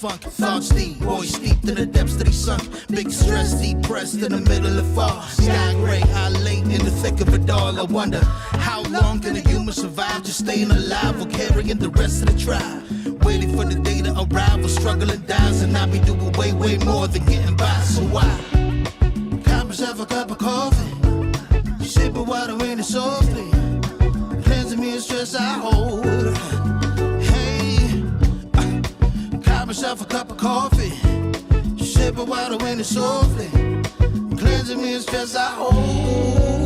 funk. Thoughts deep, boys steeped in the depths that he sunk. Big stress, depressed in the middle of fall. Sky gray, I late in the thick of it all. I wonder, how long can a human survive just staying alive or carrying the rest of the tribe? Waiting for the day to arrive or struggling dies, and I be doing way, way more than getting by. So why? Cop myself a cup of coffee, sipping water in it softly, cleansing me of stress I hold. Hey, cop myself a cup of coffee, sipping water in it softly, cleansing me of stress I hold.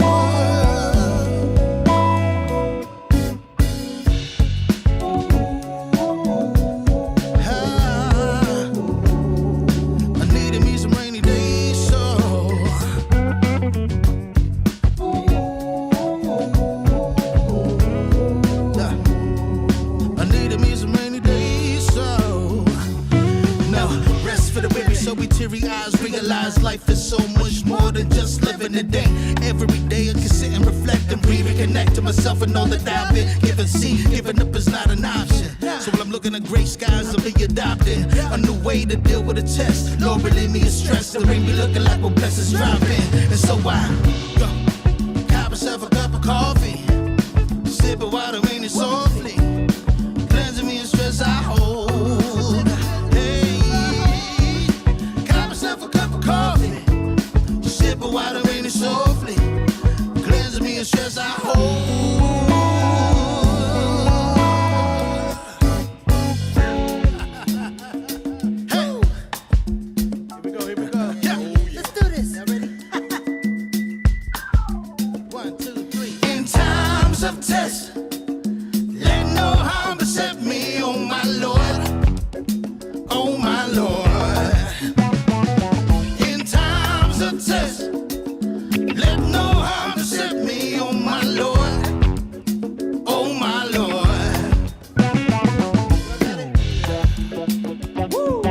Realize life is so much more than just living the day. Every day I can sit and reflect and reconnect to myself and know that I've been given. See, giving up is not an option. So when I'm looking at gray skies, I'll be adopting a new way to deal with a test. Lord, relieve me of stress. The ring be looking like when blessings drop in. And so I cop myself a cup of coffee, sipping water in it softly, cleansing me of stress I hold. Sipping water in it softly, cleansing me of stress I hold. Hey, here we go. Yeah, let's do this. Y'all ready? 1, 2, 3. In times of test, let no harm beset me, oh my Lord, oh my Lord. Test. Let no harm beset me, oh my Lord, oh my Lord. Woo.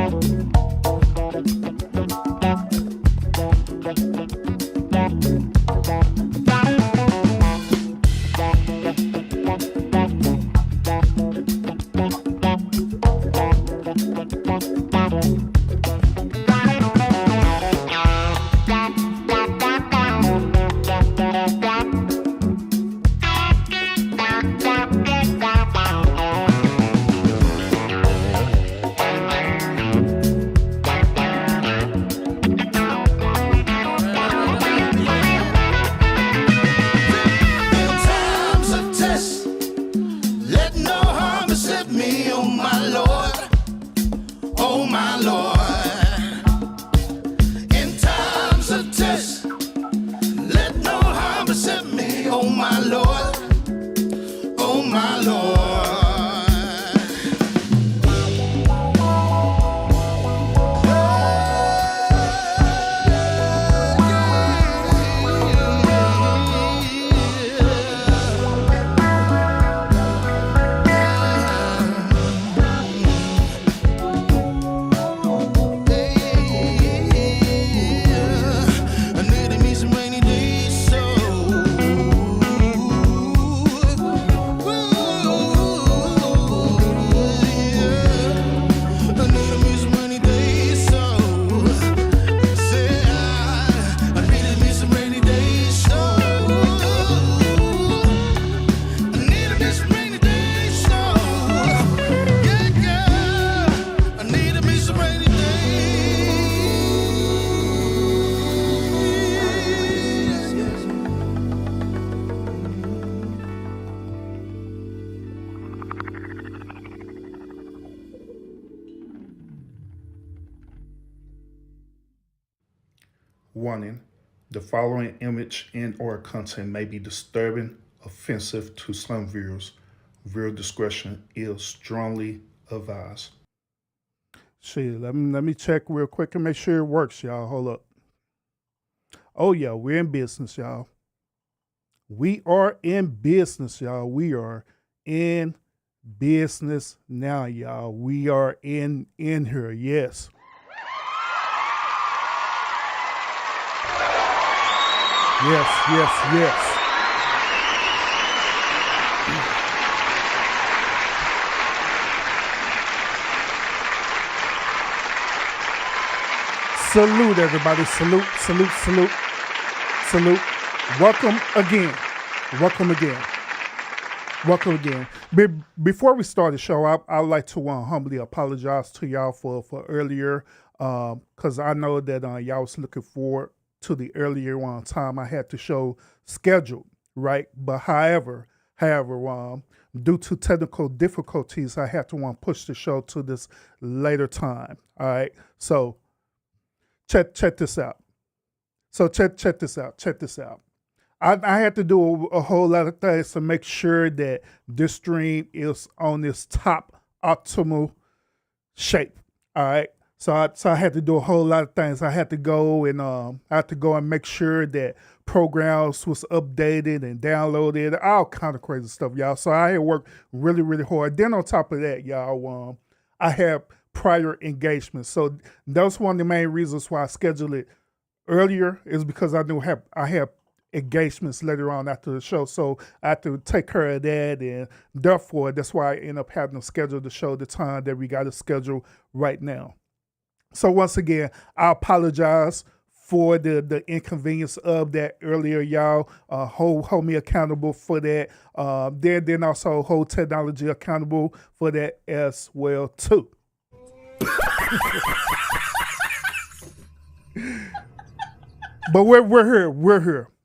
Warning, the following image and/or content may be disturbing, offensive to some viewers. Viewer discretion is strongly advised. Shit, let me check real quick and make sure it works, y'all. Hold up. Oh yeah, we're in business, y'all. We are in business, y'all. We are in business now, y'all. We are in here, yes. Yes. Salute, everybody. Salute, salute, salute, salute. Welcome again. Welcome again. Welcome again. Before we start the show, I'd like to humbly apologize to y'all for earlier, because I know that y'all was looking forward to the earlier time I had the show scheduled, right? But however, due to technical difficulties, I had to push the show to this later time. All right, so check this out. So check this out. I had to do a whole lot of things to make sure that this stream is on this top optimal shape. All right. So I had to do a whole lot of things. I had to go and make sure that programs was updated and downloaded, all kind of crazy stuff, y'all. So I had worked really, really hard. Then on top of that, y'all, I had prior engagements. So that's one of the main reasons why I scheduled it earlier, is because I knew I had engagements later on after the show, so I had to take care of that, and therefore that's why I end up having to schedule the show the time that we got to schedule right now. So once again, I apologize for the inconvenience of that earlier, y'all. Hold me accountable for that. Then also hold technology accountable for that as well too. But we're here.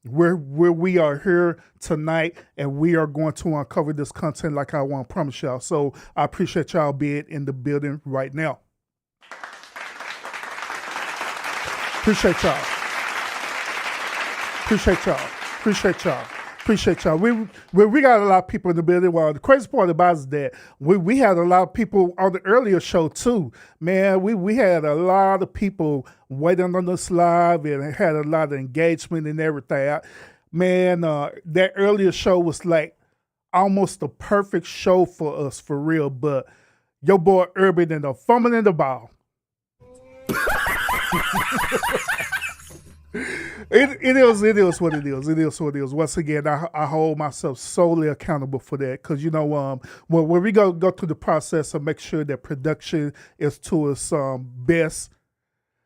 We are here tonight, and we are going to uncover this content like I want to promise y'all. So I appreciate y'all being in the building right now. Appreciate y'all. We got a lot of people in the building. Well, the crazy part about it is that we had a lot of people on the earlier show too. Man, we had a lot of people waiting on this live and had a lot of engagement and everything. That earlier show was like almost the perfect show for us, for real. But your boy Urban and the fumbling the ball. It is what it is. Once again, I hold myself solely accountable for that, because when we go through the process of make sure that production is to its best,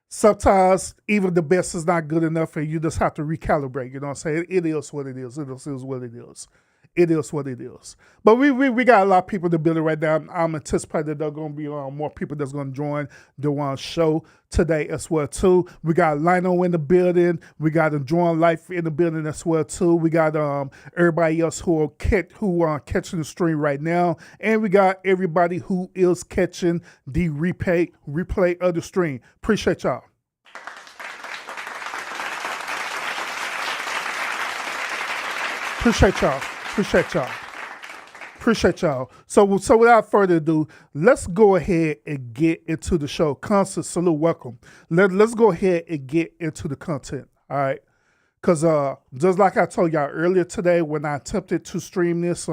sometimes even the best is not good enough, and you just have to recalibrate. You know what I'm saying? It is what it is. It is what it is. It is what it is. But we got a lot of people in the building right now. I'm anticipating that there are going to be more people that's going to join the show today as well too. We got Lino in the building. We got Enjoying Life in the building as well too. We got everybody else who are catching the stream right now, and we got everybody who is catching the replay of the stream. Appreciate y'all. Appreciate y'all. So without further ado, let's go ahead and get into the show. Constant salute, welcome. Let's go ahead and get into the content, all right? Because just like I told y'all earlier today, when I attempted to stream this,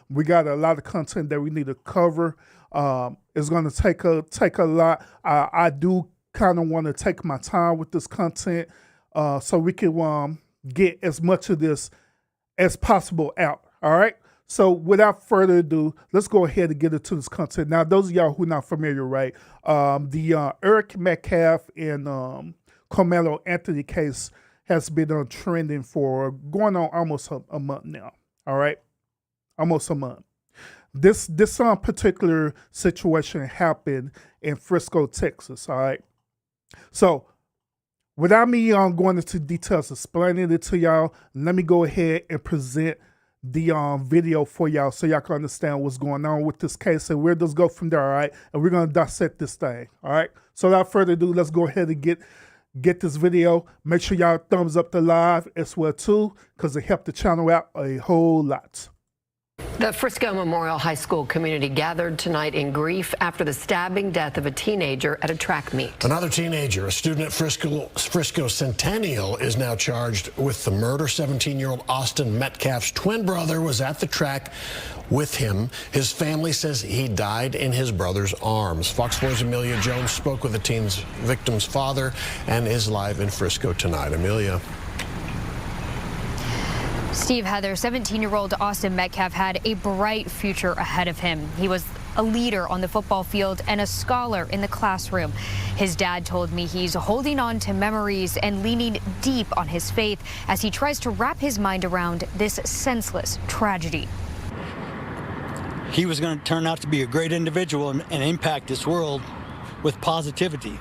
we got a lot of content that we need to cover. It's going to take a lot. I do kind of want to take my time with this content so we can get as much of this as possible out. All right. So without further ado, let's go ahead and get into this content. Now, those of y'all who are not familiar, right? The Eric Metcalf and Karmelo Anthony case has been trending for going on almost a month now. All right. Almost a month. This particular situation happened in Frisco, Texas. All right. So without me going into details explaining it to y'all, let me go ahead and present the video for y'all so y'all can understand what's going on with this case, and we'll just go from there, all right? And we're going to dissect this thing, all right? So without further ado, let's go ahead and get this video. Make sure y'all thumbs up the live as well too, because it helped the channel out a whole lot. The Frisco Memorial High School community gathered tonight in grief after the stabbing death of a teenager at a track meet. Another teenager, a student at Frisco Centennial, is now charged with the murder. 17-year-old Austin Metcalf's twin brother was at the track with him. His family says he died in his brother's arms. Fox 4's Amelia Jones spoke with the victim's father and is live in Frisco tonight. Amelia. Steve, Heather, 17-year-old Austin Metcalf had a bright future ahead of him. He was a leader on the football field, and a scholar in the classroom. His dad told me he's holding on to memories and leaning deep on his faith as he tries to wrap his mind around this senseless tragedy. He was going to turn out to be a great individual and impact this world with positivity.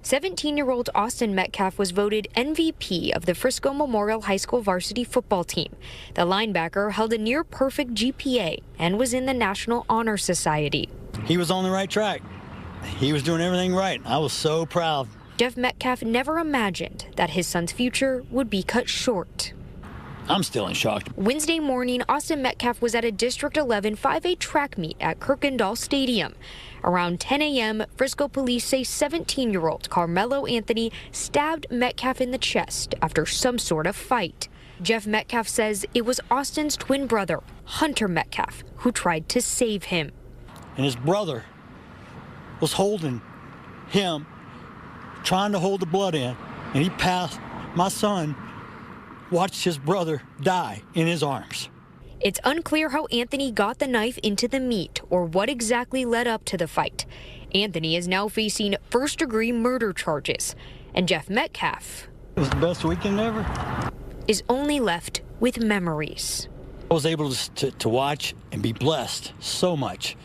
17-year-old Austin Metcalf was voted MVP of the Frisco Memorial High School varsity football team. The linebacker held a near-perfect GPA and was in the National Honor Society. He was on the right track. He was doing everything right. I was so proud. Jeff Metcalf never imagined that his son's future would be cut short. I'm still in shock. Wednesday morning, Austin Metcalf was at a District 11 5A track meet at Kirkendall Stadium. Around 10 a.m., Frisco police say 17-year-old Karmelo Anthony stabbed Metcalf in the chest after some sort of fight. Jeff Metcalf says it was Austin's twin brother, Hunter Metcalf, who tried to save him. And his brother was holding him, trying to hold the blood in, and he passed. My son watched his brother die in his arms. It's unclear how Anthony got the knife into the meat or what exactly led up to the fight. Anthony is now facing first-degree murder charges, and Jeff Metcalf It was the best weekend ever. is only left with memories. I was able to watch and be blessed so much.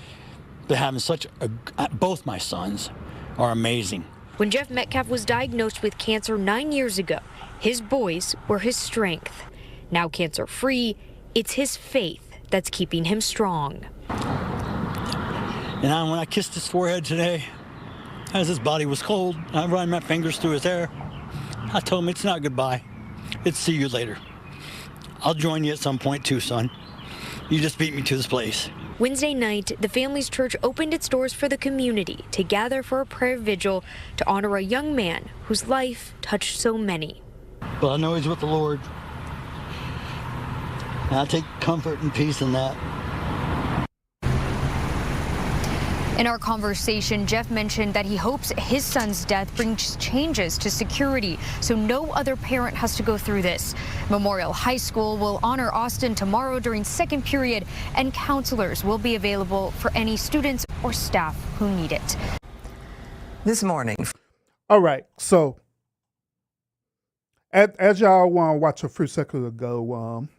To having both my sons are amazing. When Jeff Metcalf was diagnosed with cancer 9 years ago, his boys were his strength. Now cancer-free, it's his faith that's keeping him strong. And when I kissed his forehead today, as his body was cold, I ran my fingers through his hair. I told him it's not goodbye. It's see you later. I'll join you at some point too, son. You just beat me to this place. Wednesday night, the family's church opened its doors for the community to gather for a prayer vigil to honor a young man whose life touched so many. But I know he's with the Lord. And I take comfort and peace in that. In our conversation, Jeff mentioned that he hopes his son's death brings changes to security so no other parent has to go through this. Memorial High School will honor Austin tomorrow during second period, and counselors will be available for any students or staff who need it. This morning. All right, so as y'all watch a few seconds ago,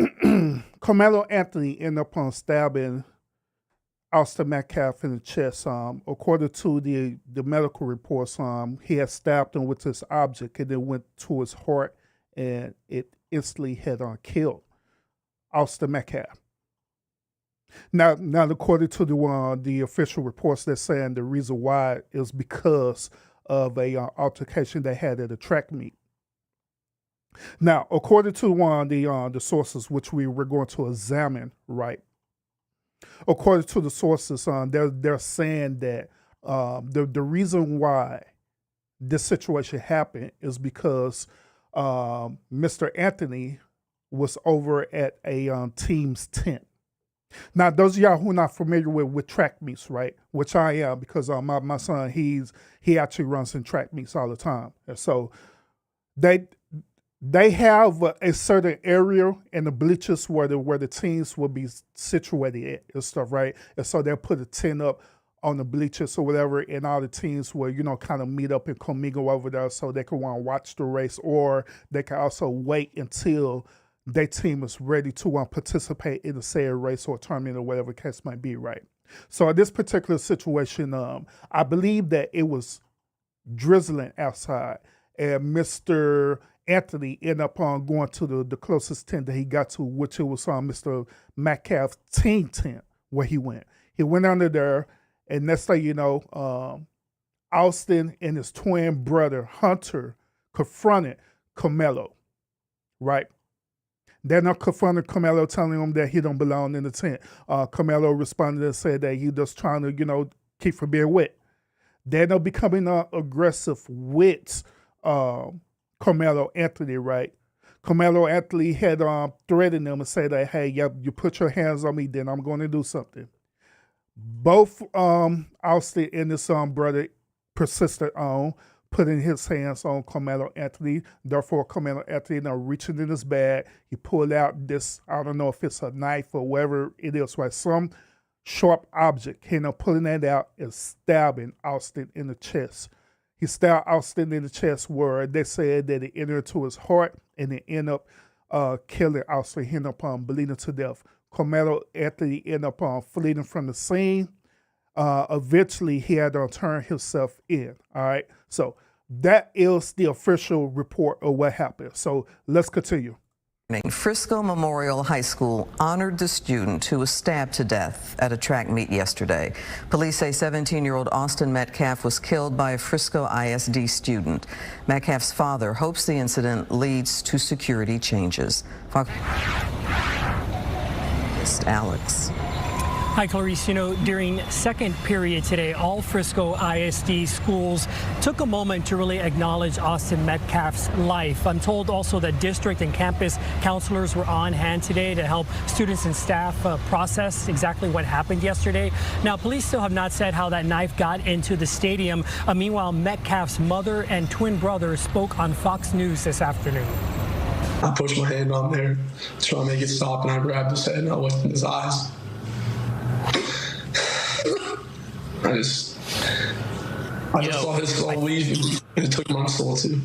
Karmelo Anthony ended up stabbing Austin Metcalf in the chest. According to the medical reports, he had stabbed him with this object and then went to his heart, and it instantly had killed Austin Metcalf. Now, according to the official reports, they're saying the reason why is because of a altercation they had at a track meet. Now, according to the sources which we were going to examine, right? According to the sources, they're saying that the reason why this situation happened is because Mr. Anthony was over at a team's tent. Now, those of y'all who are not familiar with track meets, right? Which I am, because my son, he actually runs in track meets all the time, and so they have a certain area in the bleachers where the teams will be situated at and stuff, right? And so they'll put a tent up on the bleachers or whatever, and all the teams will, kind of meet up and commingle over there so they can want to watch the race, or they can also wait until their team is ready to participate in the said race or tournament or whatever the case might be, right? So in this particular situation, I believe that it was drizzling outside, and Mr. Anthony ended up going to the closest tent that he got to, which it was Mr. Metcalf's team tent where he went. He went under there, and next thing you know, Austin and his twin brother, Hunter, confronted Karmelo, right? They're not confronting Karmelo, telling him that he don't belong in the tent. Karmelo responded and said that he just trying to, keep from being wet. They're not becoming aggressive with Karmelo Anthony, right? Karmelo Anthony had threatened them and said that, hey, you put your hands on me, then I'm going to do something. Both Austin and his brother persisted on putting his hands on Karmelo Anthony. Therefore, Karmelo Anthony now reaching in his bag. He pulled out this, I don't know if it's a knife or whatever it is, right? Some sharp object, pulling that out and stabbing Austin in the chest. He stabbed Austin in the chest where they said that it entered into his heart and it ended up killing Austin. He ended up bleeding to death. Karmelo Anthony ended up fleeing from the scene. Eventually, he had to turn himself in. All right. So that is the official report of what happened. So let's continue. Frisco Memorial High School honored the student who was stabbed to death at a track meet yesterday. Police say 17-year-old Austin Metcalf was killed by a Frisco ISD student. Metcalf's father hopes the incident leads to security changes. Alex. Hi, Clarice. You know, during second period today, all Frisco ISD schools took a moment to really acknowledge Austin Metcalf's life. I'm told also that district and campus counselors were on hand today to help students and staff process exactly what happened yesterday. Now, police still have not said how that knife got into the stadium. Meanwhile, Metcalf's mother and twin brother spoke on Fox News this afternoon. I pushed my hand on there to try to make it stop, and I grabbed his head and I looked in his eyes. I just saw his soul leave, and it took my soul too.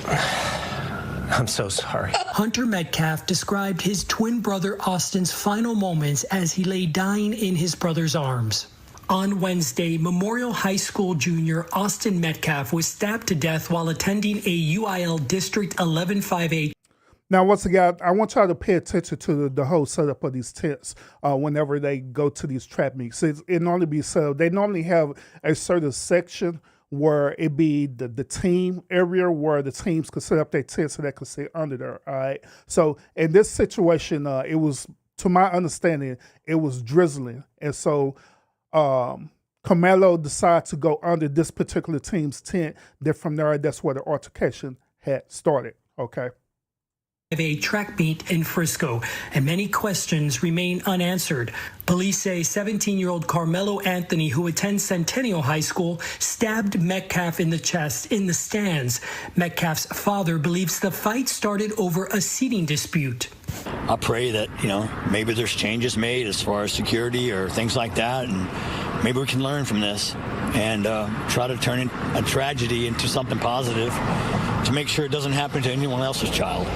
I'm so sorry. Hunter Metcalf described his twin brother Austin's final moments as he lay dying in his brother's arms. On Wednesday, Memorial High School junior Austin Metcalf was stabbed to death while attending a UIL District 11-5A. Now, once again, I want y'all to pay attention to the whole setup of these tents whenever they go to these trap meets. It normally be set up. They normally have a certain section where it be the team area where the teams could set up their tents so they could sit under there, all right? So in this situation, it was, to my understanding, it was drizzling. And so Karmelo decided to go under this particular team's tent. Then from there, that's where the altercation had started, okay? A track meet in Frisco, and many questions remain unanswered. Police say 17-year-old Karmelo Anthony, who attends Centennial High School, stabbed Metcalf in the chest in the stands. Metcalf's father believes the fight started over a seating dispute. I pray that, maybe there's changes made as far as security or things like that, and maybe we can learn from this and try to turn a tragedy into something positive to make sure it doesn't happen to anyone else's child.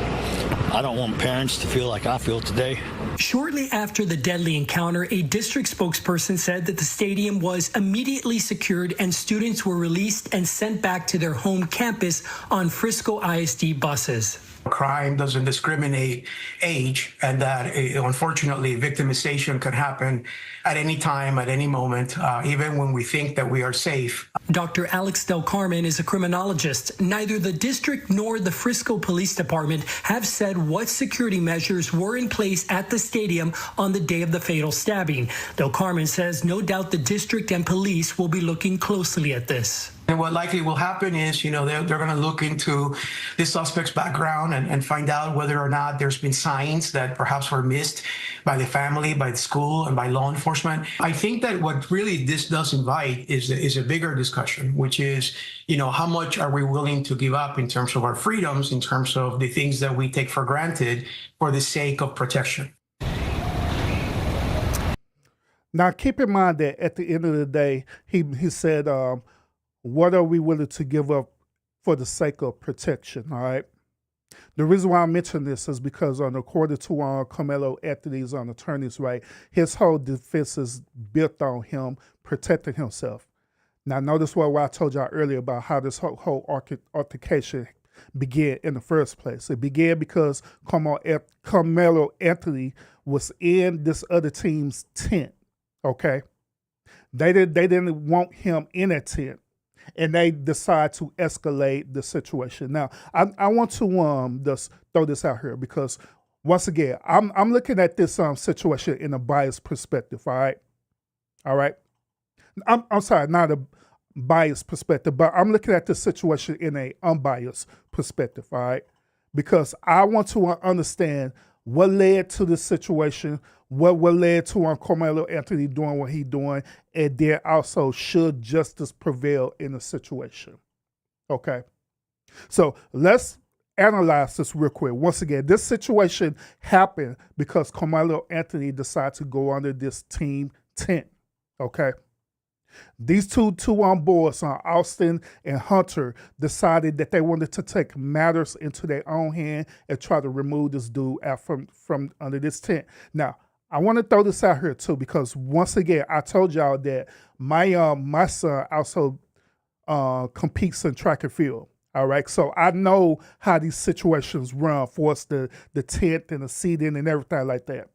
I don't want parents to feel like I feel today. Shortly after the deadly encounter, a district spokesperson said that the stadium was immediately secured and students were released and sent back to their home campus on Frisco ISD buses. Crime doesn't discriminate age, and that unfortunately victimization can happen at any time, at any moment, even when we think that we are safe. Dr. Alex Del Carmen is a criminologist. Neither the district nor the Frisco Police Department have said what security measures were in place at the stadium on the day of the fatal stabbing. Del Carmen says no doubt the district and police will be looking closely at this. And what likely will happen is, they're going to look into the suspect's background and find out whether or not there's been signs that perhaps were missed by the family, by the school, and by law enforcement. I think that what really this does invite is a bigger discussion, which is, how much are we willing to give up in terms of our freedoms, in terms of the things that we take for granted for the sake of protection. Now, keep in mind that at the end of the day, he said, what are we willing to give up for the sake of protection, all right? The reason why I mention this is because according to Karmelo Anthony's attorneys, right, his whole defense is built on him protecting himself. Now, notice what I told y'all earlier about how this whole altercation began in the first place. It began because Karmelo Anthony was in this other team's tent, okay? They didn't want him in a tent. And they decide to escalate the situation. Now, I want to just throw this out here because, once again, I'm looking at this situation in a biased perspective. All right. I'm sorry, not a biased perspective, but I'm looking at this situation in a unbiased perspective. All right, because I want to understand what led to this situation, what led to Karmelo Anthony doing what he's doing, and then also should justice prevail in the situation. Okay, so let's analyze this real quick. Once again, this situation happened because Karmelo Anthony decided to go under this team tent. Okay. These two boys, Austin and Hunter, decided that they wanted to take matters into their own hand and try to remove this dude out from under this tent. Now, I want to throw this out here too, because once again, I told y'all that my son also competes in track and field. All right, so I know how these situations run for us, the tent and the seating and everything like that.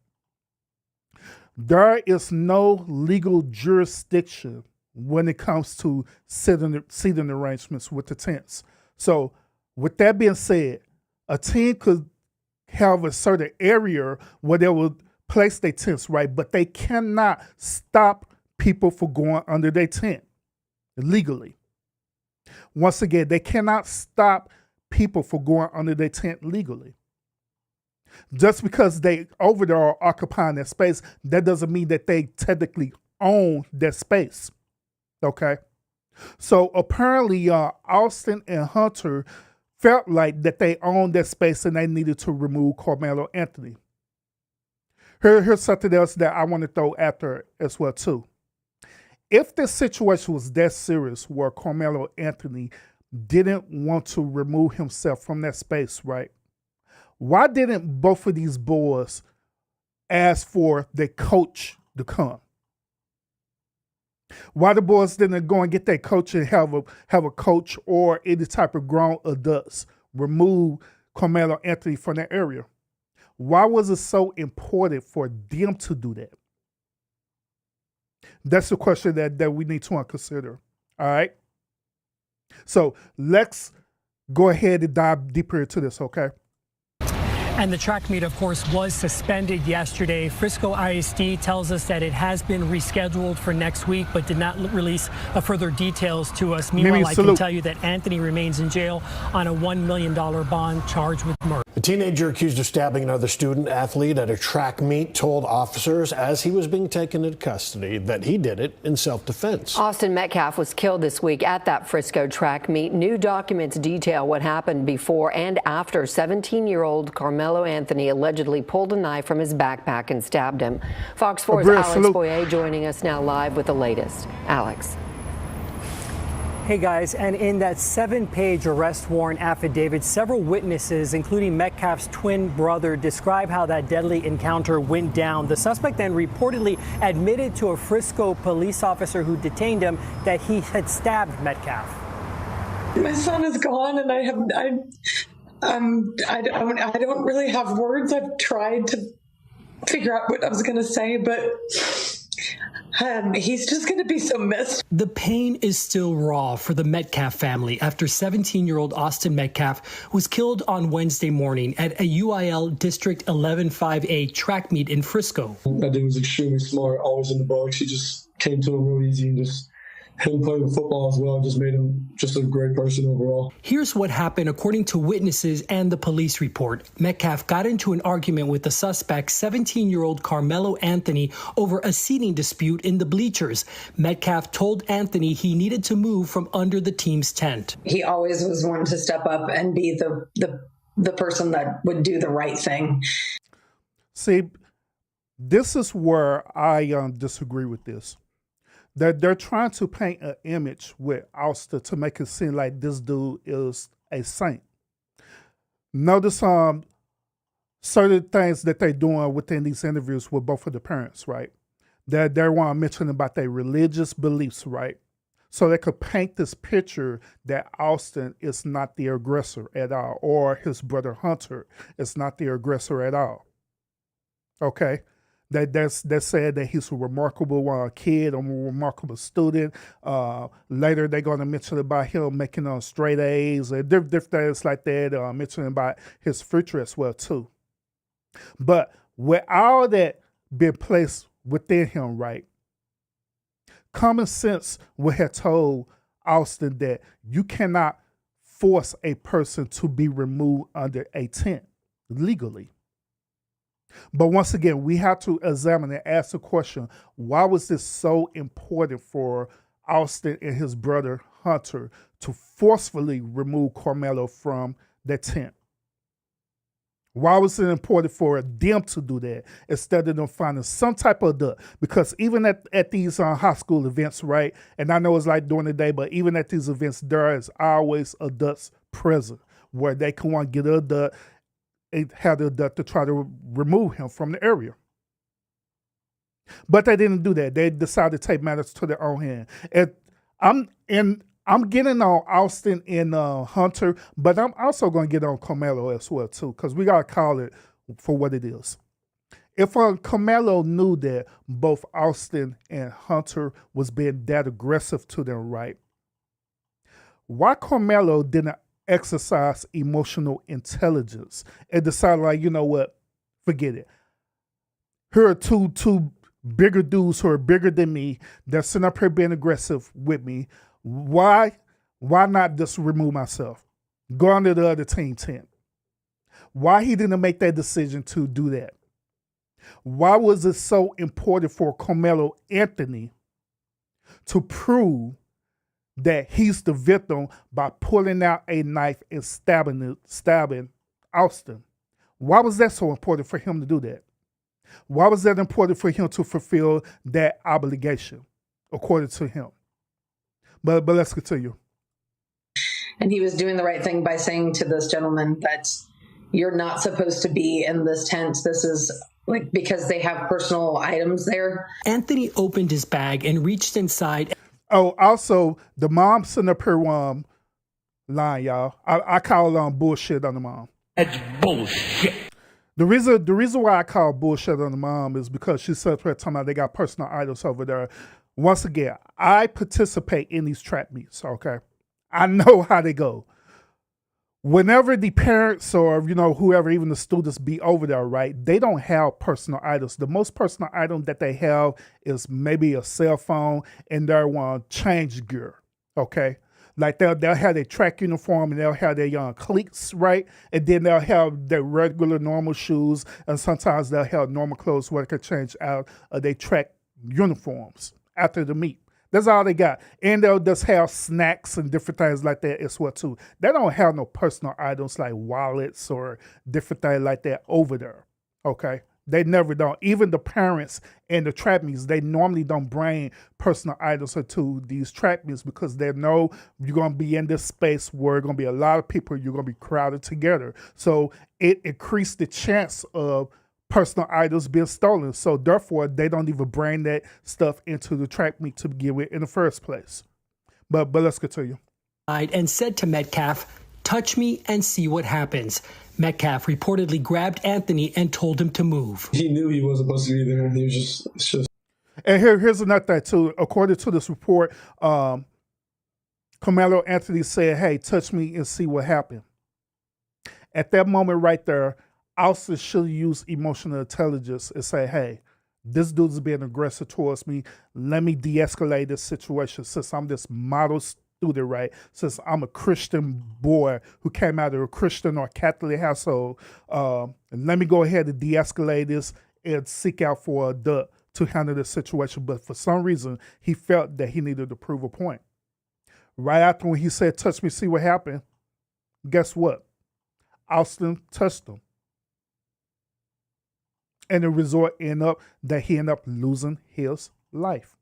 There is no legal jurisdiction when it comes to seating arrangements with the tents. So with that being said, a team could have a certain area where they will place their tents, right? But they cannot stop people from going under their tent legally. Once again, they cannot stop people from going under their tent legally. Just because they over there are occupying that space, that doesn't mean that they technically own that space. Okay? So apparently Austin and Hunter felt like that they owned that space and they needed to remove Karmelo Anthony. Here's something else that I want to throw out there as well too. If this situation was that serious where Karmelo Anthony didn't want to remove himself from that space, right? Why didn't both of these boys ask for their coach to come? Why the boys didn't go and get their coach and have a coach or any type of grown adults remove Karmelo Anthony from that area? Why was it so important for them to do that? That's the question that we need to consider. All right. So let's go ahead and dive deeper into this, okay? And the track meet, of course, was suspended yesterday. Frisco ISD tells us that it has been rescheduled for next week, but did not release further details to us. Meanwhile, I can tell you that Anthony remains in jail on a $1 million bond charged with murder. A teenager accused of stabbing another student athlete at a track meet told officers as he was being taken into custody that he did it in self-defense. Austin Metcalf was killed this week at that Frisco track meet. New documents detail what happened before and after 17-year-old Karmelo Anthony allegedly pulled a knife from his backpack and stabbed him. Fox 4's Alex Boyer joining us now live with the latest. Alex. Hey guys, and in that 7-page arrest warrant affidavit, several witnesses, including Metcalf's twin brother, describe how that deadly encounter went down. The suspect then reportedly admitted to a Frisco police officer who detained him that he had stabbed Metcalf. My son is gone, and I don't really have words. I've tried to figure out what I was going to say, but he's just going to be so missed. The pain is still raw for the Metcalf family after 17-year-old Austin Metcalf was killed on Wednesday morning at a UIL District 11-5A track meet in Frisco. That dude was extremely smart, always in the box. He just came to him real easy, and just him playing football as well just made him just a great person overall. Here's what happened according to witnesses and the police report. Metcalf got into an argument with the suspect, 17-year-old Karmelo Anthony, over a seating dispute in the bleachers. Metcalf told Anthony he needed to move from under the team's tent. He always was one to step up and be the person that would do the right thing. See, this is where I disagree with this. They're trying to paint an image with Austin to make it seem like this dude is a saint. Notice certain things that they're doing within these interviews with both of the parents, right? They want to mention about their religious beliefs, right? So they could paint this picture that Austin is not the aggressor at all, or his brother Hunter is not the aggressor at all. Okay? They said that he's a remarkable kid, a remarkable student. Later, they're going to mention about him making straight A's and different things like that, mentioning about his future as well, too. But with all that being placed within him, right, common sense would have told Austin that you cannot force a person to be removed under a tent legally. But once again, we have to examine and ask the question, why was this so important for Austin and his brother Hunter to forcefully remove Karmelo from the tent? Why was it important for them to do that instead of them finding some type of adult? Because even at these high school events, right, and I know it's like during the day, but even at these events, there is always adults present where they can want to get an adult and have the adult to try to remove him from the area. But they didn't do that. They decided to take matters to their own hand. And I'm getting on Austin and Hunter, but I'm also going to get on Karmelo as well, too, because we got to call it for what it is. If Karmelo knew that both Austin and Hunter was being that aggressive to them, right, why Karmelo didn't exercise emotional intelligence and decide, like, you know what, forget it. Here are two bigger dudes who are bigger than me that's sitting up here being aggressive with me. Why not just remove myself? Go under the other team tent. Why he didn't make that decision to do that? Why was it so important for Karmelo Anthony to prove that he's the victim by pulling out a knife and stabbing Austin? Why was that so important for him to do that? Why was that important for him to fulfill that obligation, according to him? But let's continue. And he was doing the right thing by saying to this gentleman that you're not supposed to be in this tent. This is like because they have personal items there. Anthony opened his bag and reached inside. Oh, also, the mom sitting up here lying, y'all. I call bullshit on the mom. That's bullshit. The reason why I call bullshit on the mom is because she said her talking about they got personal items over there. Once again, I participate in these trap meets, okay? I know how they go. Whenever the parents or, whoever, even the students be over there, right, they don't have personal items. The most personal item that they have is maybe a cell phone and their change gear, okay? Like they'll have their track uniform and they'll have their cleats, right? And then they'll have their regular normal shoes, and sometimes they'll have normal clothes where they can change out of their track uniforms after the meet. That's all they got. And they'll just have snacks and different things like that as well too. They don't have no personal items like wallets or different things like that over there, okay? They never don't. Even the parents and the trap meets, they normally don't bring personal items to these trap meets because they know you're going to be in this space where there's going to be a lot of people, you're going to be crowded together. So it increased the chance of personal items being stolen. So therefore, they don't even bring that stuff into the track meet to begin with in the first place. But let's continue. And said to Metcalf, "Touch me and see what happens." Metcalf reportedly grabbed Anthony and told him to move. He knew he wasn't supposed to be there. He was just. And here's another thing too. According to this report, Karmelo Anthony said, "Hey, touch me and see what happened." At that moment right there, Austin should use emotional intelligence and say, "Hey, this dude's being aggressive towards me. Let me de-escalate this situation since I'm this model student, right? Since I'm a Christian boy who came out of a Christian or Catholic household, let me go ahead and de-escalate this and seek out for a adult to handle this situation." But for some reason, he felt that he needed to prove a point. Right after when he said, "Touch me, see what happened," guess what? Austin touched him. And the result ended up that he ended up losing his life.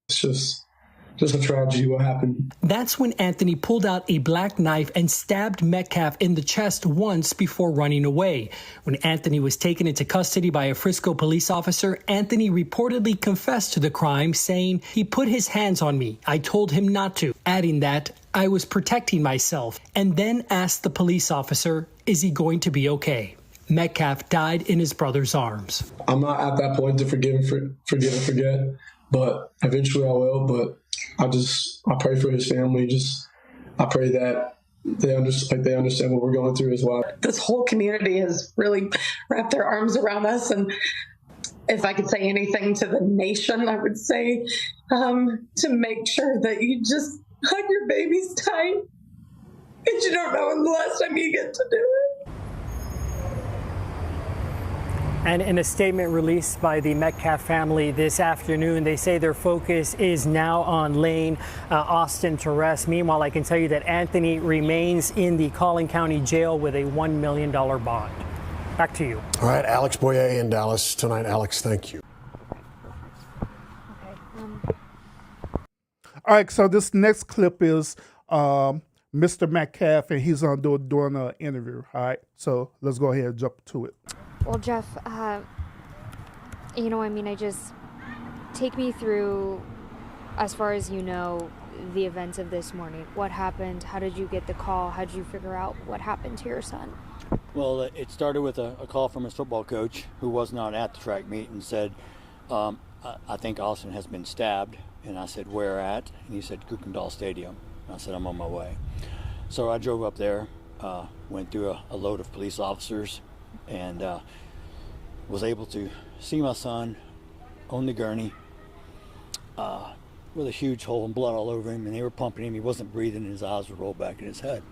It's just a tragedy what happened. That's when Anthony pulled out a black knife and stabbed Metcalf in the chest once before running away. When Anthony was taken into custody by a Frisco police officer, Anthony reportedly confessed to the crime, saying, "He put his hands on me. I told him not to," adding that, "I was protecting myself," and then asked the police officer, "Is he going to be okay?" Metcalf died in his brother's arms. I'm not at that point to forgive and forget, but eventually I will. But I pray for his family. I pray that they understand what we're going through as well. This whole community has really wrapped their arms around us, and if I could say anything to the nation, I would say to make sure that you just hug your babies tight, because you don't know when the last time you get to do it. And in a statement released by the Metcalf family this afternoon, they say their focus is now on laying Austin to rest. Meanwhile, I can tell you that Anthony remains in the Collin County Jail with a $1 million bond. Back to you. All right, Alex Boyer in Dallas tonight. Alex, thank you. All right, so this next clip is Mr. Metcalf, and he's doing an interview. All right, so let's go ahead and jump to it. Well, Jeff, you know, I mean, take me through, as far as you know, the events of this morning. What happened? How did you get the call? How did you figure out what happened to your son? Well, it started with a call from his football coach who was not at the track meet and said, I think Austin has been stabbed. And I said, where at? And he said, Kirkendall Stadium. And I said, I'm on my way. So I drove up there, went through a load of police officers, and was able to see my son on the gurney with a huge hole and blood all over him, and they were pumping him. He wasn't breathing, and his eyes were rolled back in his head.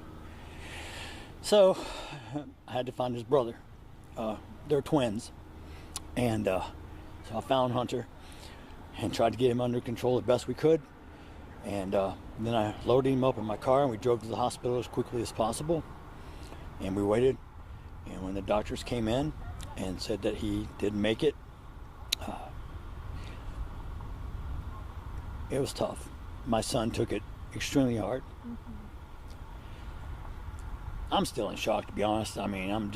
So I had to find his brother. They're twins. And so I found Hunter and tried to get him under control as best we could. And then I loaded him up in my car, and we drove to the hospital as quickly as possible. And we waited. And when the doctors came in and said that he didn't make it, it was tough. My son took it extremely hard. Mm-hmm. I'm still in shock, to be honest. I mean, I'm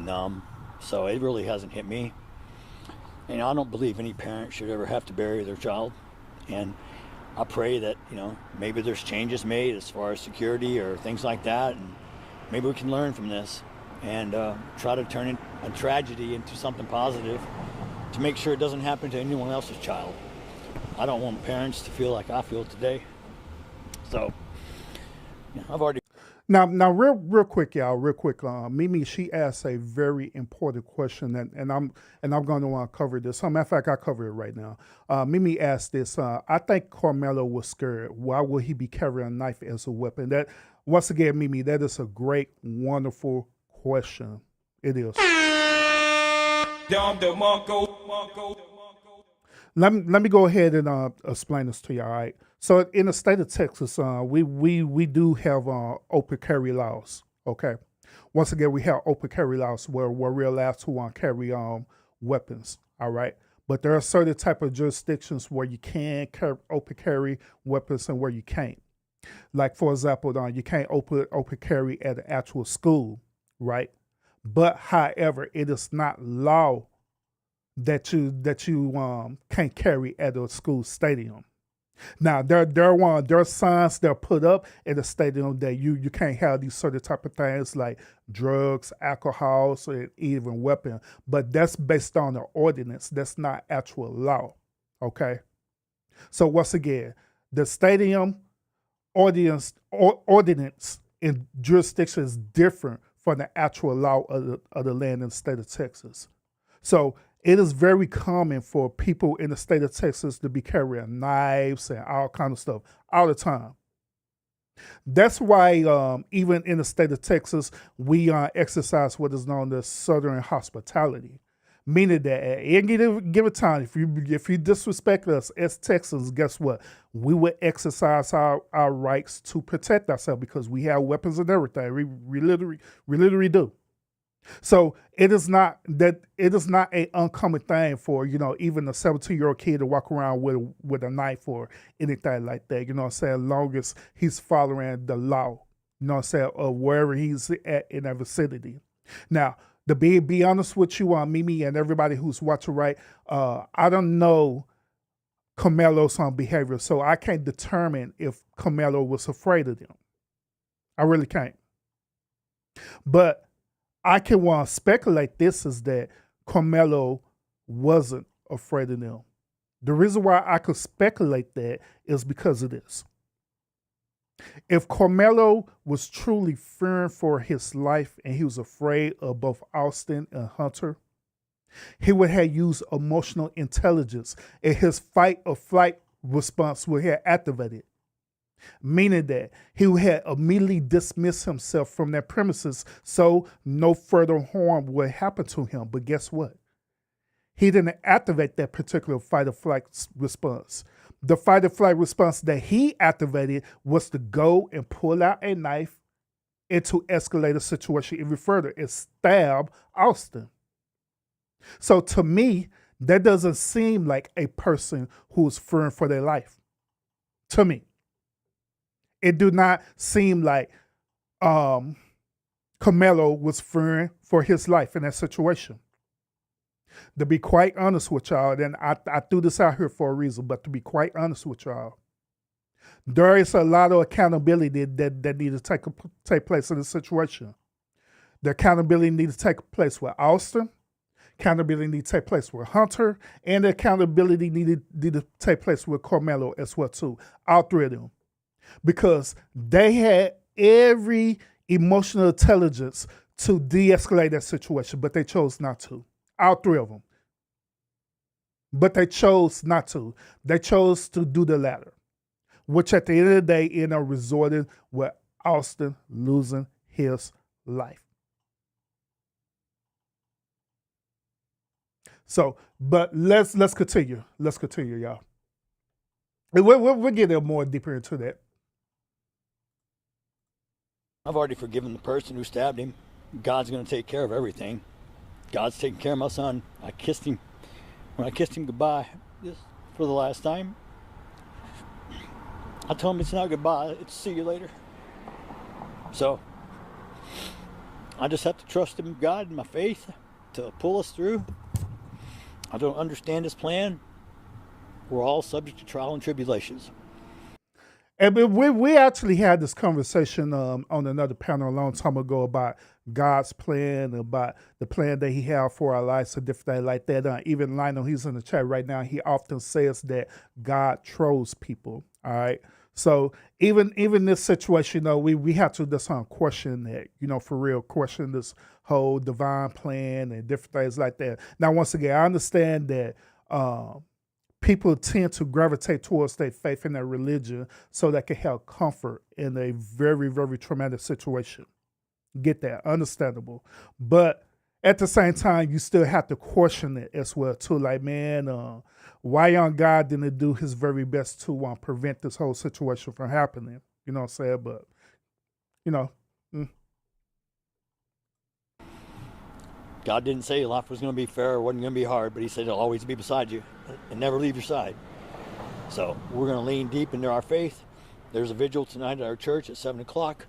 numb. So it really hasn't hit me. And I don't believe any parent should ever have to bury their child. And I pray that, you know, maybe there's changes made as far as security or things like that. And maybe we can learn from this and try to turn a tragedy into something positive to make sure it doesn't happen to anyone else's child. I don't want parents to feel like I feel today. So, you know, I've already... Now, real quick, y'all, real quick. Mimi, she asked a very important question, and I'm going to want to cover this. As a matter of fact, I cover it right now. Mimi asked this. I think Karmelo was scared. Why would he be carrying a knife as a weapon? That, once again, Mimi, that is a great, wonderful question. It is. Let me go ahead and explain this to you. All right. So in the state of Texas, we do have open carry laws. Okay. Once again, we have open carry laws where we're allowed to carry weapons. All right. But there are certain type of jurisdictions where you can open carry weapons and where you can't. Like, for example, you can't open carry at an actual school, right? But however, it is not law that you can't carry at a school stadium. Now, there are signs that are put up in the stadium that you can't have these certain type of things like drugs, alcohol, and even weapon. But that's based on the ordinance. That's not actual law. Okay. So once again, the stadium ordinance in jurisdiction is different from the actual law of the land in the state of Texas. So it is very common for people in the state of Texas to be carrying knives and all kind of stuff all the time. That's why even in the state of Texas, we exercise what is known as Southern hospitality, meaning that at any given time, if you disrespect us as Texans, guess what? We would exercise our rights to protect ourselves because we have weapons and everything. We literally do. So it is not an uncommon thing for, you know, even a 17-year-old kid to walk around with a knife or anything like that, you know what I'm saying, as long as he's following the law, you know what I'm saying, or wherever he's at in that vicinity. Now, to be honest with you, Mimi and everybody who's watching, right, I don't know Karmelo's behavior, so I can't determine if Karmelo was afraid of them. I really can't. But I can speculate this is that Karmelo wasn't afraid of them. The reason why I could speculate that is because of this. If Karmelo was truly fearing for his life and he was afraid of both Austin and Hunter, he would have used emotional intelligence and his fight or flight response would have activated. meaning that he had immediately dismissed himself from that premises so no further harm would happen to him. But guess what? He didn't activate that particular fight or flight response. The fight or flight response that he activated was to go and pull out a knife and to escalate the situation even further and stab Austin. So to me, that doesn't seem like a person who's fearing for their life. To me. It do not seem like Karmelo was fearing for his life in that situation. To be quite honest with y'all, and I threw this out here for a reason, but to be quite honest with y'all, there is a lot of accountability that needs to take place in this situation. The accountability needs to take place with Austin. Accountability needs to take place with Hunter. And the accountability needed to take place with Karmelo as well too. All three of them. Because they had every emotional intelligence to de-escalate that situation, but they chose not to. All three of them. But they chose not to. They chose to do the latter, which at the end of the day ended up resorting with Austin losing his life. So, but let's continue. Let's continue, y'all. And we'll get more deeper into that. I've already forgiven the person who stabbed him. God's going to take care of everything. God's taking care of my son. I kissed him. When I kissed him goodbye just for the last time, I told him it's not goodbye, it's see you later. So, I just have to trust in God and my faith to pull us through. I don't understand his plan. We're all subject to trial and tribulations. And we actually had this conversation on another panel a long time ago about God's plan, about the plan that he had for our lives and different things like that. Even Lionel, he's in the chat right now, he often says that God trolls people, all right? So even this situation, we have to just question that, for real, question this whole divine plan and different things like that. Now, once again, I understand that people tend to gravitate towards their faith and their religion so they can have comfort in a very, very traumatic situation. Get that, understandable. But at the same time, you still have to question it as well too. Like, man, why on God didn't do his very best to prevent this whole situation from happening? You know what I'm saying? But, God didn't say life was going to be fair or wasn't going to be hard, but he said he'll always be beside you and never leave your side. So we're going to lean deep into our faith. There's a vigil tonight at our church at 7 o'clock.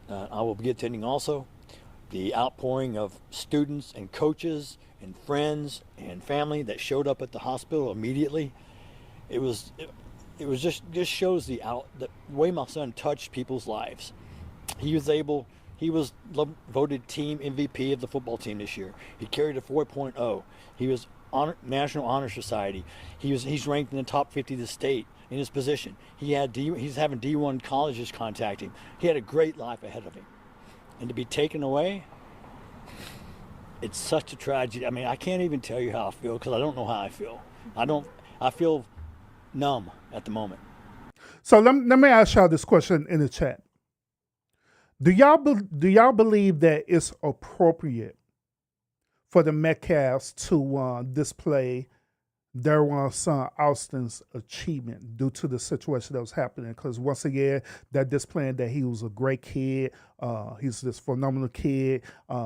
I will be attending also. The outpouring of students and coaches and friends and family that showed up at the hospital immediately. It was just shows the way my son touched people's lives. He was voted team MVP of the football team this year. He carried a 4.0. He was National Honor Society. He's ranked in the top 50 of the state in his position. He's having D1 colleges contact him. He had a great life ahead of him. And to be taken away, it's such a tragedy. I mean, I can't even tell you how I feel because I don't know how I feel. I feel numb at the moment. So let me ask y'all this question in the chat. Do y'all believe that it's appropriate for the Metcalfs to display their son Austin's achievement due to the situation that was happening? Because once again, that displaying that he was a great kid, he's this phenomenal kid.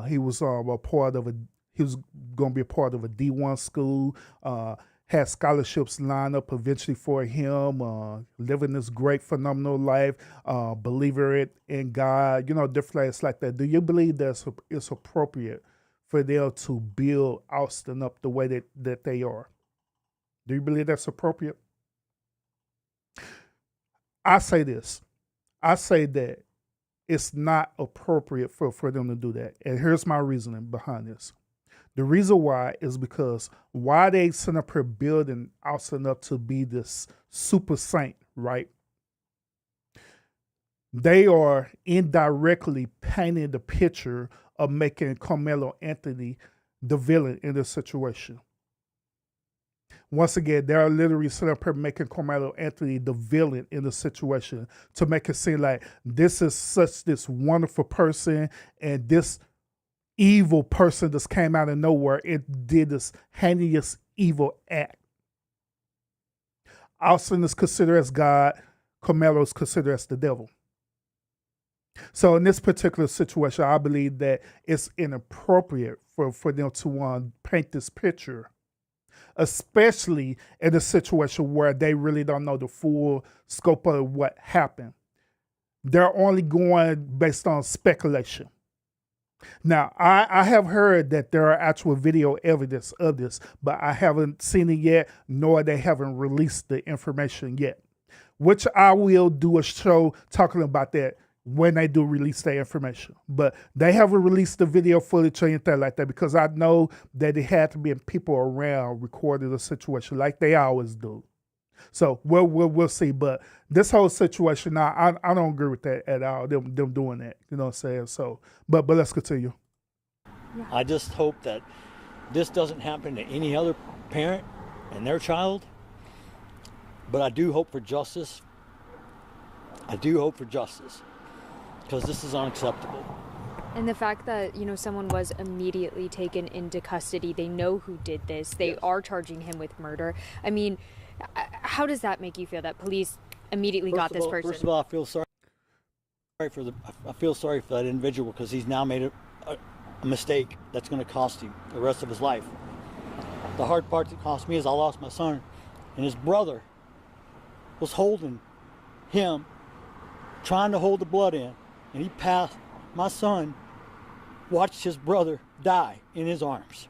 He was he was going to be a part of a D1 school. Had scholarships lined up eventually for him, living this great, phenomenal life, believer in God, different things like that. Do you believe that it's appropriate for them to build Austin up the way that they are? Do you believe that's appropriate? I say this. I say that it's not appropriate for them to do that. And here's my reasoning behind this. The reason why is because why they sent up here building Austin up to be this super saint, right? They are indirectly painting the picture of making Karmelo Anthony the villain in this situation. Once again, they're literally sitting up here making Karmelo Anthony the villain in the situation to make it seem like this is such this wonderful person and this evil person just came out of nowhere and did this heinous evil act. Austin is considered as God. Karmelo is considered as the devil. So in this particular situation, I believe that it's inappropriate for them to paint this picture, especially in a situation where they really don't know the full scope of what happened. They're only going based on speculation. Now, I have heard that there are actual video evidence of this, but I haven't seen it yet, nor they haven't released the information yet, which I will do a show talking about that when they do release their information. But they haven't released the video footage or anything like that because I know that it had to be people around recording the situation like they always do. So we'll see. But this whole situation, now I don't agree with that at all. Them doing that, you know what I'm saying? So, but let's continue. I just hope that this doesn't happen to any other parent and their child. But I do hope for justice. I do hope for justice because this is unacceptable. And the fact that, you know, someone was immediately taken into custody, they know who did this, they are charging him with murder. I mean, how does that make you feel that police immediately got this person? First of all, I feel sorry for that individual because he's now made a mistake that's going to cost him the rest of his life. The hard part that cost me is I lost my son, and his brother was holding him, trying to hold the blood in, and he passed. My son watched his brother die in his arms.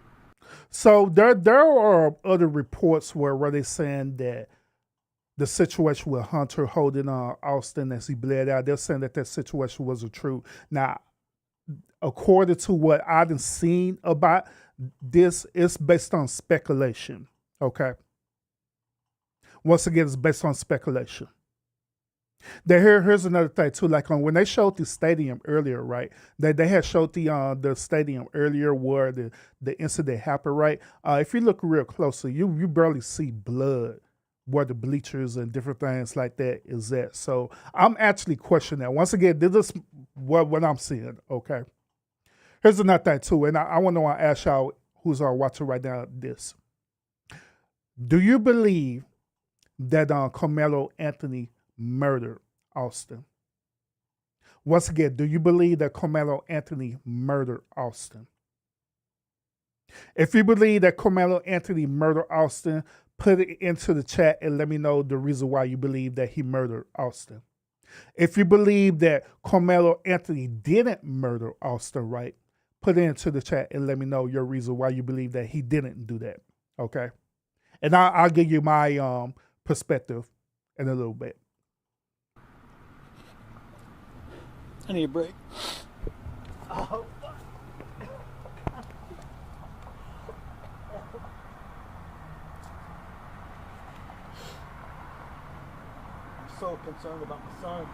So there are other reports where they're saying that the situation with Hunter holding Austin as he bled out, they're saying that situation wasn't true. Now, according to what I've seen about this, it's based on speculation, okay? Once again, it's based on speculation. Here's another thing too. Like when they showed the stadium earlier, right? They had showed the stadium earlier where the incident happened, right? If you look real closely, you barely see blood where the bleachers and different things like that is at. So I'm actually questioning that. Once again, this is what I'm seeing. Okay. Here's another thing too, and I want to ask y'all who's watching right now this. Do you believe that Karmelo Anthony murdered Austin? Once again, do you believe that Karmelo Anthony murdered Austin? If you believe that Karmelo Anthony murdered Austin, put it into the chat and let me know the reason why you believe that he murdered Austin. If you believe that Karmelo Anthony didn't murder Austin, right, put it into the chat and let me know your reason why you believe that he didn't do that, okay? And I'll give you my perspective in a little bit. I need a break. Oh. I'm so concerned about my son.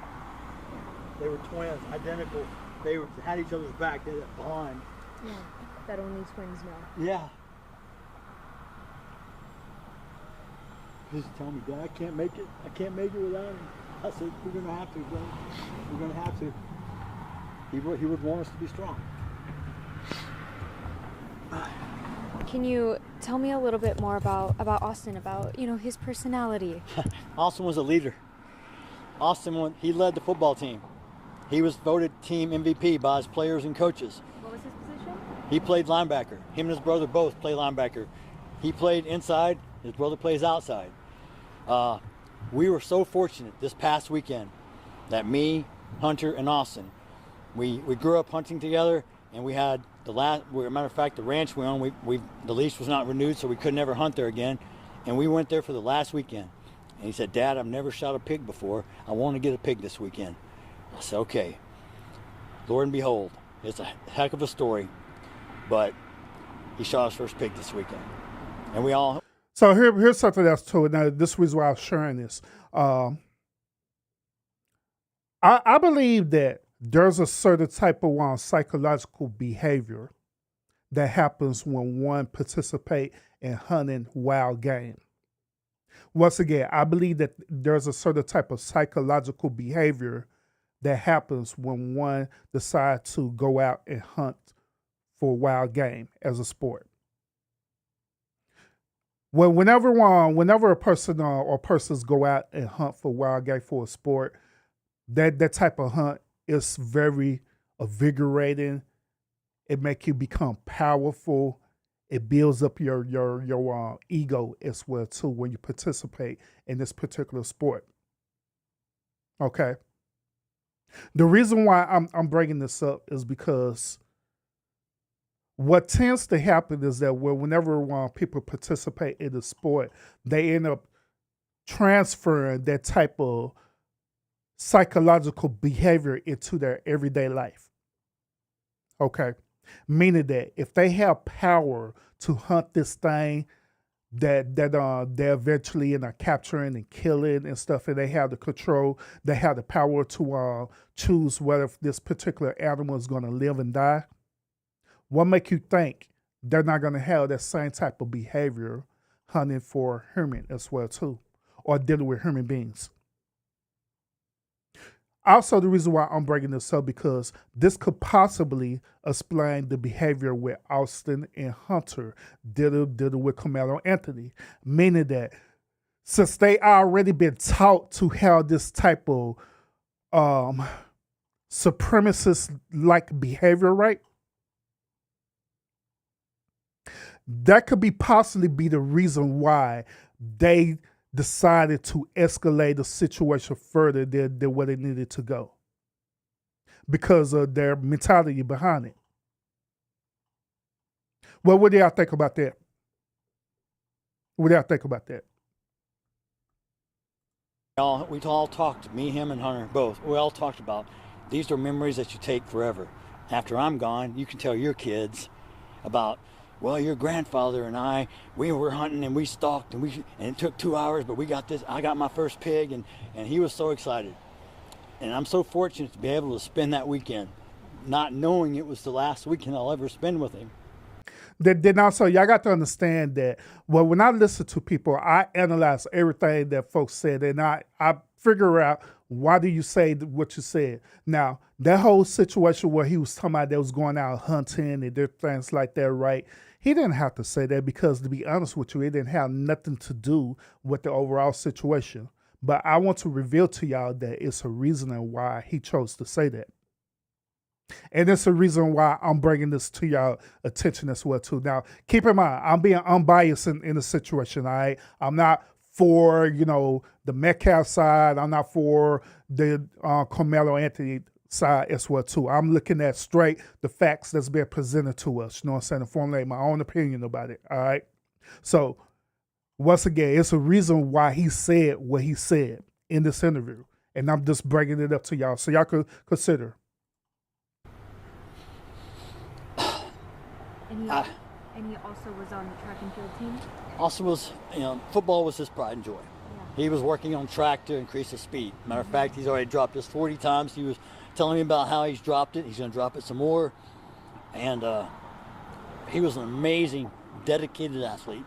They were twins, identical. They had each other's back. They had that bond. Yeah, that only twins know. Yeah. Just tell me, Dad, I can't make it. I can't make it without him. I said, we're gonna have to, bro. We're gonna have to. He would want us to be strong. Can you tell me a little bit more about Austin, about, you know, his personality? Austin was a leader. He led the football team. He was voted team MVP by his players and coaches. What was his position? He played linebacker. Him and his brother both play linebacker. He played inside, his brother plays outside. We were so fortunate this past weekend that me, Hunter, and Austin, we grew up hunting together, and we had as a matter of fact, the ranch we own, the lease was not renewed, so we could never hunt there again. And we went there for the last weekend. And he said, Dad, I've never shot a pig before. I want to get a pig this weekend. I said, okay. Lord and behold, it's a heck of a story, but he shot his first pig this weekend. And we all... So here's something else too. Now, this is why I was sharing this. I believe that there's a certain type of psychological behavior that happens when one participates in hunting wild game. Once again, I believe that there's a certain type of psychological behavior that happens when one decides to go out and hunt for wild game as a sport. Whenever a person or persons go out and hunt for wild game for a sport, that type of hunt is very invigorating. It makes you become powerful. It builds up your ego as well too when you participate in this particular sport. Okay. The reason why I'm bringing this up is because what tends to happen is that whenever people participate in the sport, they end up transferring that type of psychological behavior into their everyday life. Okay. Meaning that if they have power to hunt this thing that they're eventually end up capturing and killing and stuff, and they have the control, they have the power to choose whether this particular animal is going to live and die, what make you think they're not going to have that same type of behavior hunting for human as well too, or dealing with human beings? Also, the reason why I'm bringing this up because this could possibly explain the behavior with Austin and Hunter dealing with Karmelo Anthony, meaning that since they already been taught to have this type of supremacist-like behavior, right? That could be possibly be the reason why they decided to escalate the situation further than where they needed to go because of their mentality behind it. Well, what do y'all think about that? What do y'all think about that? We all talked, me, him, and Hunter, both. We all talked about these are memories that you take forever. After I'm gone, you can tell your kids about, well, your grandfather and I, we were hunting and we stalked and it took 2 hours, but we got this. I got my first pig, and he was so excited. And I'm so fortunate to be able to spend that weekend, not knowing it was the last weekend I'll ever spend with him. Then also, y'all got to understand that, well, when I listen to people, I analyze everything that folks said, and I figure out why do you say what you said. Now, that whole situation where he was talking about they was going out hunting and different things like that, right? He didn't have to say that because, to be honest with you, it didn't have nothing to do with the overall situation. But I want to reveal to y'all that it's a reason why he chose to say that. And it's a reason why I'm bringing this to y'all attention as well too. Now, keep in mind, I'm being unbiased in the situation. I'm not for the Metcalf side. I'm not for the Karmelo Anthony side as well too. I'm looking at straight the facts that's being presented to us. You know what I'm saying? To formulate my own opinion about it. All right. So once again, it's a reason why he said what he said in this interview, and I'm just bringing it up to y'all so y'all could consider. And he also was on the track and field team? Also was, football was his pride and joy. Yeah. He was working on track to increase his speed. Matter of fact, he's already dropped this 40 times. He was telling me about how he's dropped it. He's going to drop it some more. And he was an amazing, dedicated athlete.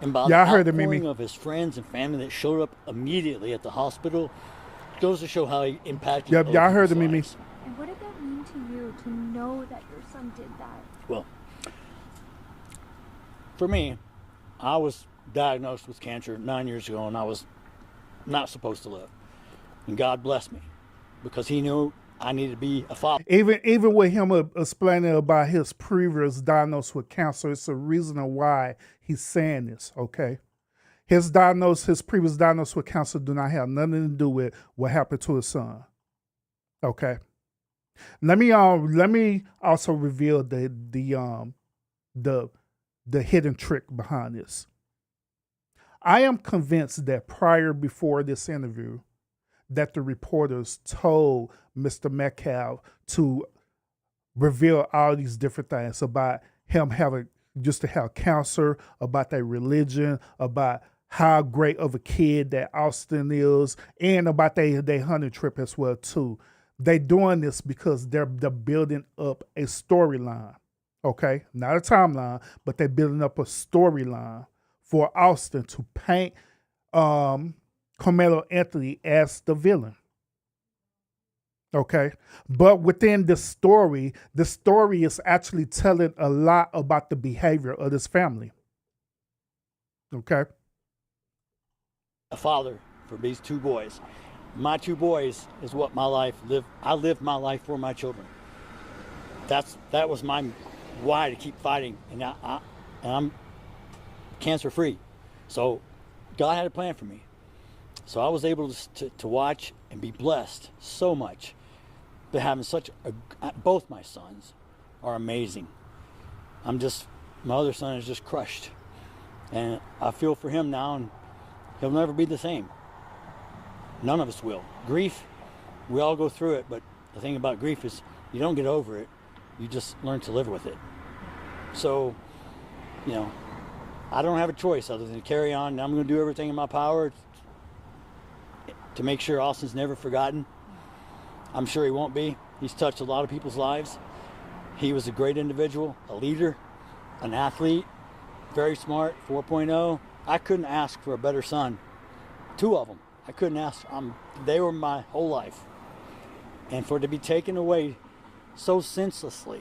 And by the outpouring of his friends and family that showed up immediately at the hospital, goes to show how he impacted. Yep, y'all heard of Mimi. And what did that mean to you to know that your son did that? Well, for me, I was diagnosed with cancer 9 years ago, and I was not supposed to live. And God blessed me because he knew I needed to be a father. Even with him explaining about his previous diagnosis with cancer, it's a reason why he's saying this, okay? His previous diagnosis with cancer do not have nothing to do with what happened to his son, okay? Let me also reveal the hidden trick behind this. I am convinced that before this interview, that the reporters told Mr. Metcalf to reveal all these different things about him to have cancer, about their religion, about how great of a kid that Austin is, and about their hunting trip as well too. They doing this because they're building up a storyline. Okay, not a timeline, but they're building up a storyline for Austin to paint Karmelo Anthony as the villain. Okay. But within the story is actually telling a lot about the behavior of this family. Okay. A father for these two boys. My two boys is what my life lived. I lived my life for my children. That was my why to keep fighting, and I'm cancer free. So God had a plan for me. So I was able to watch and be blessed so much. But having both my sons are amazing. My other son is just crushed. And I feel for him now, and he'll never be the same. None of us will. Grief, we all go through it, but the thing about grief is you don't get over it. You just learn to live with it. So, I don't have a choice other than to carry on. And I'm going to do everything in my power to make sure Austin's never forgotten. I'm sure he won't be. He's touched a lot of people's lives. He was a great individual, a leader, an athlete, very smart, 4.0. I couldn't ask for a better son. Two of them. I couldn't ask. They were my whole life. And for it to be taken away so senselessly,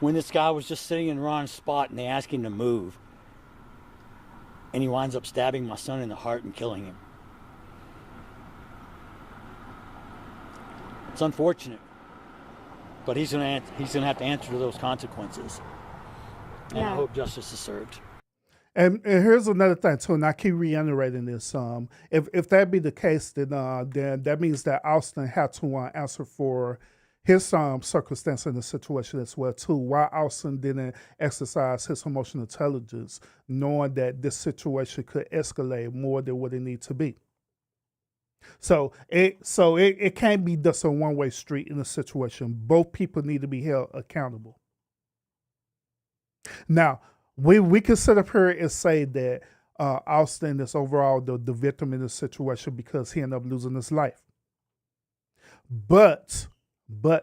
when this guy was just sitting in Ron's spot and they asked him to move, and he winds up stabbing my son in the heart and killing him. It's unfortunate, but he's gonna have to answer to those consequences. And I hope justice is served. And here's another thing too, and I keep reiterating this. If that be the case, then that means that Austin had to answer for his circumstance in the situation as well too. Why Austin didn't exercise his emotional intelligence, knowing that this situation could escalate more than what it needs to be. So it can't be just a one-way street in a situation. Both people need to be held accountable. Now, we can sit up here and say that Austin is overall the victim in this situation because he ended up losing his life. But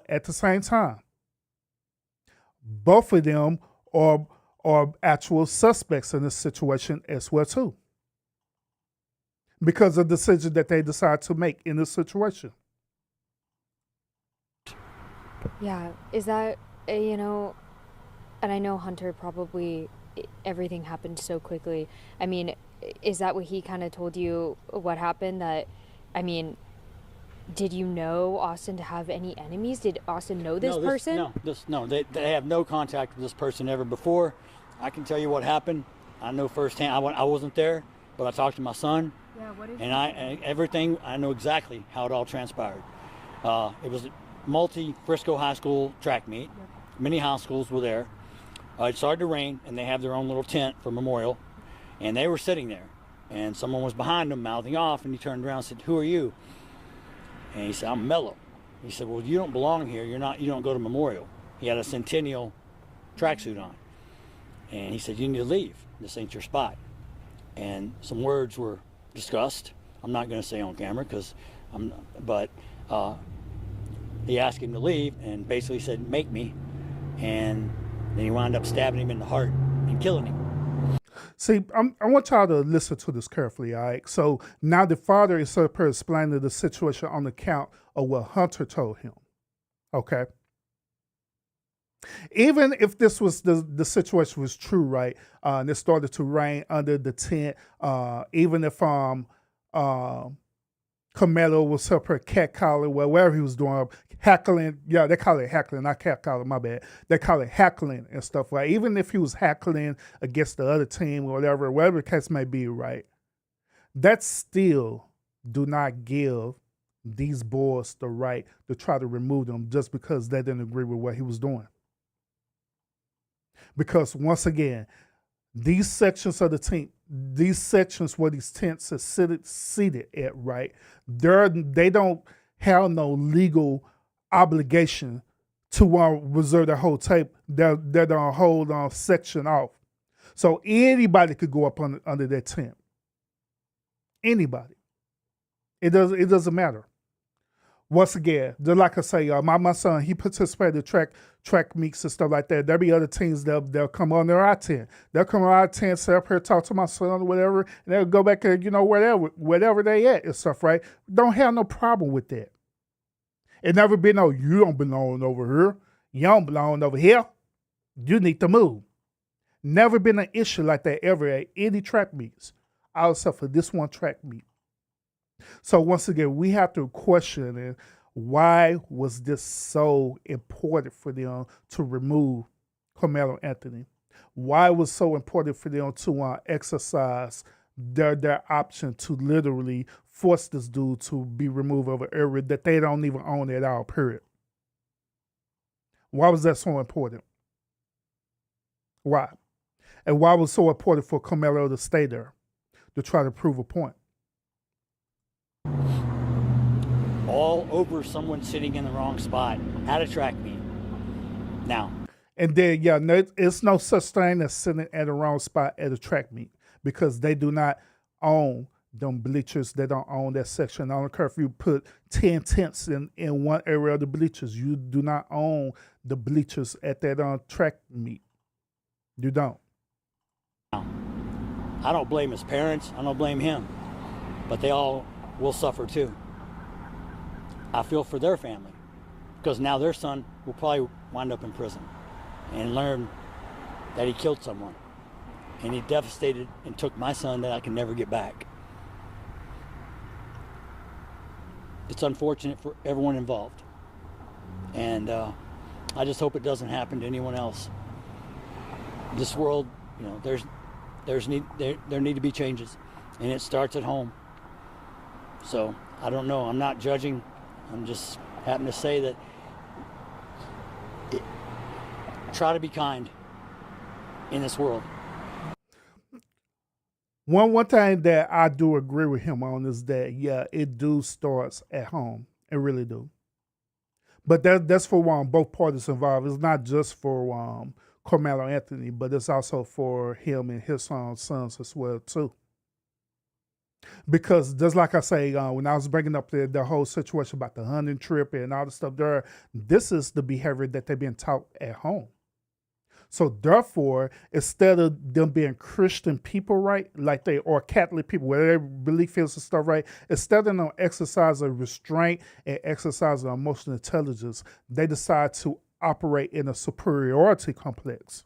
at the same time, both of them are actual suspects in this situation as well too, because of the decision that they decide to make in this situation. Yeah, is that, and I know Hunter probably, everything happened so quickly. I mean, is that what he kind of told you what happened? Did you know Austin to have any enemies? Did Austin know this person? No, they have no contact with this person ever before. I can tell you what happened. I know firsthand. I wasn't there, but I talked to my son. Yeah, what is everything, I know exactly how it all transpired. It was a multi-Frisco high school track meet. Yep. Many high schools were there. It started to rain, and they have their own little tent for memorial, and they were sitting there, and someone was behind them mouthing off, and he turned around and said, "Who are you?" And he said, "I'm Mello." He said, "Well, you don't belong here. You don't go to memorial." He had a Centennial tracksuit on, and he said, "You need to leave. This ain't your spot." And some words were discussed. I'm not going to say on camera but he asked him to leave and basically said, "Make me," and then he wound up stabbing him in the heart and killing him. See, I want y'all to listen to this carefully, all right? So now the father is up here explaining the situation on account of what Hunter told him, okay? Even if this was the situation was true, right? And it started to rain under the tent. Even if Karmelo was up here catcalling, whatever he was doing, heckling. Yeah, they call it heckling, not catcalling, my bad. They call it heckling and stuff, right? Even if he was heckling against the other team or whatever the case may be, right? That still do not give these boys the right to try to remove them just because they didn't agree with what he was doing. Because once again, these sections of the team, these sections where these tents are seated at, right? They don't have no legal obligation to reserve the whole tape. They're gonna hold on section off, so anybody could go up under that tent. Anybody. It doesn't matter. Once again, just like I say, my son, he participated in track meets and stuff like that. There'll be other teams they'll come on their I-10. They'll come on I-10, sit up here, talk to my son or whatever, and they'll go back and, wherever they at and stuff, right? Don't have no problem with that. It never been, oh, you don't belong over here. You don't belong over here. You need to move. Never been an issue like that ever at any track meets, except for this one track meet. So once again, we have to question it. Why was this so important for them to remove Karmelo Anthony? Why was it so important for them to exercise their option to literally force this dude to be removed of an area that they don't even own at all, period? Why was that so important? Why? And why was it so important for Karmelo to stay there to try to prove a point? All over someone sitting in the wrong spot at a track meet. Now. And then, it's no such thing as sitting at the wrong spot at a track meet because they do not own them bleachers. They don't own that section. I don't care if you put 10 tents in one area of the bleachers. You do not own the bleachers at that track meet. You don't. I don't blame his parents. I don't blame him. But they all will suffer too. I feel for their family because now their son will probably wind up in prison and learn that he killed someone. And he devastated and took my son that I can never get back. It's unfortunate for everyone involved. And I just hope it doesn't happen to anyone else. This world, there need to be changes, and it starts at home. So I don't know. I'm not judging. I'm just happen to say that try to be kind in this world. One thing that I do agree with him on is that it do starts at home. It really do. But that's for both parties involved. It's not just for Karmelo Anthony, but it's also for him and his sons as well too. Because just like I say, when I was bringing up the whole situation about the hunting trip and all the stuff there, this is the behavior that they've been taught at home. So therefore, instead of them being Christian people, right, like they or Catholic people, where their belief is and stuff, right, instead of them exercising restraint and exercising emotional intelligence, they decide to operate in a superiority complex.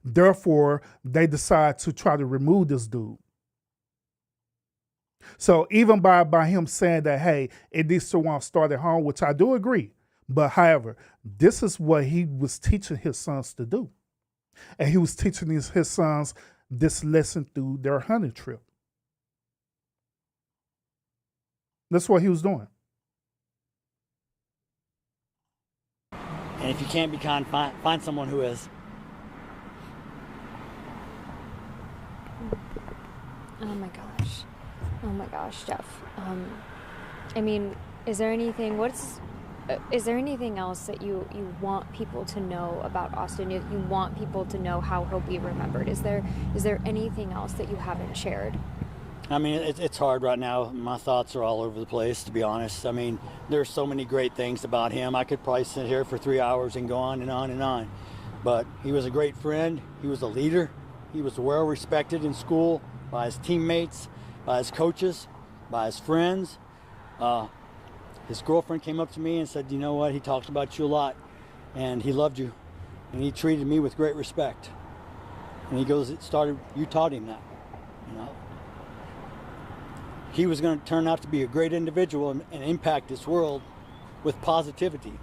Therefore, they decide to try to remove this dude. So even by him saying that, hey, it needs to start at home, which I do agree. But however, this is what he was teaching his sons to do. And he was teaching his sons this lesson through their hunting trip. That's what he was doing. And if you can't be kind, find someone who is. Oh my gosh, Jeff. I mean, is there anything else that you want people to know about Austin? You want people to know how he'll be remembered? Is there anything else that you haven't shared? I mean, it's hard right now. My thoughts are all over the place, to be honest. I mean, there's so many great things about him. I could probably sit here for 3 hours and go on and on and on. But he was a great friend. He was a leader. He was well respected in school by his teammates, by his coaches, by his friends. His girlfriend came up to me and said, you know what, he talks about you a lot, and he loved you, and he treated me with great respect. And he goes, you taught him that, He was going to turn out to be a great individual and impact this world with positivity.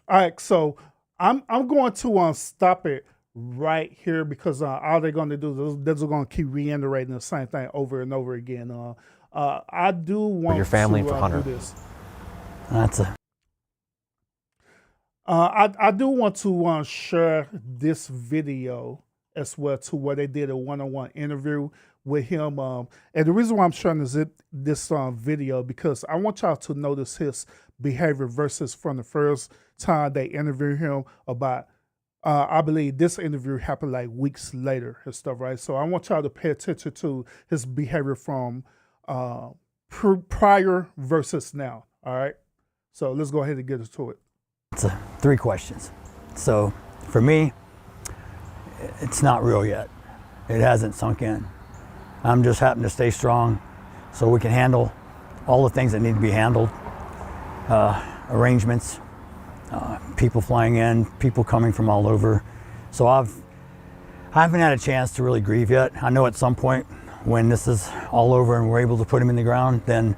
All right, so I'm going to stop it right here because all they're going to do is they're just going to keep reiterating the same thing over and over again. I do want for your family to and for Hunter. do this. That's a. I do want to share this video as well to where they did a one-on-one interview with him. And the reason why I'm sharing this video because I want y'all to notice his behavior versus from the first time they interviewed him about. I believe this interview happened like weeks later and stuff, right? So I want y'all to pay attention to his behavior from prior versus now. All right. So let's go ahead and get into it. It's 3 questions. So for me, it's not real yet. It hasn't sunk in. I'm just happy to stay strong so we can handle all the things that need to be handled. Arrangements, people flying in, people coming from all over. So I haven't had a chance to really grieve yet. I know at some point when this is all over and we're able to put him in the ground, then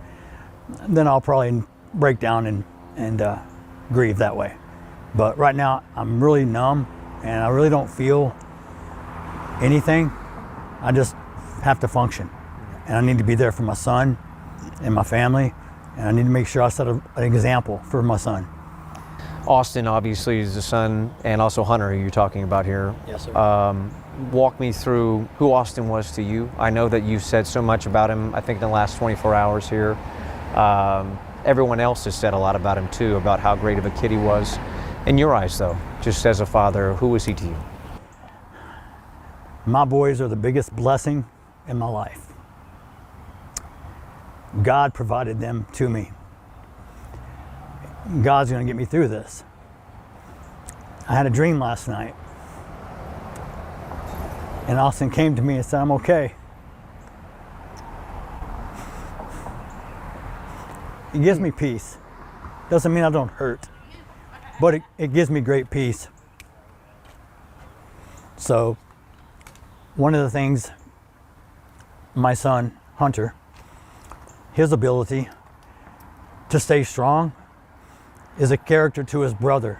I'll probably break down and grieve that way. But right now I'm really numb and I really don't feel anything. I just have to function, and I need to be there for my son and my family, and I need to make sure I set an example for my son. Austin obviously is the son, and also Hunter, who you're talking about here. Yes, sir. Walk me through who Austin was to you. I know that you've said so much about him, I think in the last 24 hours here. Everyone else has said a lot about him too, about how great of a kid he was. In your eyes though, just as a father, who was he to you? My boys are the biggest blessing in my life. God provided them to me. God's gonna get me through this. I had a dream last night, and Austin came to me and said, I'm okay. It gives me peace. Doesn't mean I don't hurt, but it gives me great peace. So, one of the things my son, Hunter, his ability to stay strong is a character to his brother.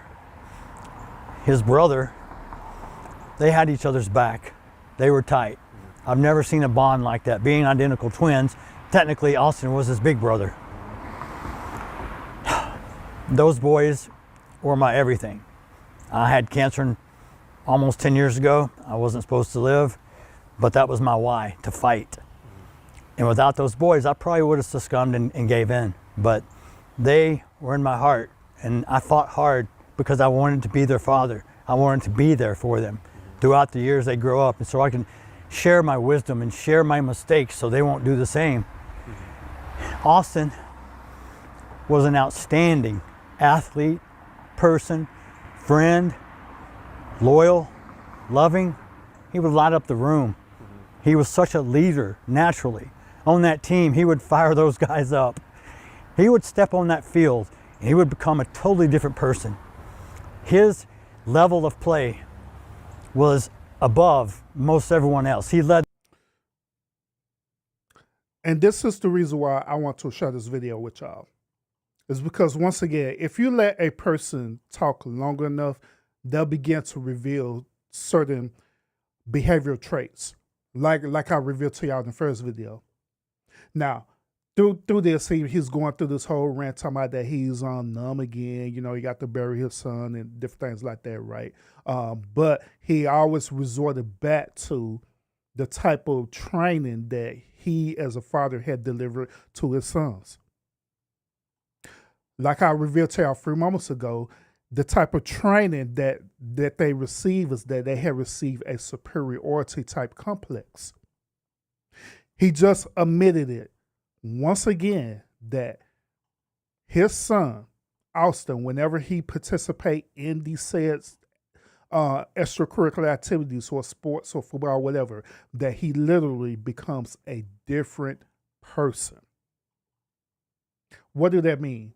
His brother, they had each other's back. They were tight. I've never seen a bond like that. Being identical twins, technically Austin was his big brother. Those boys were my everything. I had cancer almost 10 years ago. I wasn't supposed to live, but that was my why, to fight. And without those boys, I probably would have succumbed and gave in. But they were in my heart, and I fought hard because I wanted to be their father. I wanted to be there for them throughout the years they grow up, and so I can share my wisdom and share my mistakes so they won't do the same. Austin was an outstanding athlete, person, friend, loyal, loving. He would light up the room. He was such a leader naturally. On that team, he would fire those guys up. He would step on that field and he would become a totally different person. His level of play was above most everyone else. He led. And this is the reason why I want to share this video with y'all. Is because once again, if you let a person talk long enough, they'll begin to reveal certain behavioral traits, like I revealed to y'all in the first video. Now, through this, he's going through this whole rant talking about that he's numb again. You know, he got to bury his son and different things like that, right? But he always resorted back to the type of training that he, as a father, had delivered to his sons. Like I revealed to y'all a few moments ago, the type of training that they receive is that they have received a superiority type complex. He just admitted it once again that his son, Austin, whenever he participate in these said extracurricular activities or sports or football or whatever, that he literally becomes a different person. What do that mean?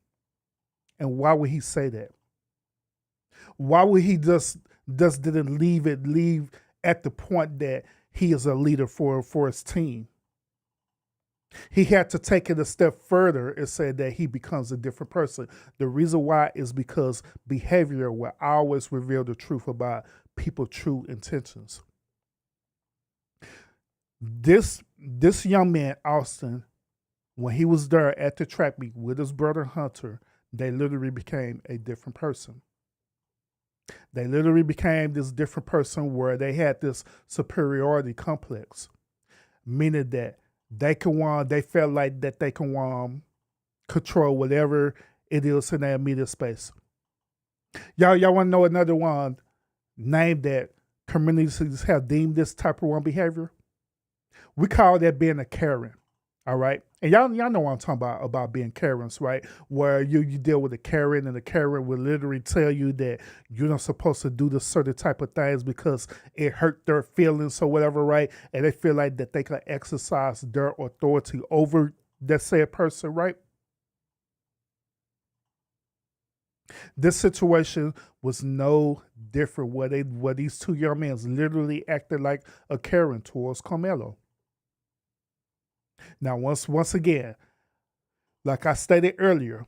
And why would he say that? Why would he just didn't leave at the point that he is a leader for his team? He had to take it a step further and say that he becomes a different person. The reason why is because behavior will always reveal the truth about people's true intentions. This young man, Austin, when he was there at the track meet with his brother Hunter, they literally became a different person. They literally became this different person where they had this superiority complex, meaning that they felt like that they can control whatever it is in their immediate space. Y'all want to know another one name that communities have deemed this type of behavior? We call that being a Karen. All right. And y'all know what I'm talking about being Karens, right? Where you deal with a Karen, and the Karen will literally tell you that you're not supposed to do the certain type of things because it hurt their feelings or whatever, right? And they feel like that they can exercise their authority over that said person, right? This situation was no different where these two young men literally acted like a Karen towards Karmelo. Now, once again, like I stated earlier,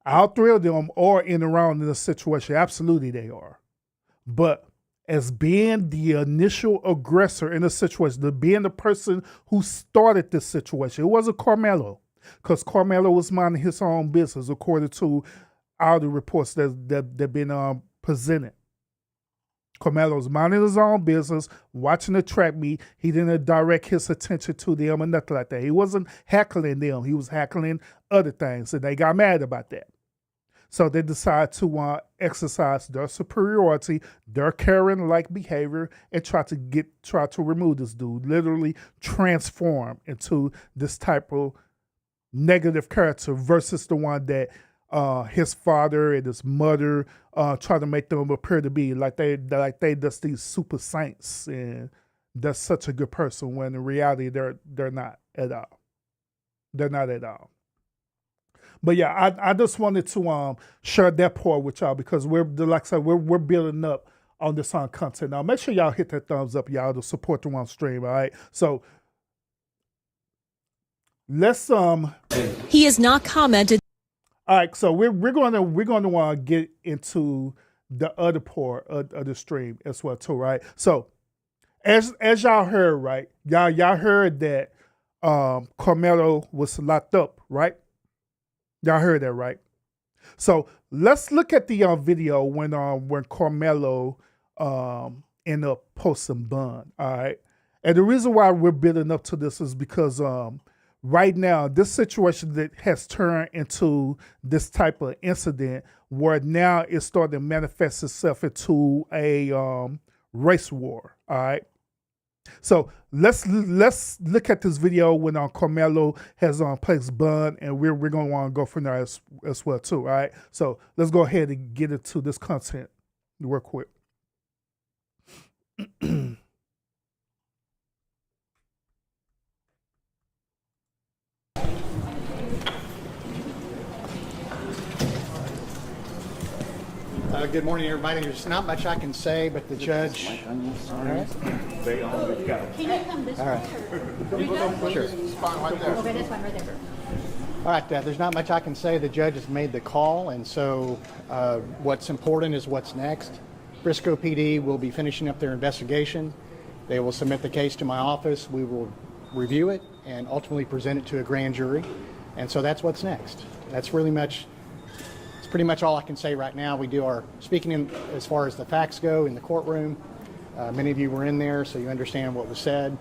all three of them are in and around in this situation. Absolutely, they are. But as being the initial aggressor in the situation, being the person who started this situation, it wasn't Karmelo, because Karmelo was minding his own business, according to all the reports that been presented. Karmelo was minding his own business, watching the track meet. He didn't direct his attention to them or nothing like that. He wasn't heckling them. He was heckling other things, and they got mad about that. So they decided to exercise their superiority, their Karen-like behavior, and try to remove this dude, literally transform into this type of negative character versus the one that his father and his mother try to make them appear to be like they just these super saints and they're such a good person, when in reality they're not at all. They're not at all. But yeah, I just wanted to share that part with y'all, because we're building up on this content. Now make sure y'all hit that thumbs up, y'all, to support the one stream. All right, so let's He has not commented. All right, so we're going to get into the other part of the stream as well too, right? So as y'all heard, right? Y'all heard that Karmelo was locked up, right? Y'all heard that, right? So let's look at the video when Karmelo ended up posting bond. All right, and the reason why we're building up to this is because right now, this situation that has turned into this type of incident where now it's starting to manifest itself into a race war. All right. So let's look at this video when Karmelo has placed bond, and we're going to want to go from there as well too. All right. So let's go ahead and get into this content real quick. Good morning, everybody. There's not much I can say, but the judge. All right. Can you come this way? Sure. Okay, that's fine, right there. All right. There's not much I can say. The judge has made the call, and so what's important is what's next. Frisco PD will be finishing up their investigation. They will submit the case to my office. We will review it and ultimately present it to a grand jury. And so that's what's next. That's really much. Pretty much all I can say right now. We do our speaking in, as far as the facts go, in the courtroom. Many of you were in there, so you understand what was said.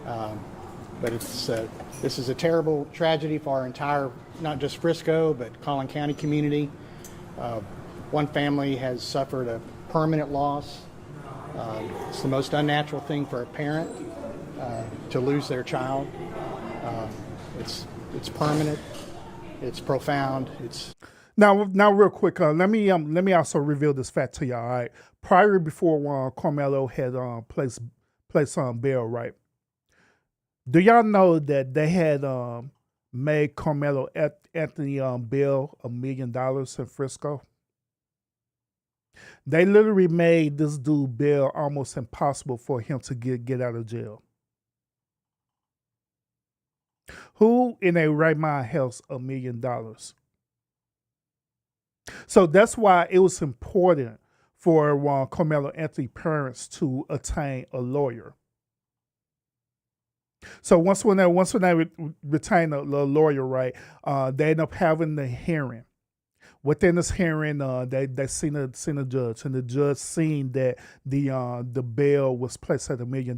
But this is a terrible tragedy for our entire, not just Frisco, but Collin County community. One family has suffered a permanent loss. It's the most unnatural thing for a parent to lose their child. It's permanent. It's profound. Now, real quick, let me also reveal this fact to y'all. All right, before Karmelo had placed on bail, right? Do y'all know that they had made Karmelo Anthony bail $1 million in Frisco? They literally made this dude bail almost impossible for him to get out of jail. Who in a right mind has $1 million? So that's why it was important for Karmelo Anthony parents to attain a lawyer. So once when they retain a lawyer, right, they end up having the hearing. Within this hearing, they seen a judge, and the judge seen that the bail was placed at $1 million.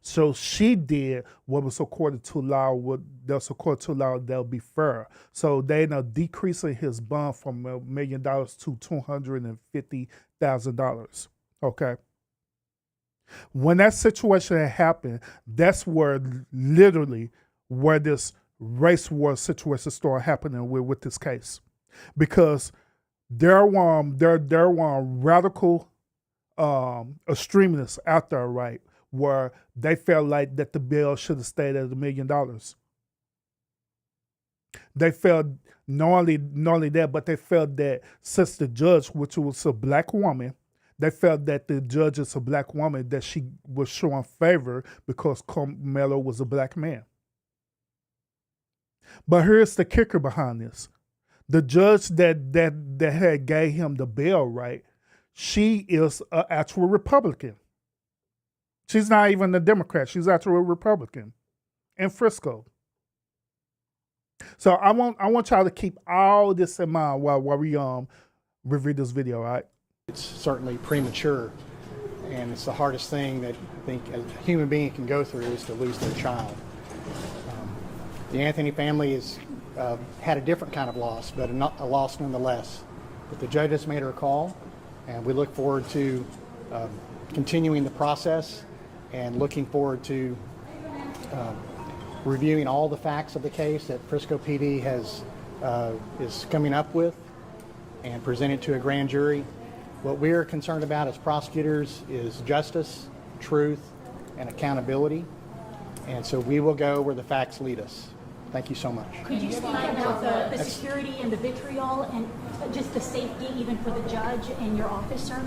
So she did what was according to law. That'll be fair. So they end up decreasing his bond from $1 million to $250,000. Okay. When that situation had happened, that's where literally this race war situation start happening with this case, because there were radical extremists out there, right, where they felt like that the bill should have stayed at $1 million. They felt not only that, but they felt that since the judge, which was a black woman, they felt that the judge is a black woman, that she was showing favor because Karmelo was a black man. But here's the kicker behind this. The judge that had gave him the bail, right, she is an actual Republican. She's not even a Democrat. She's actually a Republican in Frisco. So I want y'all to keep all this in mind while we review this video, all right? It's certainly premature, and it's the hardest thing that I think a human being can go through is to lose their child. The Anthony family has had a different kind of loss, but a loss nonetheless. But the judge has made her call, and we look forward to continuing the process and looking forward to reviewing all the facts of the case that Frisco PD is coming up with and present it to a grand jury. What we're concerned about as prosecutors is justice, truth, and accountability. And so we will go where the facts lead us. Thank you so much. Could you speak about the security and the vitriol and just the safety even for the judge and your officer?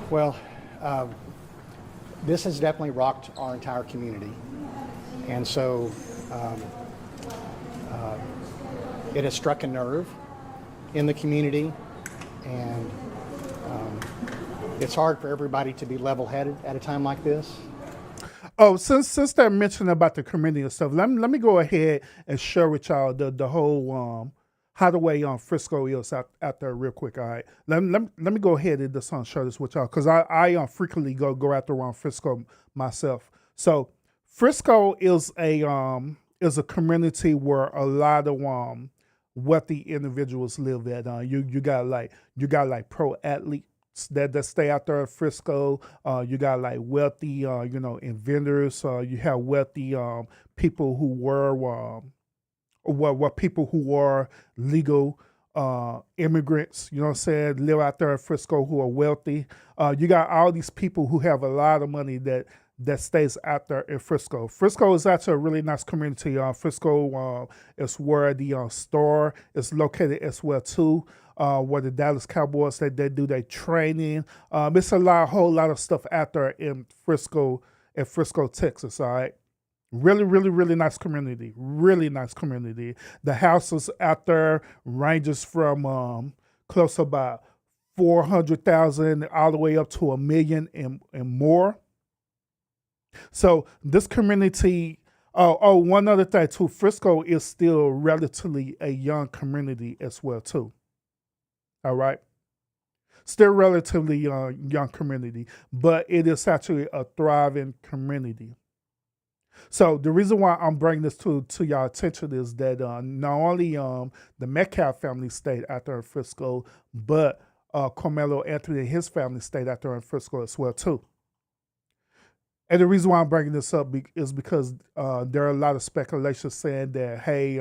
Well, this has definitely rocked our entire community. And so it has struck a nerve in the community, and it's hard for everybody to be level-headed at a time like this. Oh, since they're mentioning about the community and stuff, let me go ahead and share with y'all the whole how the way Frisco is out there real quick. All right, let me go ahead and just share this with y'all, because I frequently go out there Frisco myself. So Frisco is a community where a lot of wealthy individuals live at. You got like pro athletes that stay out there at Frisco. You got like wealthy inventors. You have wealthy people who were people who were legal immigrants, you know what I'm saying, live out there at Frisco who are wealthy. You got all these people who have a lot of money that stays out there in Frisco. Frisco is actually a really nice community. Frisco is where the store is located as well too, where the Dallas Cowboys they do their training. It's a whole lot of stuff out there in Frisco, Texas. All right. Really, really, really nice community. Really nice community. The houses out there ranges from close to about 400,000 all the way up to $1 million and more. So this community. One other thing too. Frisco is still relatively a young community as well too. All right. Still relatively young community, but it is actually a thriving community. So the reason why I'm bringing this to y'all attention is that not only the Metcalf family stayed out there in Frisco, but Karmelo Anthony and his family stayed out there in Frisco as well too. And the reason why I'm bringing this up is because there are a lot of speculation saying that, hey,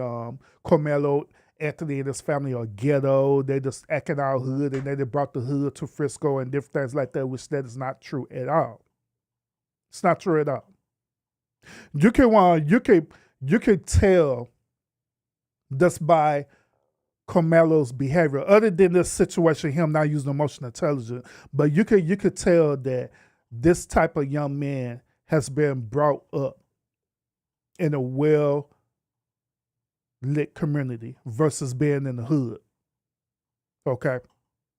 Karmelo Anthony and his family are ghetto. They just acting out hood, and they brought the hood to Frisco and different things like that, which that is not true at all. It's not true at all. You can tell just by Karmelo's behavior, other than this situation, him not using emotional intelligence, but you could tell that this type of young man has been brought up in a well lit community versus being in the hood. Okay,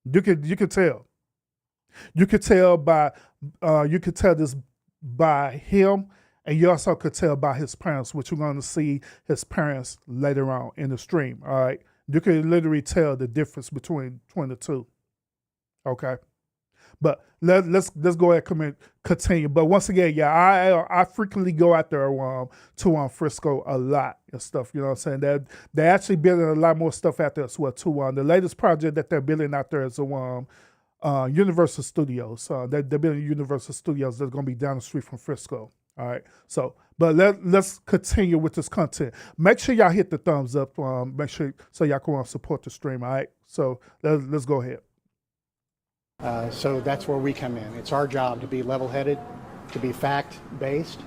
you could tell. You could tell this by him. And you also could tell by his parents, which you're going to see his parents later on in the stream, all right? You can literally tell the difference between the two, okay? But let's go ahead and continue. But once again, yeah, I frequently go out there to Frisco a lot and stuff, you know what I'm saying? They're actually building a lot more stuff out there as well, too. The latest project that they're building out there is Universal Studios. They're building Universal Studios that's going to be down the street from Frisco. All right. So, but let's continue with this content. Make sure y'all hit the thumbs up. Make sure so y'all can support the stream. All right. So let's go ahead. So that's where we come in. It's our job to be level-headed, to be fact-based,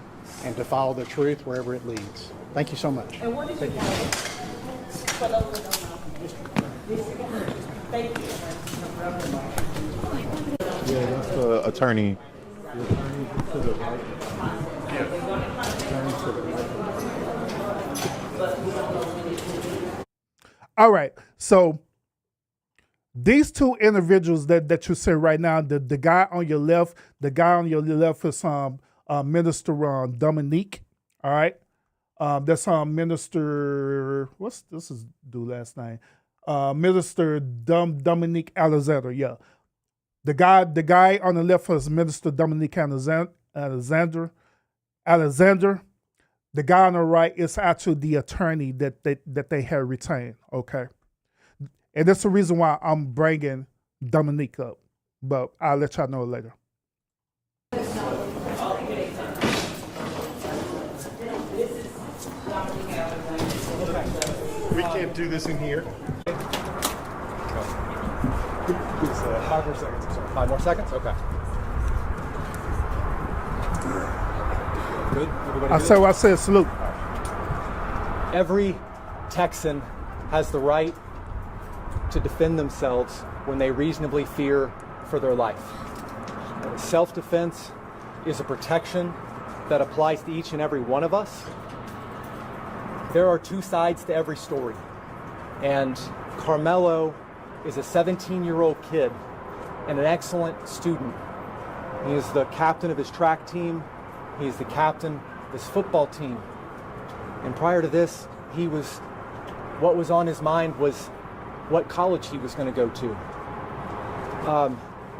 and to follow the truth wherever it leads. Thank you so much. And what did you Thank you. Yeah, that's the attorney. All right. So these two individuals that you see right now, the guy on your left, is Minister Dominique. All right. That's Minister, what's this is dude last name? Minister Dominique Alexander. Yeah. The guy on the left is Minister Dominique Alexander. The guy on the right is actually the attorney that they have retained. Okay. And that's the reason why I'm bringing Dominique up. But I'll let y'all know later. We can't do this in here. It's 5 more seconds. I'm sorry. 5 more seconds? Okay. Good? Everybody good? I said salute. Every Texan has the right to defend themselves when they reasonably fear for their life. Self-defense is a protection that applies to each and every one of us. There are two sides to every story. And Karmelo is a 17-year-old kid and an excellent student. He is the captain of his track team. He is the captain of his football team. And prior to this, what was on his mind was what college he was going to go to.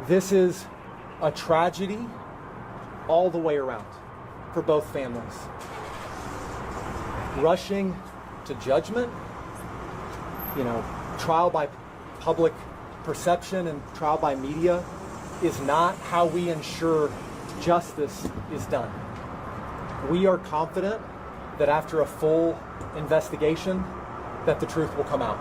This is a tragedy all the way around for both families. Rushing to judgment, trial by public perception and trial by media is not how we ensure justice is done. We are confident that after a full investigation, that the truth will come out.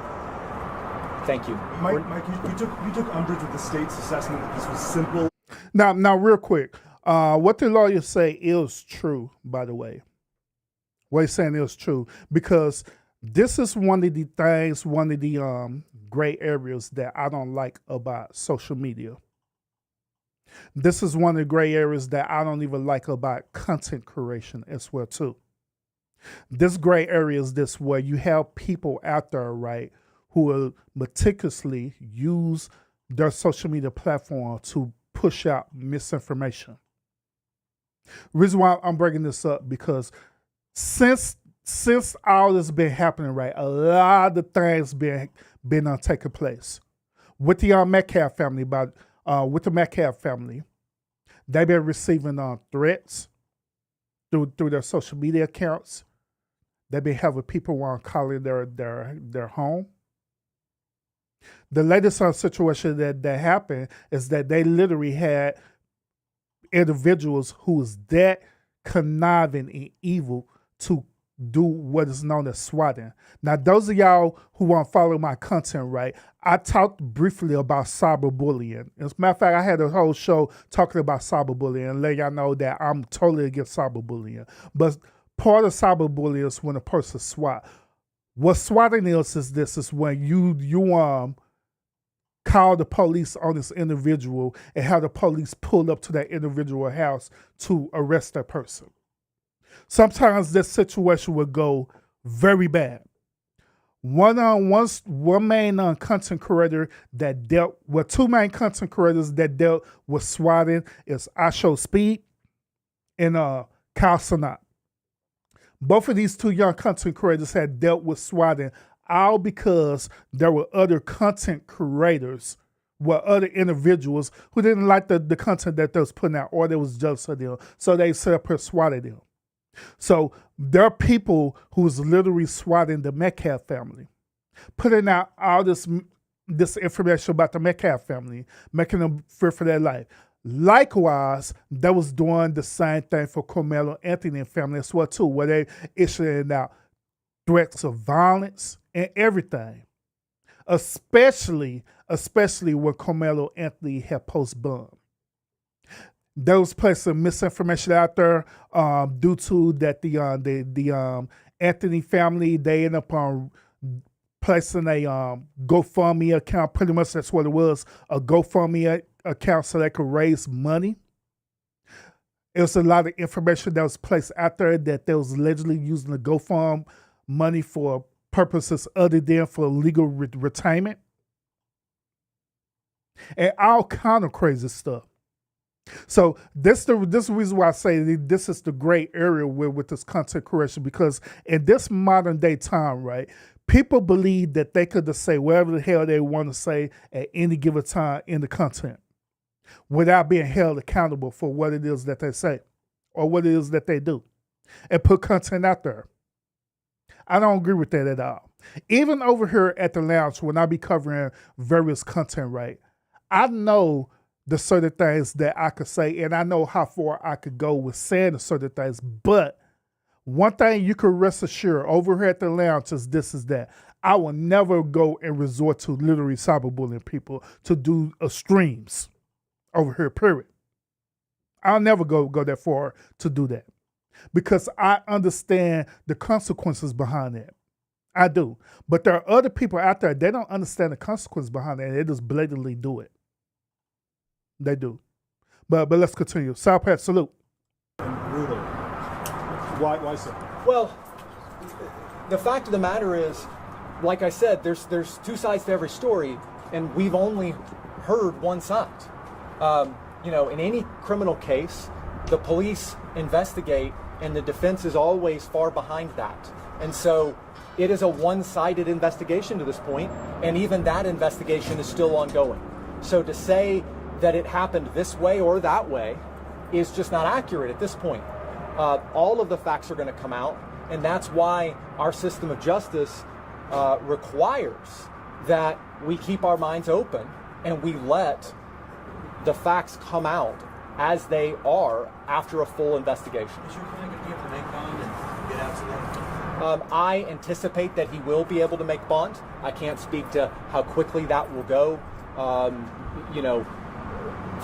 Thank you. Mike, you took umbrage with the state's assessment that this was simple. Now, real quick, what the lawyers say is true, by the way. What he's saying is true, because this is one of the things, one of the gray areas that I don't like about social media. This is one of the gray areas that I don't even like about content creation as well, too. This gray area is this where you have people out there, right, who will meticulously use their social media platform to push out misinformation. Reason why I'm bringing this up, because since all this been happening, right, a lot of things been taking place with the Metcalf family. With the Metcalf family, they've been receiving threats through their social media accounts. They've been having people calling their home. The latest situation that happened is that they literally had individuals who was that conniving and evil to do what is known as swatting. Now, those of y'all who want to follow my content, right, I talked briefly about cyberbullying. As a matter of fact, I had a whole show talking about cyberbullying and let y'all know that I'm totally against cyberbullying. But part of cyberbullying is when a person swat. What swatting is when you call the police on this individual and have the police pull up to that individual house to arrest that person. Sometimes this situation would go very bad. One main content creator that dealt with two main content creators that dealt with swatting is I Show Speed and Kyle Sanat. Both of these two young content creators had dealt with swatting, all because there were other content creators, other individuals who didn't like the content that they was putting out, or they was jealous of them, so they set up and swatted them. So there are people who's literally swatting the Metcalf family, putting out all this information about the Metcalf family, making them fear for their life. Likewise, they was doing the same thing for Karmelo Anthony and family as well too, where they issuing out threats of violence and everything. Especially when Karmelo Anthony had post bond. There was placing misinformation out there due to that the Anthony family, they end up placing a GoFundMe account. Pretty much that's what it was, a GoFundMe account so they could raise money. It was a lot of information that was placed out there that they was allegedly using the GoFundMe money for purposes other than for legal retainment. And all kind of crazy stuff. So this the reason why I say this is the gray area with this content creation, because in this modern day time, right, people believe that they could just say whatever the hell they want to say at any given time in the content without being held accountable for what it is that they say or what it is that they do and put content out there. I don't agree with that at all. Even over here at the lounge, when I be covering various content, right, I know the certain things that I could say, and I know how far I could go with saying the certain things. But one thing you can rest assured over here at the lounge is that I will never go and resort to literally cyberbullying people to do streams over here, period. I'll never go that far to do that because I understand the consequences behind that. I do. But there are other people out there, they don't understand the consequences behind that. They just blatantly do it. They do. But let's continue. South Pat, salute. Brutal. Why so? Well, the fact of the matter is, like I said, there's two sides to every story, and we've only heard one side. In any criminal case, the police investigate, and the defense is always far behind that. And so it is a one-sided investigation to this point, and even that investigation is still ongoing. So to say that it happened this way or that way is just not accurate at this point. All of the facts are going to come out, and that's why our system of justice requires that we keep our minds open and we let the facts come out as they are after a full investigation. Is your client going to be able to make bond and get out today? I anticipate that he will be able to make bond. I can't speak to how quickly that will go.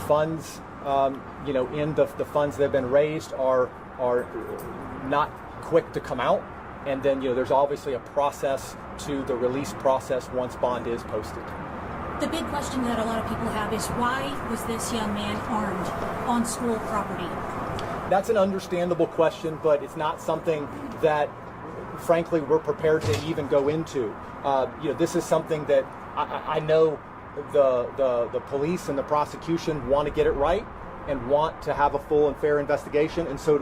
Funds, in the funds that have been raised are not quick to come out, and then there's obviously a process to the release process once bond is posted. The big question that a lot of people have is why was this young man armed on school property? That's an understandable question, but it's not something that, frankly, we're prepared to even go into. This is something that I know the police and the prosecution want to get it right and want to have a full and fair investigation, and so.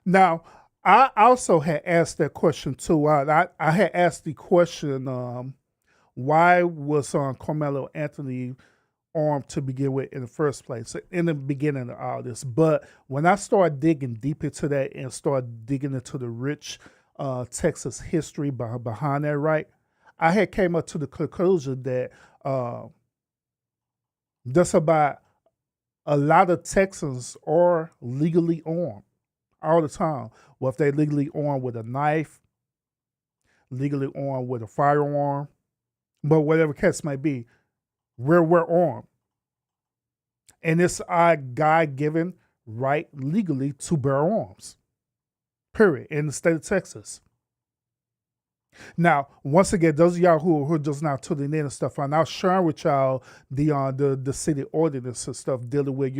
Now, I also had asked that question too. I had asked the question, why was Karmelo Anthony armed to begin with in the first place, in the beginning of all this? But when I started digging deep into that and started digging into the rich Texas history behind that, right, I had came up to the conclusion that just about a lot of Texans are legally armed all the time. Well, if they're legally armed with a knife, legally armed with a firearm, but whatever case may be, we're armed. And it's our God-given right legally to bear arms, period, in the state of Texas. Now, once again, those of y'all who are just now tuning in and stuff, I'm now sharing with y'all the city ordinance and stuff dealing with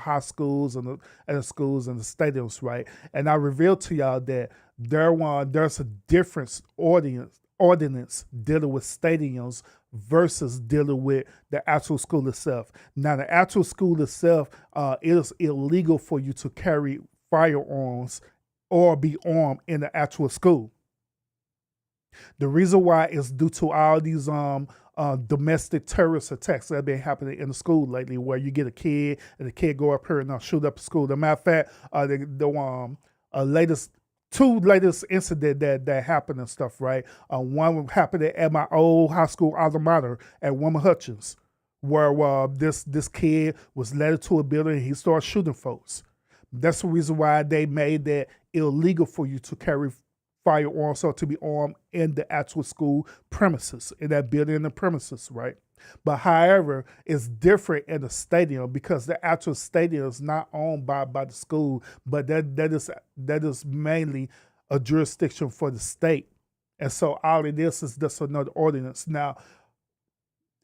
high schools and the schools and the stadiums, right? And I revealed to y'all that there's a different ordinance dealing with stadiums versus dealing with the actual school itself. Now, the actual school itself, it is illegal for you to carry firearms or be armed in the actual school. The reason why is due to all these domestic terrorist attacks that have been happening in the school lately, where you get a kid and the kid go up here and shoot up the school. As a matter of fact, the two latest incident that happened and stuff, right? One happened at my old high school alma mater at Wilma Hutchins, where this kid was led into a building and he started shooting folks. That's the reason why they made that illegal for you to carry firearms or to be armed in the actual school premises, in that building in the premises, right? But however, it's different in the stadium because the actual stadium is not owned by the school, but that is mainly a jurisdiction for the state. And so all of this is just another ordinance. Now,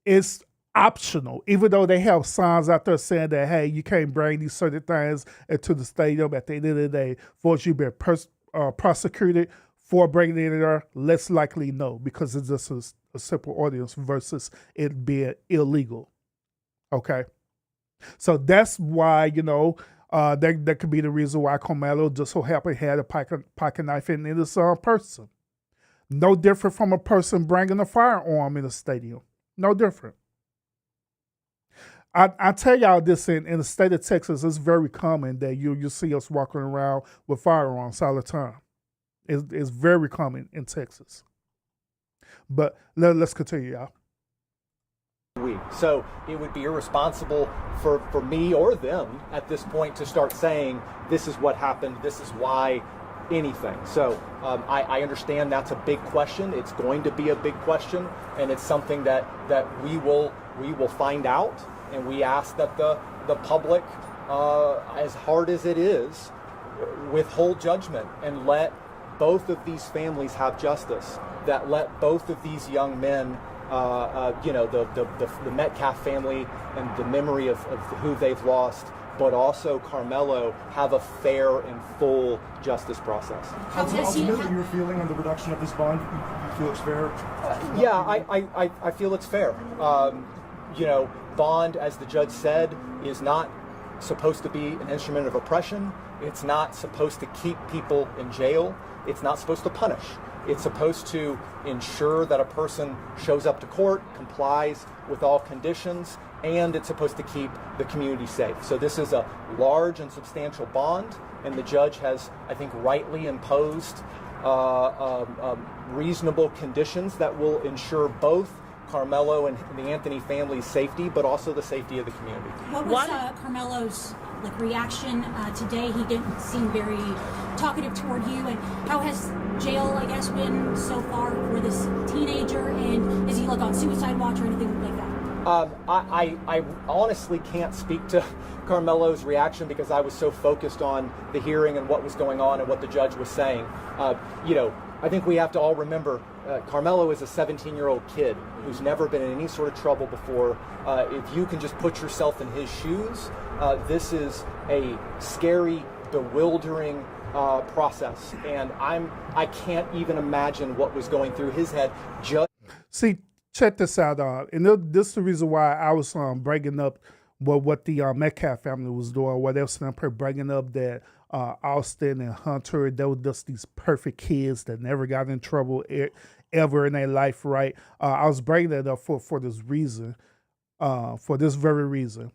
it's optional, even though they have signs out there saying that, hey, you can't bring these certain things into the stadium. At the end of the day, for you've been prosecuted for bringing it in there, less likely no, because it's just a simple ordinance versus it being illegal. Okay? So that's why, that could be the reason why Karmelo just so happened had a pocket knife in his person. No different from a person bringing a firearm in a stadium. No different. I tell y'all this, in the state of Texas, it's very common that you see us walking around with firearms all the time. It's very common in Texas. But let's continue, y'all. So it would be irresponsible for me or them at this point to start saying, this is what happened, this is why, anything. So I understand that's a big question. It's going to be a big question, and it's something that we will find out, and we ask that the public, as hard as it is, withhold judgment and let both of these families have justice, that let both of these young men, the Metcalf family and the memory of who they've lost, but also Karmelo, have a fair and full justice process. Ultimately, your feeling on the reduction of this bond, you feel it's fair? Yeah, I feel it's fair. Bond, as the judge said, is not supposed to be an instrument of oppression. It's not supposed to keep people in jail. It's not supposed to punish. It's supposed to ensure that a person shows up to court, complies with all conditions, and it's supposed to keep the community safe. So this is a large and substantial bond, and the judge has, I think, rightly imposed reasonable conditions that will ensure both Karmelo and the Anthony family's safety, but also the safety of the community. What was Karmelo's reaction today? He didn't seem very talkative toward you. And how has jail, I guess, been so far for this teenager? And is he on suicide watch or anything like that? I honestly can't speak to Karmelo's reaction because I was so focused on the hearing and what was going on and what the judge was saying. I think we have to all remember Karmelo is a 17-year-old kid who's never been in any sort of trouble before. If you can just put yourself in his shoes, this is a scary, bewildering process, and I can't even imagine what was going through his head. See, check this out, and this is the reason why I was bringing up what the Metcalf family was doing, what they was bringing up that Austin and Hunter, they were just these perfect kids that never got in trouble ever in their life, right? I was bringing that up for this reason, for this very reason.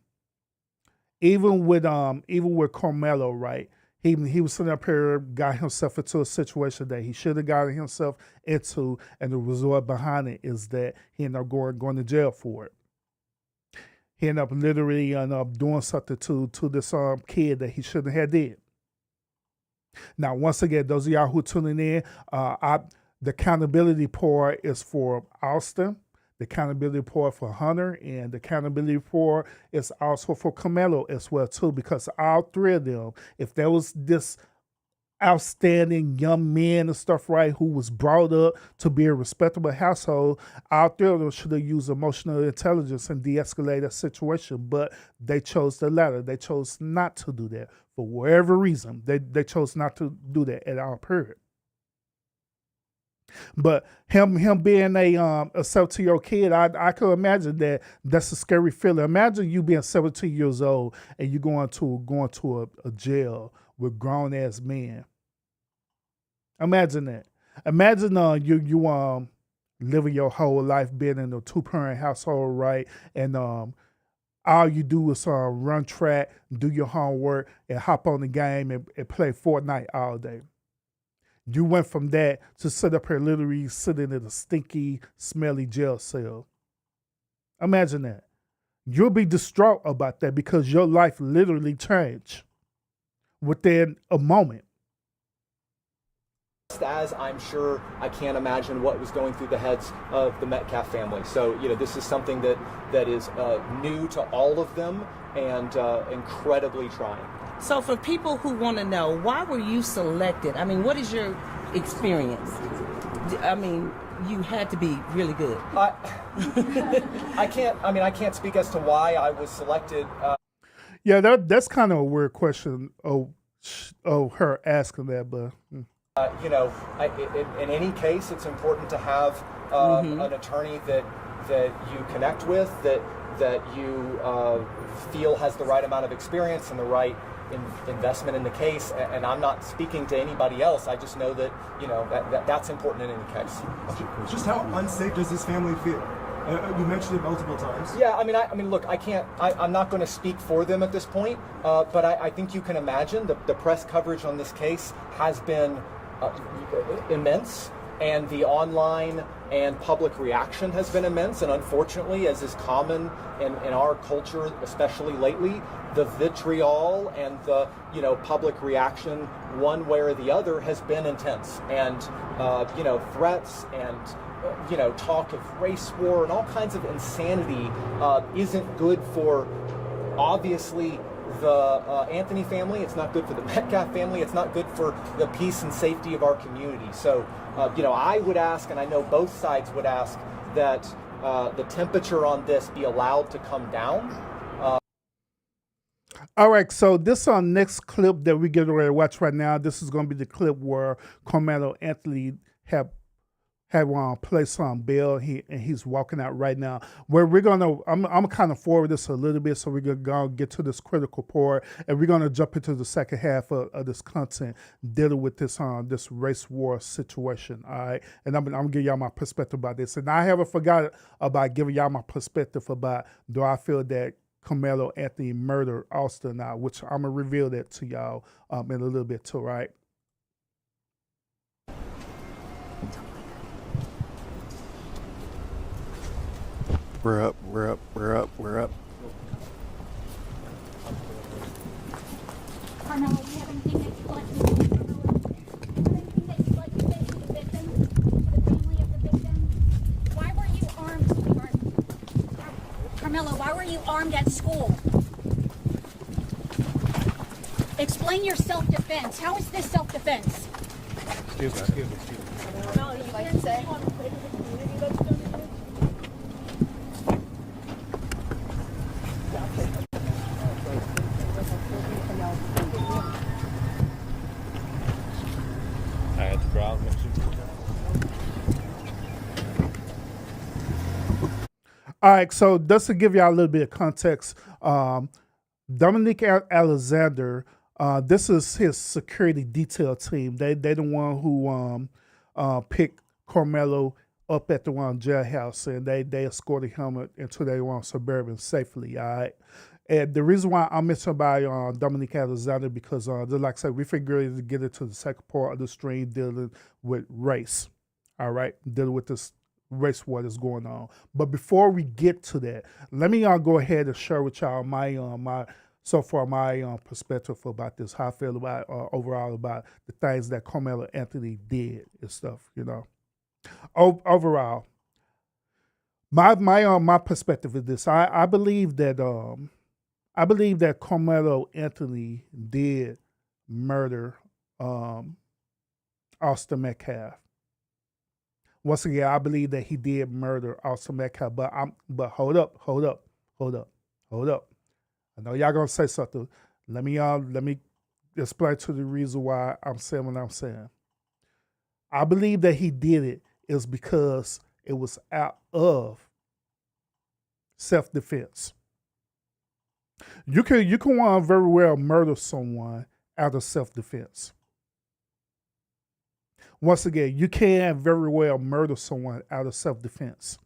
Even with Karmelo, right? He was sitting up here, got himself into a situation that he should have gotten himself into, and the result behind it is that he ended up going to jail for it. He ended up literally doing something to this kid that he shouldn't have did. Now, once again, those of y'all who are tuning in, the accountability part is for Austin, the accountability part for Hunter, and the accountability part is also for Karmelo as well too, because all three of them, if there was this outstanding young men and stuff, right, who was brought up to be a respectable household, all three of them should have used emotional intelligence and de-escalate that situation, but they chose the latter. They chose not to do that for whatever reason. They chose not to do that at all, period. But him being a 17-year-old kid, I could imagine that's a scary feeling. Imagine you being 17 years old and you going to a jail with grown ass men. Imagine that. Imagine you living your whole life being in a 2-parent household, right? And all you do is run track, do your homework, and hop on the game and play Fortnite all day. You went from that to sit up here literally sitting in a stinky, smelly jail cell. Imagine that. you'll be distraught about that because your life literally changed within a moment. As I'm sure I can't imagine what was going through the heads of the Metcalf family. So, this is something that is new to all of them and incredibly trying. So for people who want to know, why were you selected? I mean, what is your experience? I mean, you had to be really good. I can't speak as to why I was selected. Yeah, that's kind of a weird question of her asking that, but. In any case, it's important to have an attorney that you connect with, that you feel has the right amount of experience and the right investment in the case. And I'm not speaking to anybody else. I just know that that's important in any case. Just how unsafe does this family feel? You mentioned it multiple times. Yeah, I mean, look, I'm not going to speak for them at this point, but I think you can imagine the press coverage on this case has been immense, and the online and public reaction has been immense. And unfortunately, as is common in our culture, especially lately, the vitriol and the public reaction one way or the other has been intense. And threats and talk of race war and all kinds of insanity isn't good for, obviously, the Anthony family. It's not good for the Metcalf family. It's not good for the peace and safety of our community. So, I would ask, and I know both sides would ask, that the temperature on this be allowed to come down. All right, so this next clip that we get ready to watch right now, this is going to be the clip where Karmelo Anthony had placed on bail. He's walking out right now. Where we're gonna, I'm kind of forward this a little bit, so we're gonna get to this critical part, and we're gonna jump into the second half of this content dealing with this this race war situation. All right, and I'm gonna give y'all my perspective about this, and I haven't forgot about giving y'all my perspective about do I feel that Karmelo Anthony murdered Austin now, which I'm gonna reveal that to y'all in a little bit too. Right. We're up. Karmelo, do you have anything that you'd like to say? Anything that you'd like to say to the victim, to the family of the victim? Why were you armed, sweetheart? Karmelo, why were you armed at school? Explain your self-defense. How is this self-defense? Excuse me. Karmelo, you like to say? I had the crowd mention. All right, so just to give y'all a little bit of context, Dominique Alexander, this is his security detail team. They the one who picked Karmelo up at the jailhouse, and they escorted him into their suburban safely. All right. And the reason why I'm mentioning about Dominique Alexander because, like I said, we figured to get into the second part of the stream dealing with race. All right, dealing with this race war that's going on. But before we get to that, let me go ahead and share with y'all my perspective about this, how I feel about overall about the things that Karmelo Anthony did and stuff. Overall, my perspective is this: I believe that Karmelo Anthony did murder Austin Metcalf. Once again, I believe that he did murder Austin Metcalf, but hold up. I know y'all gonna say something. Let me explain to the reason why I'm saying what I'm saying. I believe that he did it is because it was out of self-defense. You can very well murder someone out of self-defense. Once again, you can very well murder someone out of self-defense.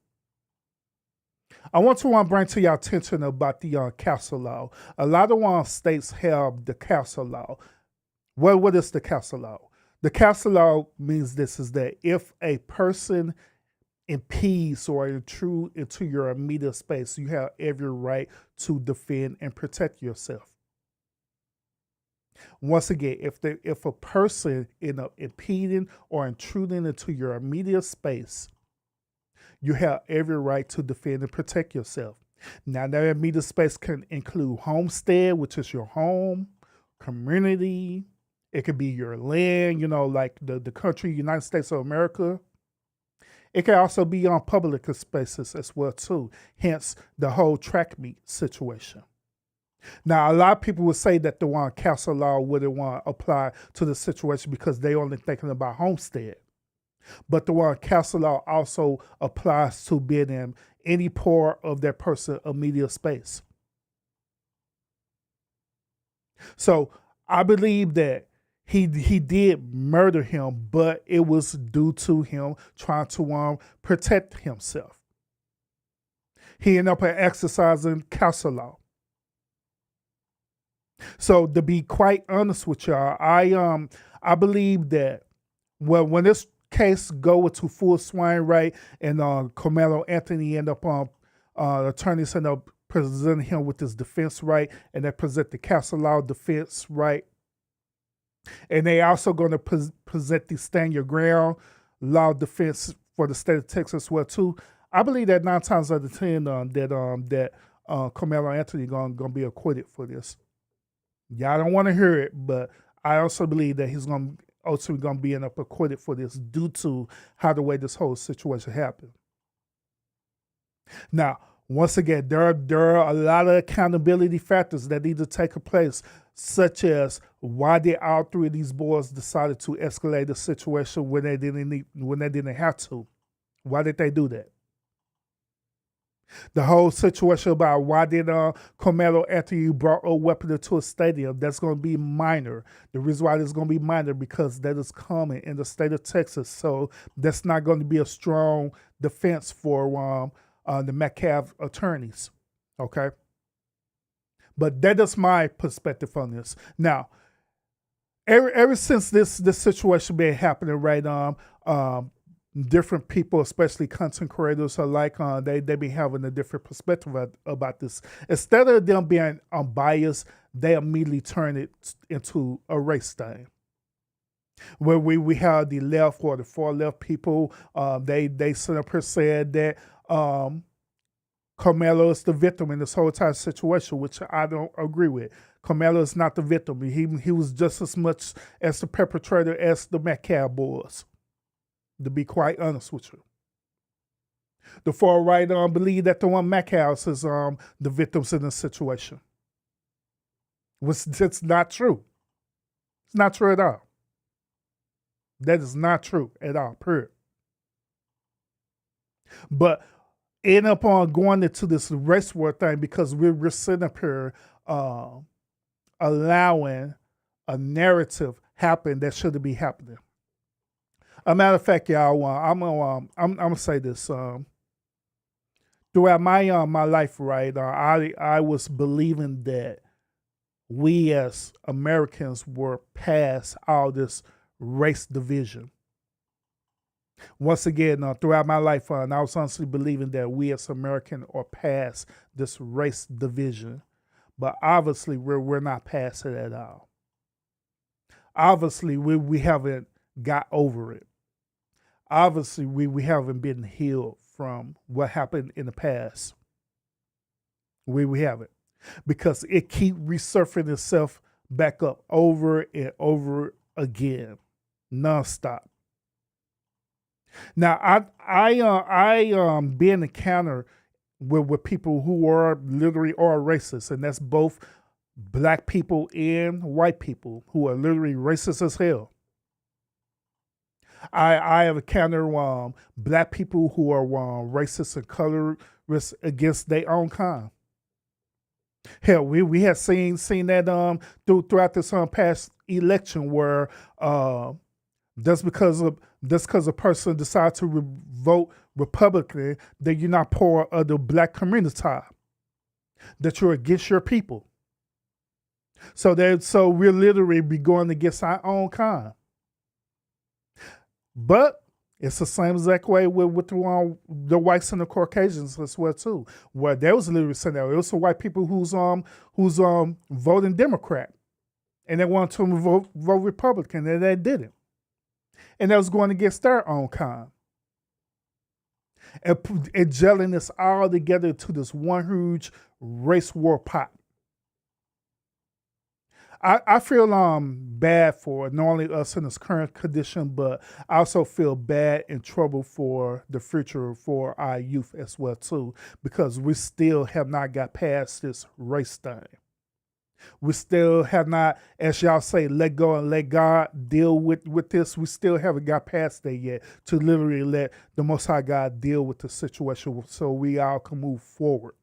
I want to bring to your attention about the castle law. A lot of states have the castle law. What is the castle law? The castle law means this is that if a person impedes or intrude into your immediate space, you have every right to defend and protect yourself. Once again, if a person end up impeding or intruding into your immediate space, you have every right to defend and protect yourself. Now, that immediate space can include homestead, which is your home, community. It could be your land, like the country, United States of America. It can also be on public spaces as well, too. Hence, the whole track meet situation. Now, a lot of people would say that the one castle law wouldn't want to apply to the situation because they only thinking about homestead. But the one castle law also applies to being in any part of that person's immediate space. So I believe that he did murder him, but it was due to him trying to protect himself. He ended up exercising castle law. So to be quite honest with y'all, I believe that when this case go into full swing, right, and Karmelo Anthony end up attorneys end up presenting him with his defense right, and they present the castle law defense right, and they also going to present the stand your ground law defense for the state of Texas as well too. I believe that 9 times out of 10 that Karmelo Anthony gonna be acquitted for this. Y'all don't want to hear it, but I also believe that he's ultimately going to be acquitted for this due to how the way this whole situation happened. Now, once again, there are a lot of accountability factors that need to take place, such as why did all 3 of these boys decided to escalate the situation when they didn't have to? Why did they do that? The whole situation about why did Karmelo Anthony brought a weapon into a stadium, that's going to be minor. The reason why it's going to be minor because that is common in the state of Texas. So that's not going to be a strong defense for the Metcalf attorneys. Okay? But that is my perspective on this. Now, ever since this situation been happening, right, different people, especially content creators alike, they be having a different perspective about this. Instead of them being unbiased, they immediately turn it into a race thing. Where we have the left or the far left people, they sit up here said that Karmelo is the victim in this whole entire situation, which I don't agree with. Karmelo is not the victim. He was just as much as the perpetrator as the Metcalf boys, to be quite honest with you. The far right believe that the one Metcalf is the victims in this situation. It's not true. It's not true at all. That is not true at all, period. But end up going into this race war thing because we're sitting up here allowing a narrative happen that shouldn't be happening. A matter of fact, y'all, I'm gonna say this. Throughout my life, right, I was believing that we as Americans were past all this race division. Once again, throughout my life, I was honestly believing that we as Americans are past this race division, but obviously we're not past it at all. Obviously, we haven't got over it. Obviously, we haven't been healed from what happened in the past. We haven't. Because it keeps resurfacing itself back up over and over again, nonstop. Now, I been encountered with people who are literally racist, and that's both black people and white people who are literally racist as hell. I have encountered black people who are racist and colorist against their own kind. Hell, we have seen that throughout this past election where just because a person decides to vote Republican, that you're not part of the black community, that you're against your people. So we're literally be going against our own kind. But It's the same exact way with the whites and the Caucasians as well too, where there was literally saying that it was some white people who's voting Democrat, and they wanted to vote Republican, and they didn't, and that was going against their own kind, and gelling this all together to this one huge race war pot. I feel bad for not only us in this current condition, but I also feel bad and trouble for the future for our youth as well too, because we still have not got past this race thing. We still have not, as y'all say, let go and let God deal with this. We still haven't got past that yet to literally let the Most High God deal with the situation so we all can move forward.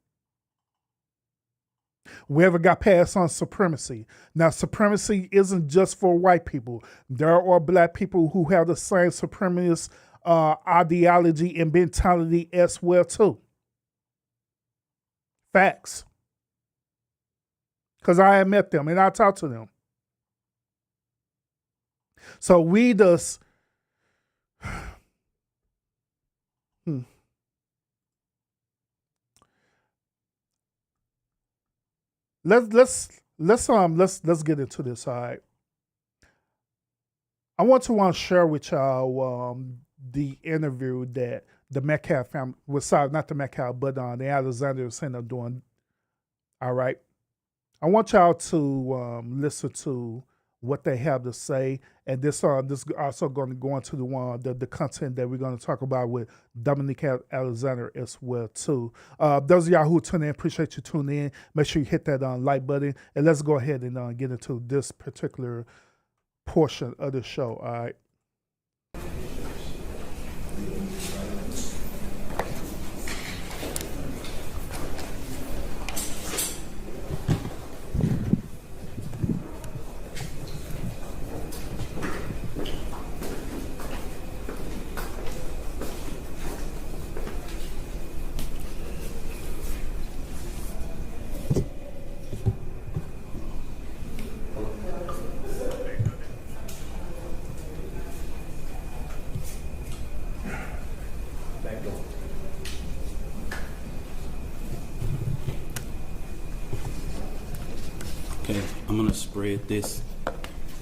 We haven't got past on supremacy. Now, supremacy isn't just for white people. There are black people who have the same supremacist ideology and mentality as well too. Facts. Because I have met them and I talk to them. So we just Let's get into this. All right. I want to share with y'all the interview that the Metcalf family, not the Metcalf, but the Alexanders ended up doing. All right. I want y'all to listen to what they have to say, and this also going to go into the content that we're going to talk about with Dominique Alexander as well too. Those of y'all who tune in, appreciate you tuning in. Make sure you hit that like button, and let's go ahead and get into this particular portion of the show. All right. Okay, I'm gonna spread this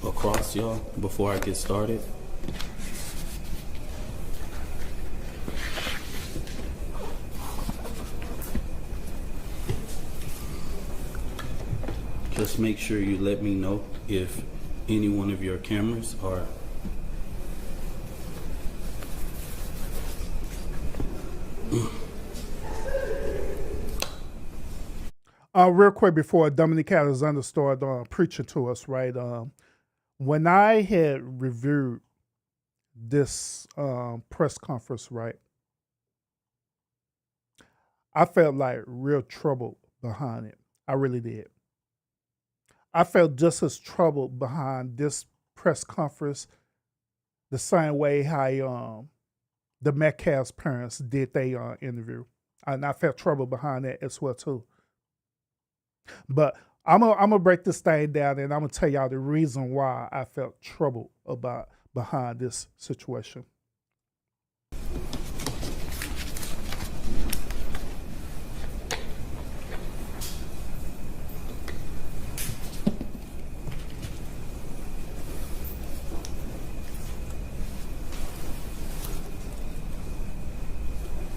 across y'all before I get started. Just make sure you let me know if any one of your cameras are real quick before Dominique Alexander started preaching to us, right? When I had reviewed this press conference, right, I felt like real trouble behind it. I really did. I felt just as troubled behind this press conference the same way how the Metcalf's parents did their interview. And I felt trouble behind that as well too. But I'm gonna break this thing down, and I'm gonna tell y'all the reason why I felt troubled behind this situation.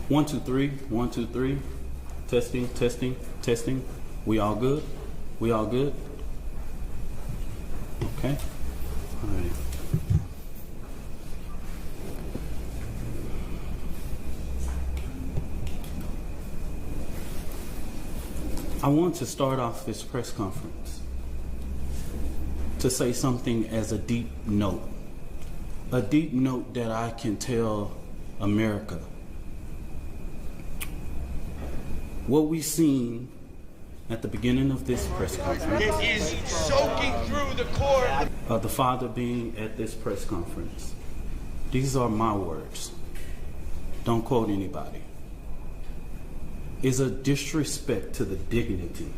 One, two, three. 1, 2, 3. Testing, testing, testing. We all good? We all good? Okay. All right. I want to start off this press conference to say something as a deep note that I can tell America. What we seen at the beginning of this press conference, It is soaking through the court. The father being at this press conference, these are my words, don't quote anybody, is a disrespect to the dignity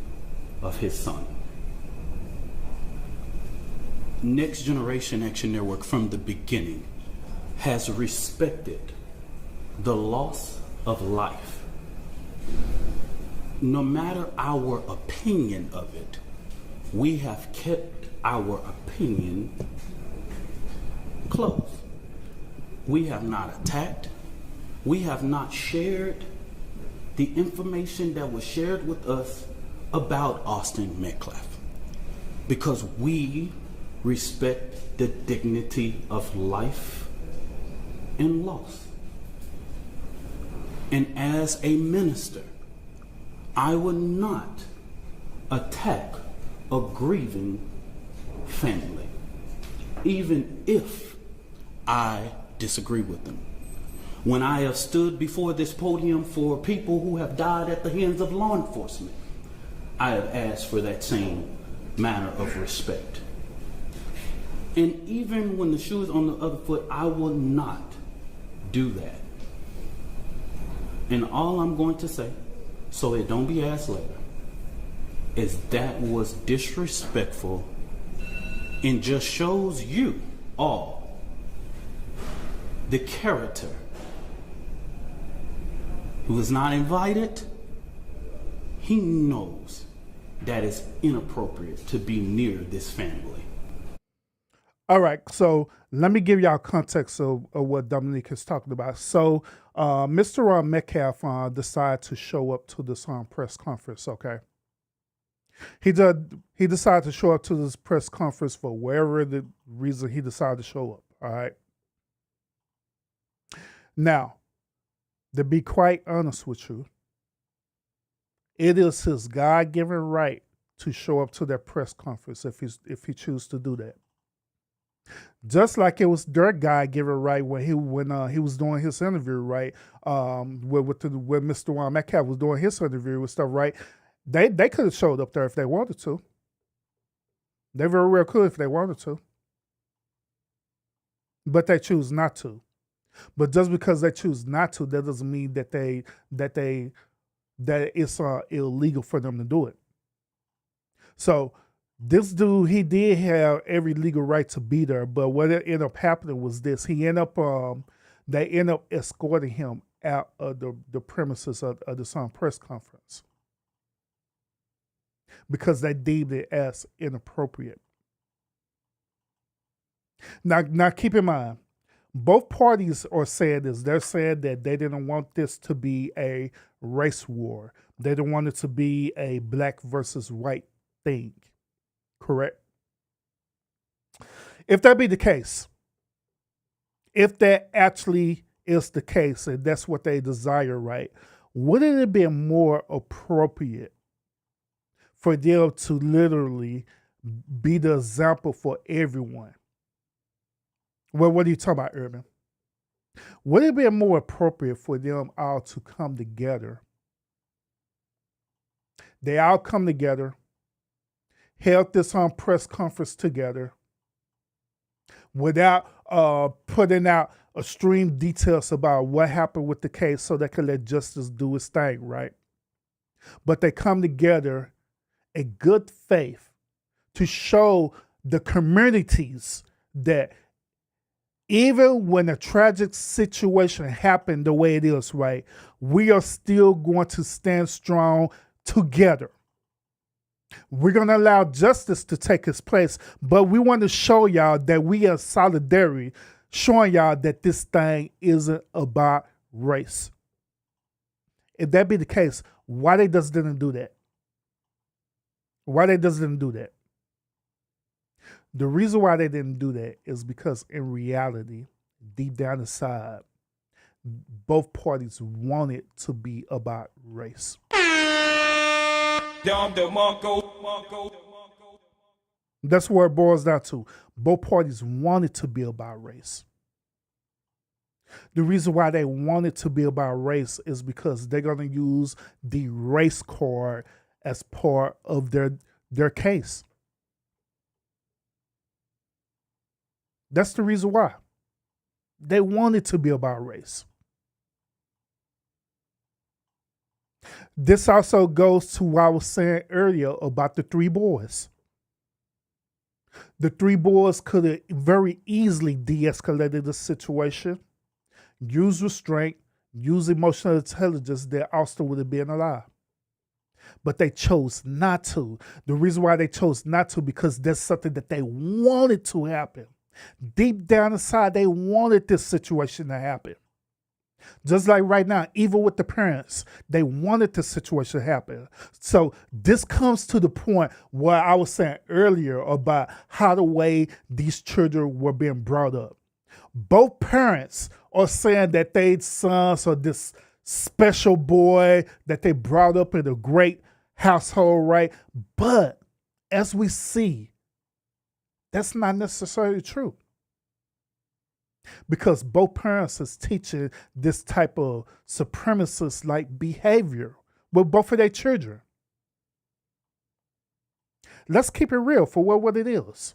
of his son. Next Generation Action Network from the beginning has respected the loss of life. No matter our opinion of it, we have kept our opinion close. We have not attacked. We have not shared the information that was shared with us about Austin Metcalf, because we respect the dignity of life and loss. And as a minister, I would not attack a grieving family, even if I disagree with them. When I have stood before this podium for people who have died at the hands of law enforcement, I have asked for that same manner of respect. And even when the shoe is on the other foot, I will not do that. And all I'm going to say, so it don't be asked later, is that was disrespectful and just shows you all the character who is not invited. He knows that it's inappropriate to be near this family. All right, so let me give y'all context of what Dominique is talking about. So Mr. Metcalf decided to show up to this press conference, okay? He decided to show up to this press conference for whatever the reason he decided to show up, all right? Now, to be quite honest with you, it is his God-given right to show up to that press conference if he chooses to do that. Just like it was their God-given right when he was doing his interview, right? When Mr. Metcalf was doing his interview and stuff, right? They could have showed up there if they wanted to. They very well could if they wanted to, but they choose not to. But just because they choose not to, that doesn't mean that it's illegal for them to do it. So this dude, he did have every legal right to be there, but what ended up happening was this: they end up escorting him out of the premises of the press conference because they deemed it as inappropriate. Now keep in mind, both parties are saying this. They're saying that they didn't want this to be a race war. They didn't want it to be a black versus white thing. Correct? If that be the case, if that actually is the case, and that's what they desire, right, wouldn't it be more appropriate for them to literally be the example for everyone? Well, what are you talking about, Urban? Would it be more appropriate for them all to come together? They all come together, held this press conference together without putting out extreme details about what happened with the case so they could let justice do its thing, right? But they come together in good faith to show the communities that even when a tragic situation happened the way it is, right, we are still going to stand strong together. We're going to allow justice to take its place, but we want to show y'all that we are solidarity, showing y'all that this thing isn't about race. If that be the case, why they just didn't do that? Why they just didn't do that? The reason why they didn't do that is because in reality, deep down inside, both parties wanted to be about race. That's where it boils down to. Both parties wanted to be about race. The reason why they wanted to be about race is because they're going to use the race card as part of their case. That's the reason why. They wanted to be about race. This also goes to what I was saying earlier about the three boys. The three boys could have very easily de-escalated the situation, used restraint, used emotional intelligence, that Austin would have been alive. But they chose not to. The reason why they chose not to, because that's something that they wanted to happen. Deep down inside, they wanted this situation to happen. Just like right now, even with the parents, they wanted this situation to happen. So this comes to the point where I was saying earlier about how the way these children were being brought up. Both parents are saying that their sons are this special boy, that they brought up in a great household, right? But as we see, that's not necessarily true. Because both parents is teaching this type of supremacist-like behavior with both of their children. Let's keep it real for what it is.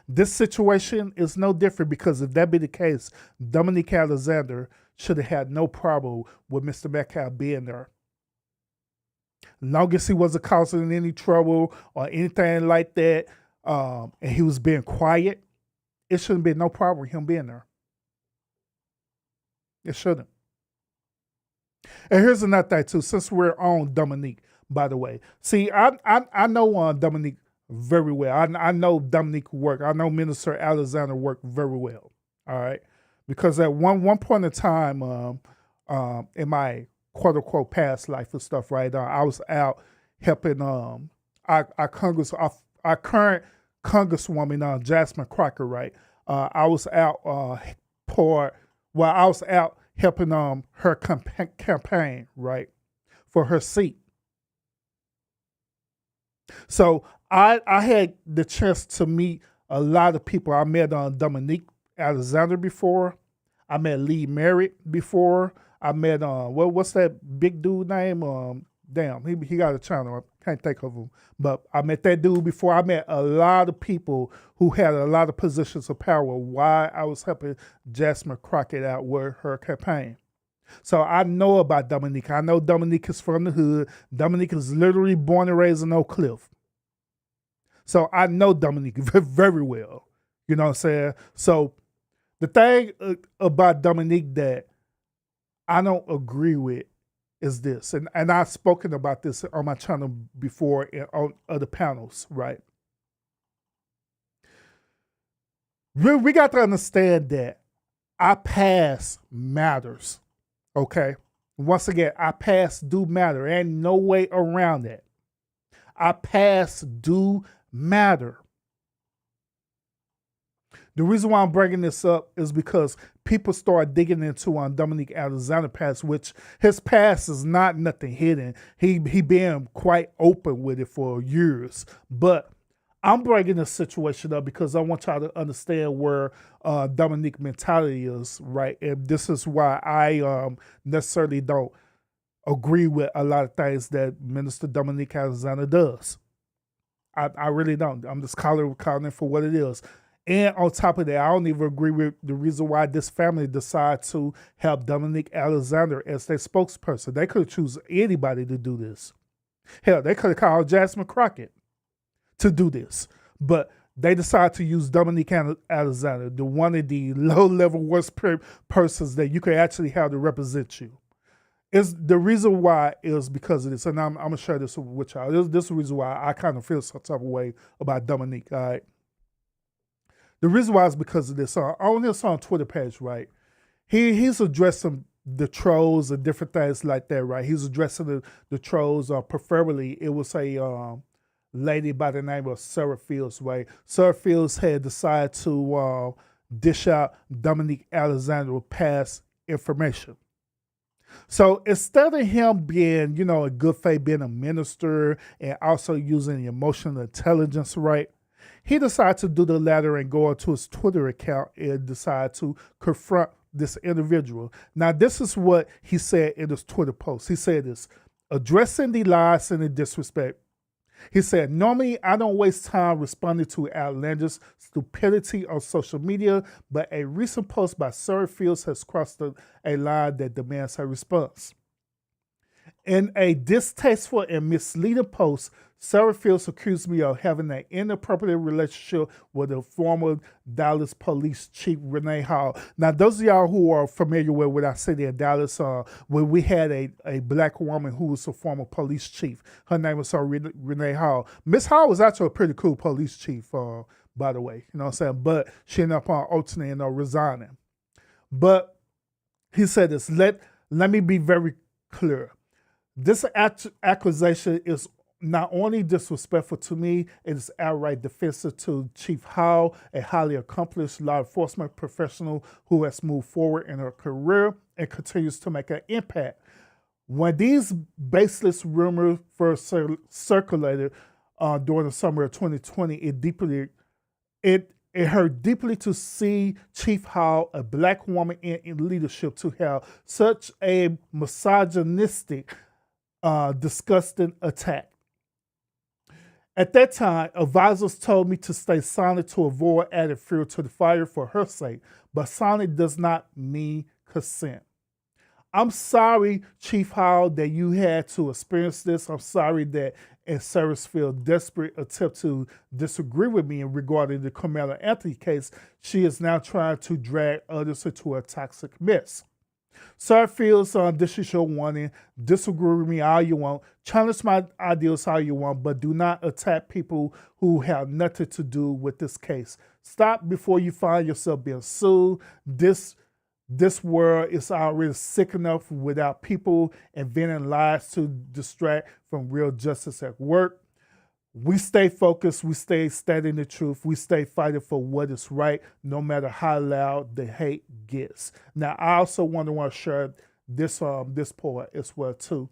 This situation is no different, because if that be the case, Dominique Alexander should have had no problem with Mr. Metcalf being there. Long as he wasn't causing any trouble or anything like that, and he was being quiet, it shouldn't be no problem with him being there. It shouldn't. And here's another thing too, since we're on Dominique, by the way. See, I know Dominique very well. I know Dominique work. I know Minister Alexander work very well. All right. Because at one point in time, in my quote unquote past life and stuff, right, I was out helping our current Congresswoman Jasmine Crocker, right? I was out I was out helping her campaign, right, for her seat. So I had the chance to meet a lot of people. I met Dominique Alexander before. I met Lee Merritt before. I met what's that big dude name? Damn, he got a channel. I can't think of him. But I met that dude before. I met a lot of people who had a lot of positions of power while I was helping Jasmine Crockett out with her campaign. So I know about Dominique. I know Dominique is from the hood. Dominique is literally born and raised in Oak Cliff. So I know Dominique very well. You know what I'm saying? So the thing about Dominique that I don't agree with is this, and I've spoken about this on my channel before on other panels, right? We got to understand that our past matters, okay? Once again, our past do matter. Ain't no way around that. Our past do matter. The reason why I'm bringing this up is because people start digging into Dominique Alexander past, which his past is not nothing hidden. He been quite open with it for years. But I'm bringing this situation up because I want y'all to understand where Dominique mentality is, right? And this is why I necessarily don't agree with a lot of things that Minister Dominique Alexander does. I really don't. I'm just calling it for what it is. And on top of that, I don't even agree with the reason why this family decided to have Dominique Alexander as their spokesperson. They could have chosen anybody to do this. Hell, they could have called Jasmine Crockett to do this. But they decided to use Dominique Alexander, the one of the low-level worst persons that you could actually have to represent you. The reason why is because of this, and I'm going to share this with y'all. This is the reason why I kind of feel some type of way about Dominique, all right? The reason why is because of this. On his Twitter page, right, he's addressing the trolls and different things like that, right? He's addressing the trolls. Preferably, it was a lady by the name of Sarah Fields, right? Sarah Fields had decided to dish out Dominique Alexander with past information. So instead of him being, a good faith, being a minister and also using emotional intelligence, right, he decided to do the latter and go onto his Twitter account and decide to confront this individual. Now, this is what he said in his Twitter post. He said this, addressing the lies and the disrespect. He said, normally I don't waste time responding to outlandish stupidity on social media, but a recent post by Sarah Fields has crossed a line that demands a response. In a distasteful and misleading post, Sarah Fields accused me of having an inappropriate relationship with the former Dallas police chief, Renee Hall. Now, those of y'all who are familiar with what I said in Dallas, when we had a black woman who was a former police chief, her name was Renee Hall. Miss Hall was actually a pretty cool police chief, by the way, you know what I'm saying? But she ended up alternating or resigning. But he said this, let me be very clear. This accusation is not only disrespectful to me, it is outright defensive to Chief Hall, a highly accomplished law enforcement professional who has moved forward in her career and continues to make an impact. When these baseless rumors first circulated during the summer of 2020, it hurt deeply to see Chief Hall, a black woman in leadership, to have such a misogynistic, disgusting attack. At that time, advisors told me to stay silent to avoid adding fuel to the fire for her sake, but silent does not mean consent. I'm sorry, Chief Hall, that you had to experience this. I'm sorry that in Sarah's Field desperate attempt to disagree with me regarding the Karmelo Anthony case, she is now trying to drag others into a toxic mess. Sarah Fields, this is your warning. Disagree with me all you want. Challenge my ideas all you want, but do not attack people who have nothing to do with this case. Stop before you find yourself being sued. This world is already sick enough without people inventing lies to distract from real justice at work. We stay focused, we stay studying the truth, we stay fighting for what is right, no matter how loud the hate gets. Now, I also want to share this part as well too.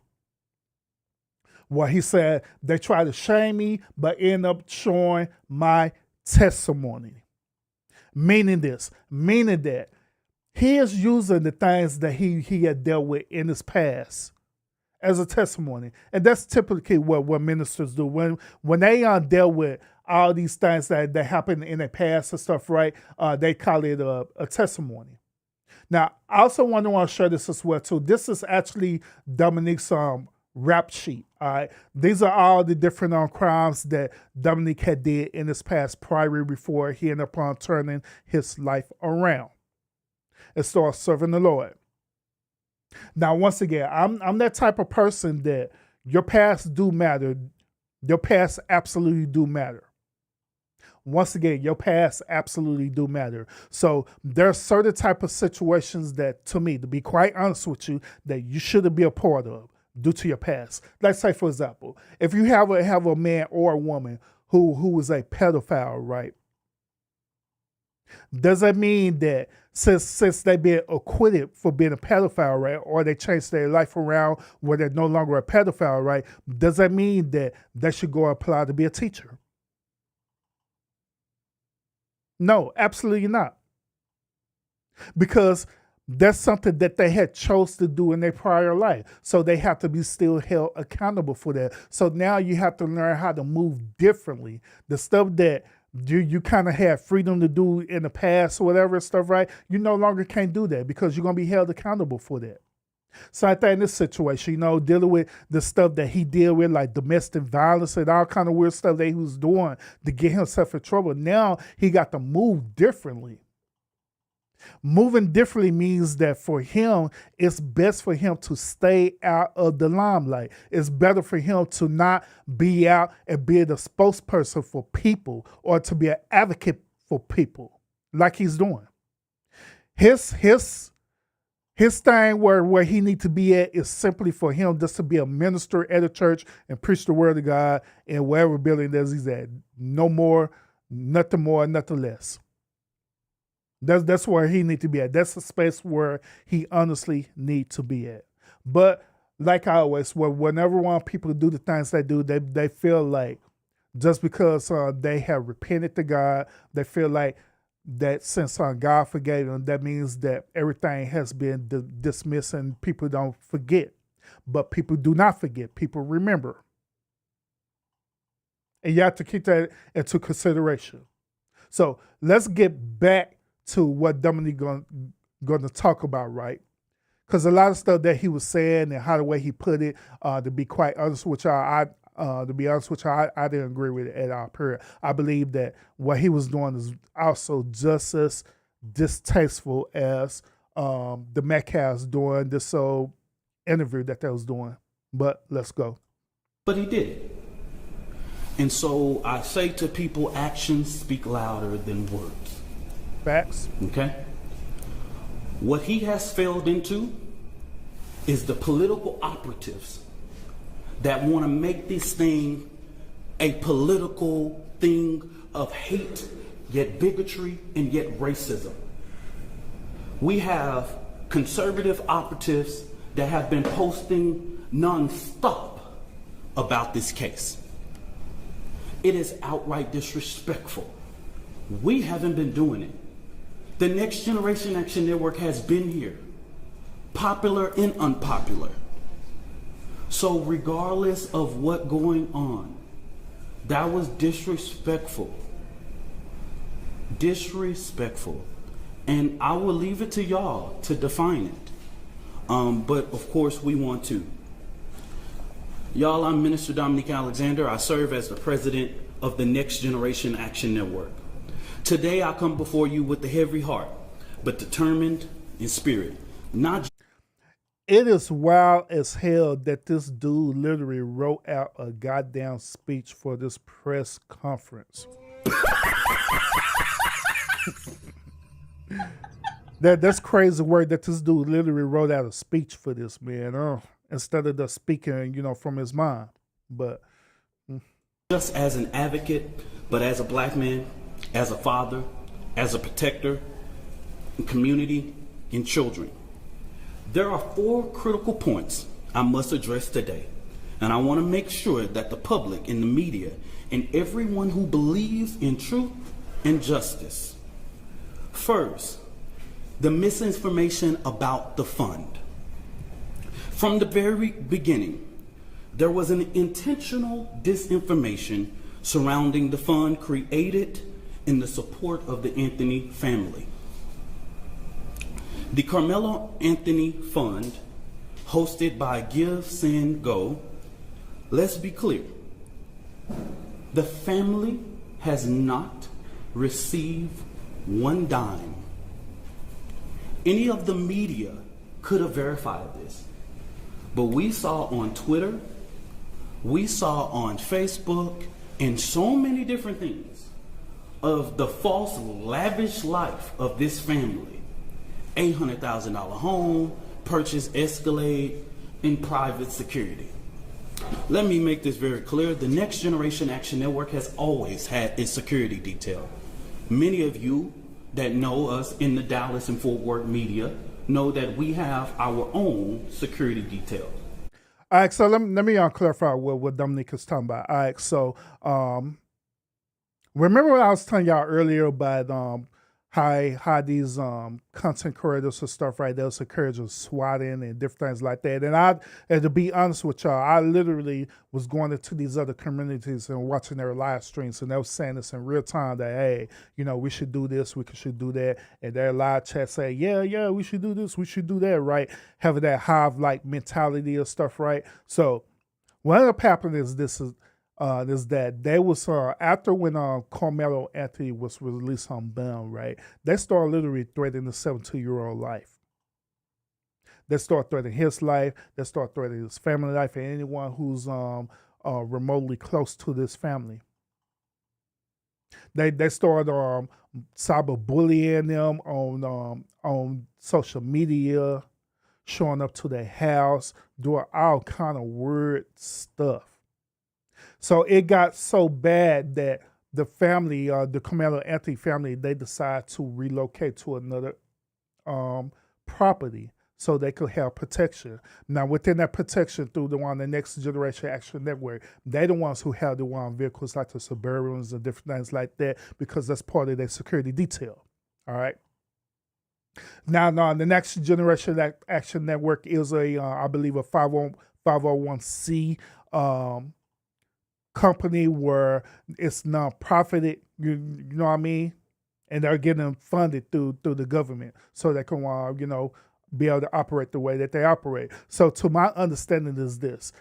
Where he said they try to shame me, but end up showing my testimony. Meaning that he is using the things that he had dealt with in his past as a testimony. And that's typically what ministers do. When they deal with all these things that happened in their past and stuff, right, they call it a testimony. Now, I also want to share this as well, too. This is actually Dominique's rap sheet, all right? These are all the different crimes that Dominique had did in his past prior before he ended up turning his life around and start serving the Lord. Now, once again, I'm that type of person that your past do matter. Your past absolutely do matter. Once again, your past absolutely do matter. So there are certain type of situations that, to me, to be quite honest with you, that you shouldn't be a part of due to your past. Let's say, for example, if you have a man or a woman who is a pedophile, right? Does that mean that since they've been acquitted for being a pedophile, right, or they changed their life around where they're no longer a pedophile, right, does that mean that they should go apply to be a teacher? No, absolutely not. Because that's something that they had chose to do in their prior life. So they have to be still held accountable for that. So now you have to learn how to move differently. The stuff that you kind of had freedom to do in the past or whatever stuff, right? You no longer can't do that because you're going to be held accountable for that. So I think in this situation, dealing with the stuff that he dealt with, like domestic violence and all kind of weird stuff that he was doing to get himself in trouble, now he got to move differently. Moving differently means that for him, it's best for him to stay out of the limelight. It's better for him to not be out and be the spokesperson for people or to be an advocate for people like he's doing. His thing where he needs to be at is simply for him just to be a minister at a church and preach the word of God in wherever building that he's at. No more, nothing less. That's where he need to be at. That's the space where he honestly need to be at. But like I always, whenever people do the things they do, they feel like just because they have repented to God, they feel like that since God forgave them, that means that everything has been dismissed and people don't forget. But people do not forget. People remember. And you have to keep that into consideration. So let's get back to what Dominique going to talk about, right? because a lot of stuff that he was saying and how the way he put it, to be quite honest with y'all, I didn't agree with it at all. Period. I believe that what he was doing is also just as distasteful as the Metcalfs doing this interview that they was doing. But let's go. But he did it. And so I say to people, actions speak louder than words. Facts. Okay? What he has failed into is the political operatives that want to make this thing a political thing of hate, yet bigotry, and yet racism. We have conservative operatives that have been posting nonstop about this case. It is outright disrespectful. We haven't been doing it. The Next Generation Action Network has been here, popular and unpopular. So regardless of what going on, that was disrespectful. Disrespectful. And I will leave it to y'all to define it. But of course we want to. Y'all, I'm Minister Dominique Alexander. I serve as the president of the Next Generation Action Network. Today I come before you with a heavy heart, but determined in spirit. It is wild as hell that this dude literally wrote out a goddamn speech for this press conference. That's crazy word that this dude literally wrote out a speech for this, man. Instead of just speaking, from his mind. But just as an advocate, but as a black man, as a father, as a protector, in community, and children. There are 4 critical points I must address today, and I want to make sure that the public and the media and everyone who believes in truth and justice. First, the misinformation about the fund. From the very beginning, there was an intentional disinformation surrounding the fund created in the support of the Anthony family. The Karmelo Anthony Fund, hosted by Give, Send, Go, let's be clear. The family has not received one dime. Any of the media could have verified this, but we saw on Twitter, we saw on Facebook, and so many different things of the false, lavish life of this family. $800,000 home, purchase Escalade, and private security. Let me make this very clear. The Next Generation Action Network has always had its security detail. Many of you that know us in the Dallas and Fort Worth media know that we have our own security detail. All right, so let me clarify what Dominique is talking about. All right, so remember what I was telling y'all earlier about how these content creators and stuff, right? They'll encourage swatting and different things like that. And to be honest with y'all, I literally was going into these other communities and watching their live streams, and they were saying this in real time that, hey, we should do this, we should do that. And their live chat say, yeah, we should do this, we should do that, right? Having that hive-like mentality of stuff, right? So what ended up happening is is that they was after when Karmelo Anthony was released on bail, right? They started literally threatening the 17-year-old life. They start threatening his life. They start threatening his family life and anyone who's remotely close to this family. They started cyberbullying them on social media, showing up to their house, doing all kind of weird stuff. So it got so bad that the family, the Karmelo Anthony family, they decided to relocate to another property so they could have protection. Now, within that protection through the Next Generation Action Network, they're the ones who have the vehicles like the Suburbans and different things like that because that's part of their security detail. All right. Now, the Next Generation Action Network is I believe, a 501c company where it's non-profited, you know what I mean? And they're getting funded through the government so they can, be able to operate the way that they operate. So to my understanding is this.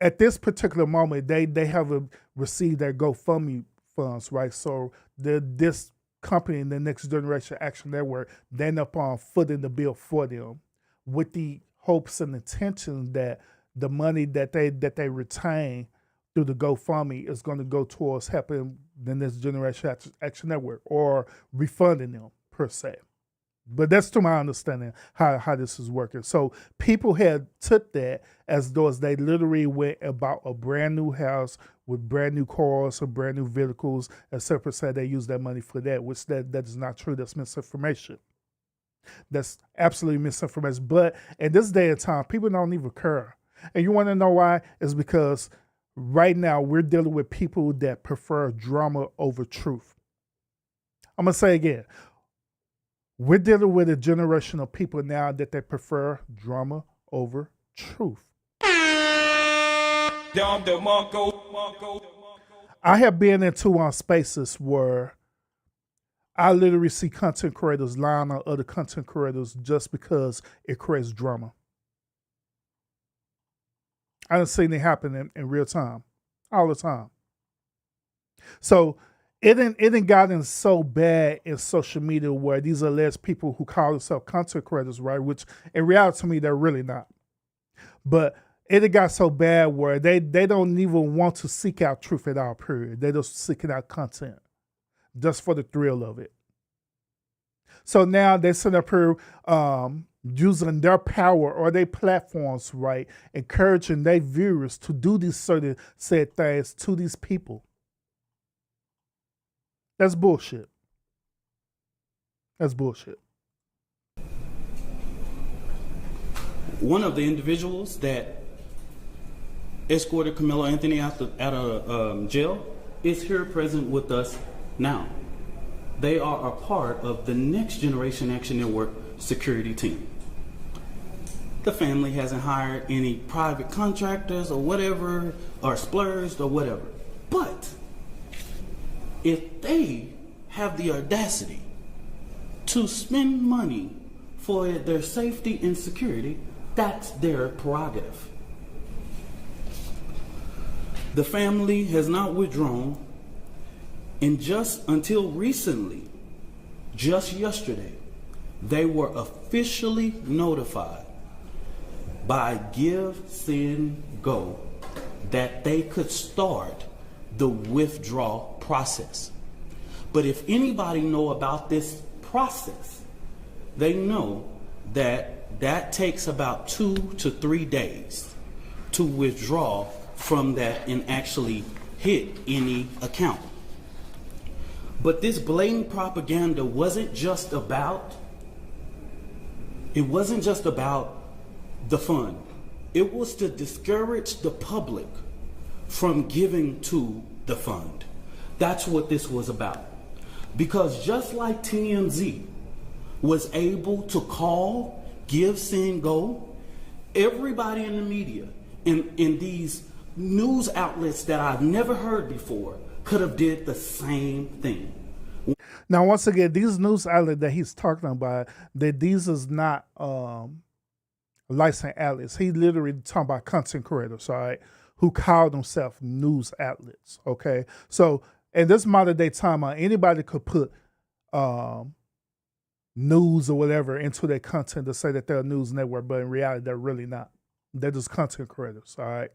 At this particular moment, they haven't received their GoFundMe funds, right? So this company in the Next Generation Action Network, they end up on footing the bill for them with the hopes and intentions that the money that they retain through the GoFundMe is going to go towards helping the Next Generation Action Network or refunding them per se. But that's to my understanding how this is working. So people had took that as though they literally went about a brand new house with brand new cars and brand new vehicles, etc. Said they used that money for that, which that is not true. That's misinformation. That's absolutely misinformation. But in this day and time, people don't even care. And you want to know why? It's because right now we're dealing with people that prefer drama over truth. I'm going to say again. We're dealing with a generation of people now that they prefer drama over truth. I have been into spaces where I literally see content creators lying on other content creators just because it creates drama. I've seen it happen in real time, all the time. So it ain't gotten so bad in social media where these alleged people who call themselves content creators, right? Which in reality to me, they're really not. But it got so bad where they don't even want to seek out truth at all, period. They're just seeking out content just for the thrill of it. So now they sit up here using their power or their platforms, right? Encouraging their viewers to do these certain said things to these people. That's bullshit. That's bullshit. One of the individuals that escorted Karmelo Anthony out of jail is here present with us now. They are a part of the Next Generation Action Network security team. The family hasn't hired any private contractors or whatever, or splurged or whatever. But if they have the audacity to spend money for their safety and security, that's their prerogative. The family has not withdrawn, and just until recently, just yesterday, they were officially notified by Give, Send, Go that they could start the withdrawal process. But if anybody know about this process, they know that takes about 2 to 3 days to withdraw from that and actually hit any account. But this blatant propaganda wasn't just about the fund. It was to discourage the public from giving to the fund. That's what this was about. Because just like TMZ was able to call, give, send, go, everybody in the media, in these news outlets that I've never heard before, could have did the same thing. Now, once again, these news outlets that he's talking about, that these is not licensed outlets. He literally talking about content creators, all right, who call themselves news outlets, okay? So in this modern day time, anybody could put news or whatever into their content to say that they're a news network, but in reality, they're really not. They're just content creators, all right?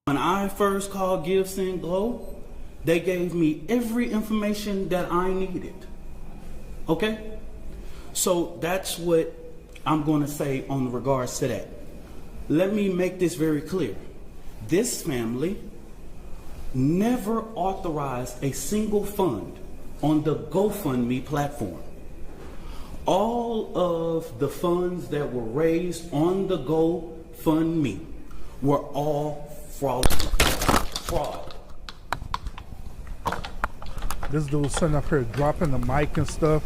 When I first called Give, Send, Go, they gave me every information that I needed. Okay? So that's what I'm going to say on regards to that. Let me make this very clear. This family never authorized a single fund on the GoFundMe platform. All of the funds that were raised on the GoFundMe were all fraud. This dude sitting up here dropping the mic and stuff.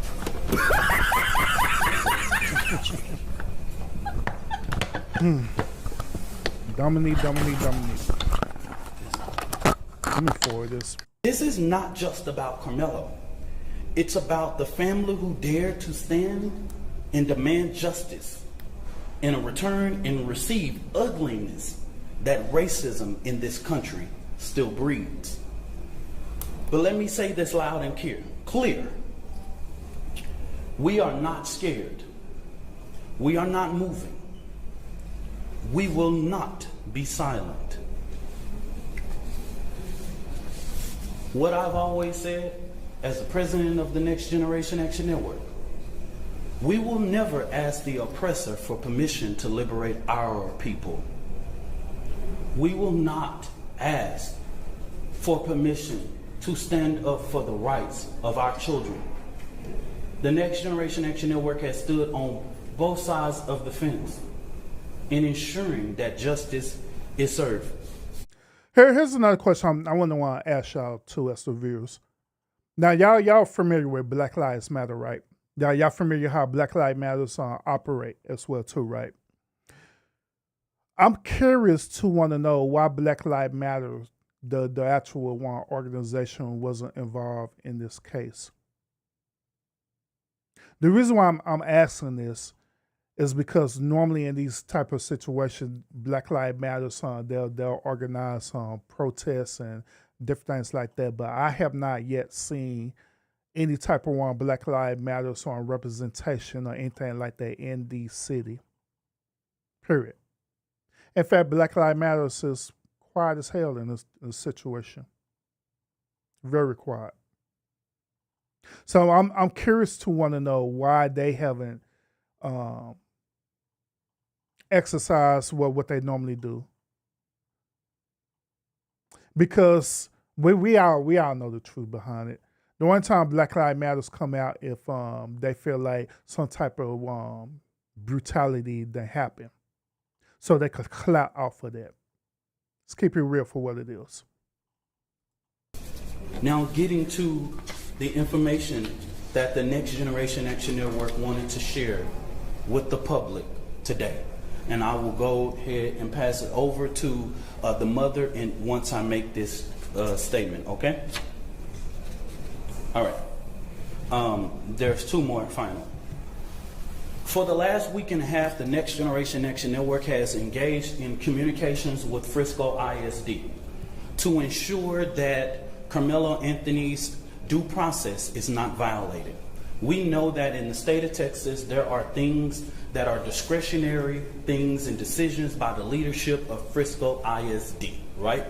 Dominique. Let me forward this. This is not just about Karmelo. It's about the family who dared to stand and demand justice in a return and receive ugliness that racism in this country still breeds. But let me say this loud and clear. We are not scared. We are not moving. We will not be silent. What I've always said as the president of the Next Generation Action Network, we will never ask the oppressor for permission to liberate our people. We will not ask for permission to stand up for the rights of our children. The Next Generation Action Network has stood on both sides of the fence in ensuring that justice is served. Here's another question I want to ask y'all too as the viewers. Now, y'all familiar with Black Lives Matter, right? Y'all familiar how Black Lives Matter operate as well too, right? I'm curious to want to know why Black Lives Matter, the actual one organization, wasn't involved in this case. The reason why I'm asking this is because normally in these type of situations, Black Lives Matter, they'll organize protests and different things like that. But I have not yet seen any type of Black Lives Matter representation or anything like that in the city. Period. In fact, Black Lives Matter is quiet as hell in this situation. Very quiet. So I'm curious to want to know why they haven't exercised what they normally do. Because we all know the truth behind it. The one time Black Lives Matters come out if they feel like some type of brutality that happened. So they could clout off of that. Let's keep it real for what it is. Now getting to the information that the Next Generation Action Network wanted to share with the public today. And I will go ahead and pass it over to the mother and once I make this statement, okay? All right. There's two more final. For the last week and a half, the Next Generation Action Network has engaged in communications with Frisco ISD to ensure that Karmelo Anthony's due process is not violated. We know that in the state of Texas, there are things that are discretionary things and decisions by the leadership of Frisco ISD, right?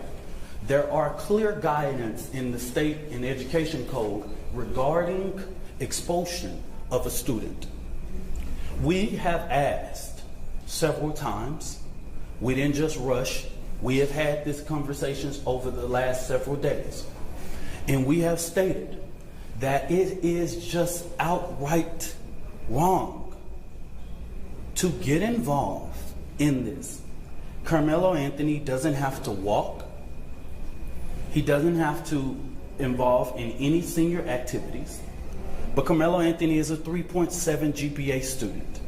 There are clear guidance in the state and education code regarding expulsion of a student. We have asked several times. We didn't just rush. We have had these conversations over the last several days. And we have stated that it is just outright wrong to get involved in this. Karmelo Anthony doesn't have to walk. He doesn't have to involve in any senior activities. But Karmelo Anthony is a 3.7 GPA student.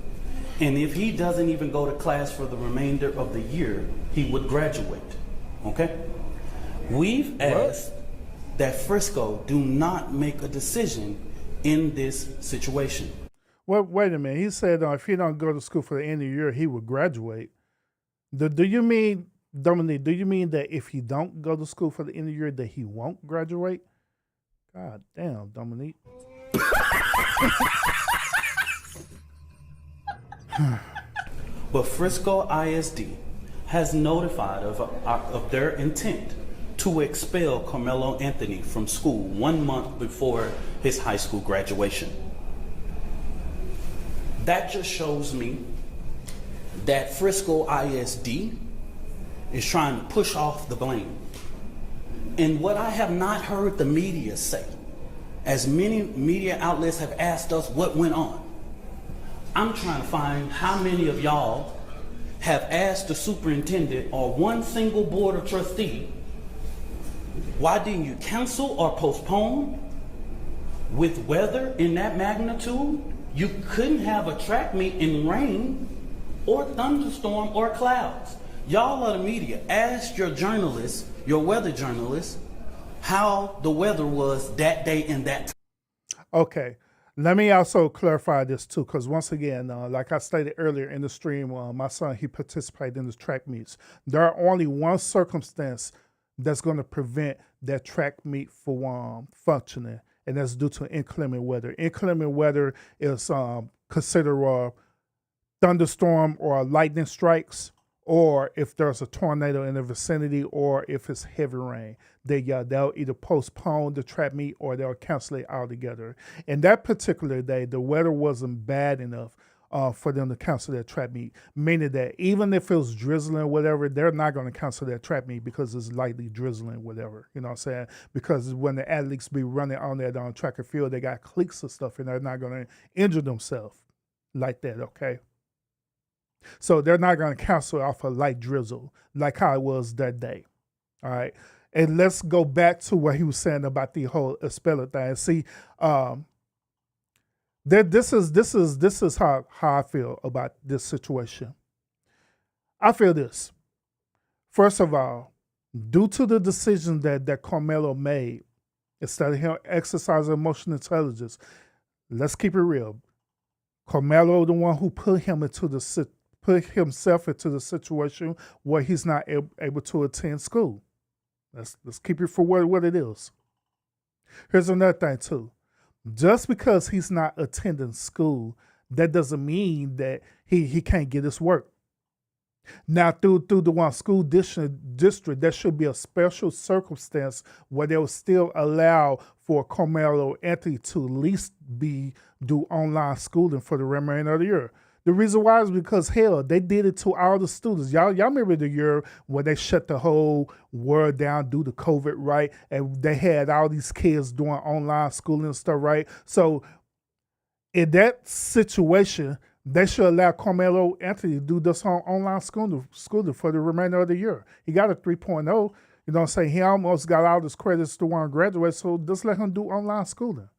And if he doesn't even go to class for the remainder of the year, he would graduate. Okay? We've asked that Frisco do not make a decision in this situation. Well, wait a minute. He said if he don't go to school for the end of the year, he would graduate. Do you mean, Dominique, do you mean that if he don't go to school for the end of the year, that he won't graduate? God damn, Dominique. But Frisco ISD has notified of their intent to expel Karmelo Anthony from school 1 month before his high school graduation. That just shows me that Frisco ISD is trying to push off the blame. And what I have not heard the media say, as many media outlets have asked us what went on, I'm trying to find how many of y'all have asked the superintendent or one single board of trustee, why didn't you cancel or postpone? With weather in that magnitude, you couldn't have a track meet in rain or thunderstorm or clouds. Y'all are the media. Ask your journalists, your weather journalists, how the weather was that day and that time. Okay. Let me also clarify this too, because once again, like I stated earlier in the stream, my son, he participated in the track meets. There are only one circumstance that's going to prevent that track meet from functioning, and that's due to inclement weather. Inclement weather is considered a thunderstorm or lightning strikes, or if there's a tornado in the vicinity, or if it's heavy rain. They'll either postpone the track meet or they'll cancel it altogether. And that particular day, the weather wasn't bad enough for them to cancel that track meet, meaning that even if it was drizzling or whatever, they're not going to cancel that track meet because it's lightly drizzling, whatever, you know what I'm saying? Because when the athletes be running on that track and field, they got cleats and stuff, and they're not going to injure themselves like that, okay? So they're not going to cancel off a light drizzle like how it was that day, all right? And let's go back to what he was saying about the whole Espella thing. See, this is how I feel about this situation. I feel this. First of all, due to the decision that Karmelo made, instead of him exercising emotional intelligence, let's keep it real. Karmelo, the one who put himself into the situation where he's not able to attend school. Let's keep it for what it is. Here's another thing too. Just because he's not attending school, that doesn't mean that he can't get his work. Now, through the one school district, there should be a special circumstance where they will still allow for Karmelo Anthony to at least do online schooling for the remainder of the year. The reason why is because, hell, they did it to all the students. Y'all remember the year when they shut the whole world down due to COVID, right? And they had all these kids doing online schooling and stuff, right? So in that situation, they should allow Karmelo Anthony to do this online schooling for the remainder of the year. He got a 3.0. You know what I'm saying? He almost got all his credits to want to graduate, so just let him do online schooling.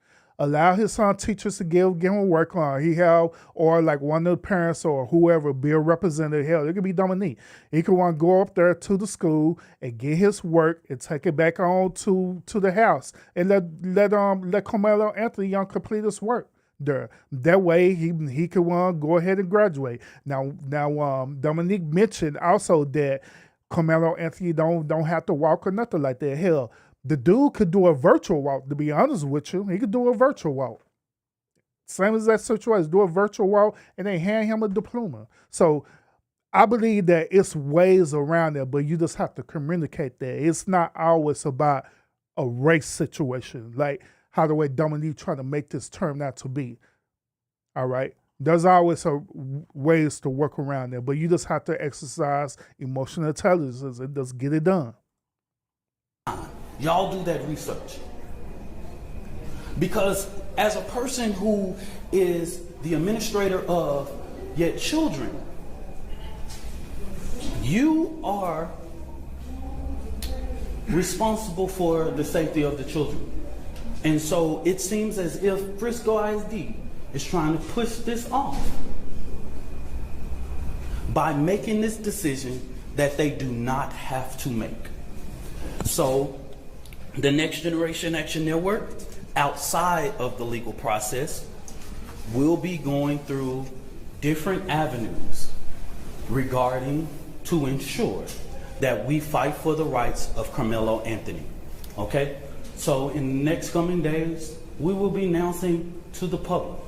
Allow his teachers to give him work on. Or like one of the parents or whoever be a representative. Hell, it could be Dominique. He could want to go up there to the school and get his work and take it back on to the house and let Karmelo Anthony complete his work there. That way he could go ahead and graduate. Now Dominique mentioned also that Karmelo Anthony don't have to walk or nothing like that. Hell, the dude could do a virtual walk, to be honest with you. He could do a virtual walk. Same as that situation, do a virtual walk, and they hand him a diploma. So I believe that it's ways around it, but you just have to communicate that. It's not always about a race situation, like how the way Dominique trying to make this turn out to be. All right? There's always ways to work around it, but you just have to exercise emotional intelligence and just get it done. Y'all do that research. Because as a person who is the administrator of your children, you are responsible for the safety of the children. And so it seems as if Frisco ISD is trying to push this off by making this decision that they do not have to make. So the Next Generation Action Network, outside of the legal process, will be going through different avenues regarding to ensure that we fight for the rights of Karmelo Anthony. Okay? So in the next coming days, we will be announcing to the public.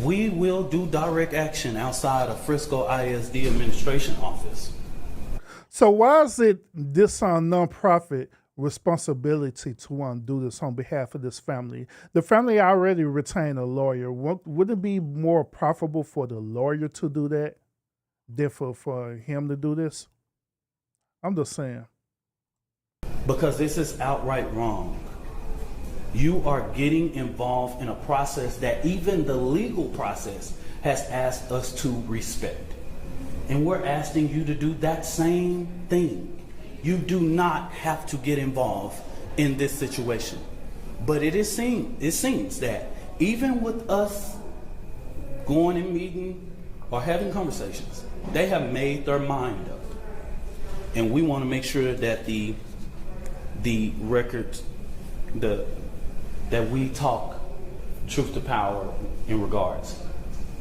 We will do direct action outside of Frisco ISD administration office. So why is it this nonprofit responsibility to do this on behalf of this family? The family already retained a lawyer. Would it be more profitable for the lawyer to do that than for him to do this? I'm just saying. Because this is outright wrong. You are getting involved in a process that even the legal process has asked us to respect. And we're asking you to do that same thing. You do not have to get involved in this situation. But it seems that even with us going and meeting or having conversations, they have made their mind up. And we want to make sure that the records, that we talk truth to power in regards.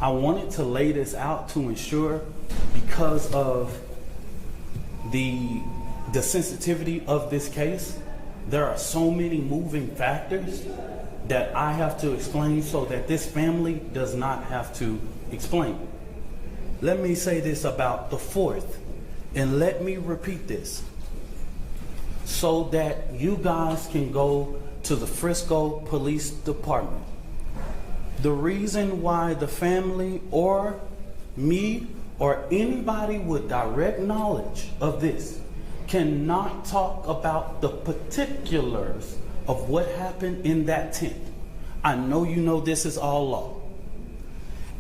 I wanted to lay this out to ensure, because of the sensitivity of this case, there are so many moving factors that I have to explain so that this family does not have to explain. Let me say this about the 4th, and let me repeat this so that you guys can go to the Frisco Police Department. The reason why the family or me or anybody with direct knowledge of this cannot talk about the particulars of what happened in that tent, I know you know this is all law,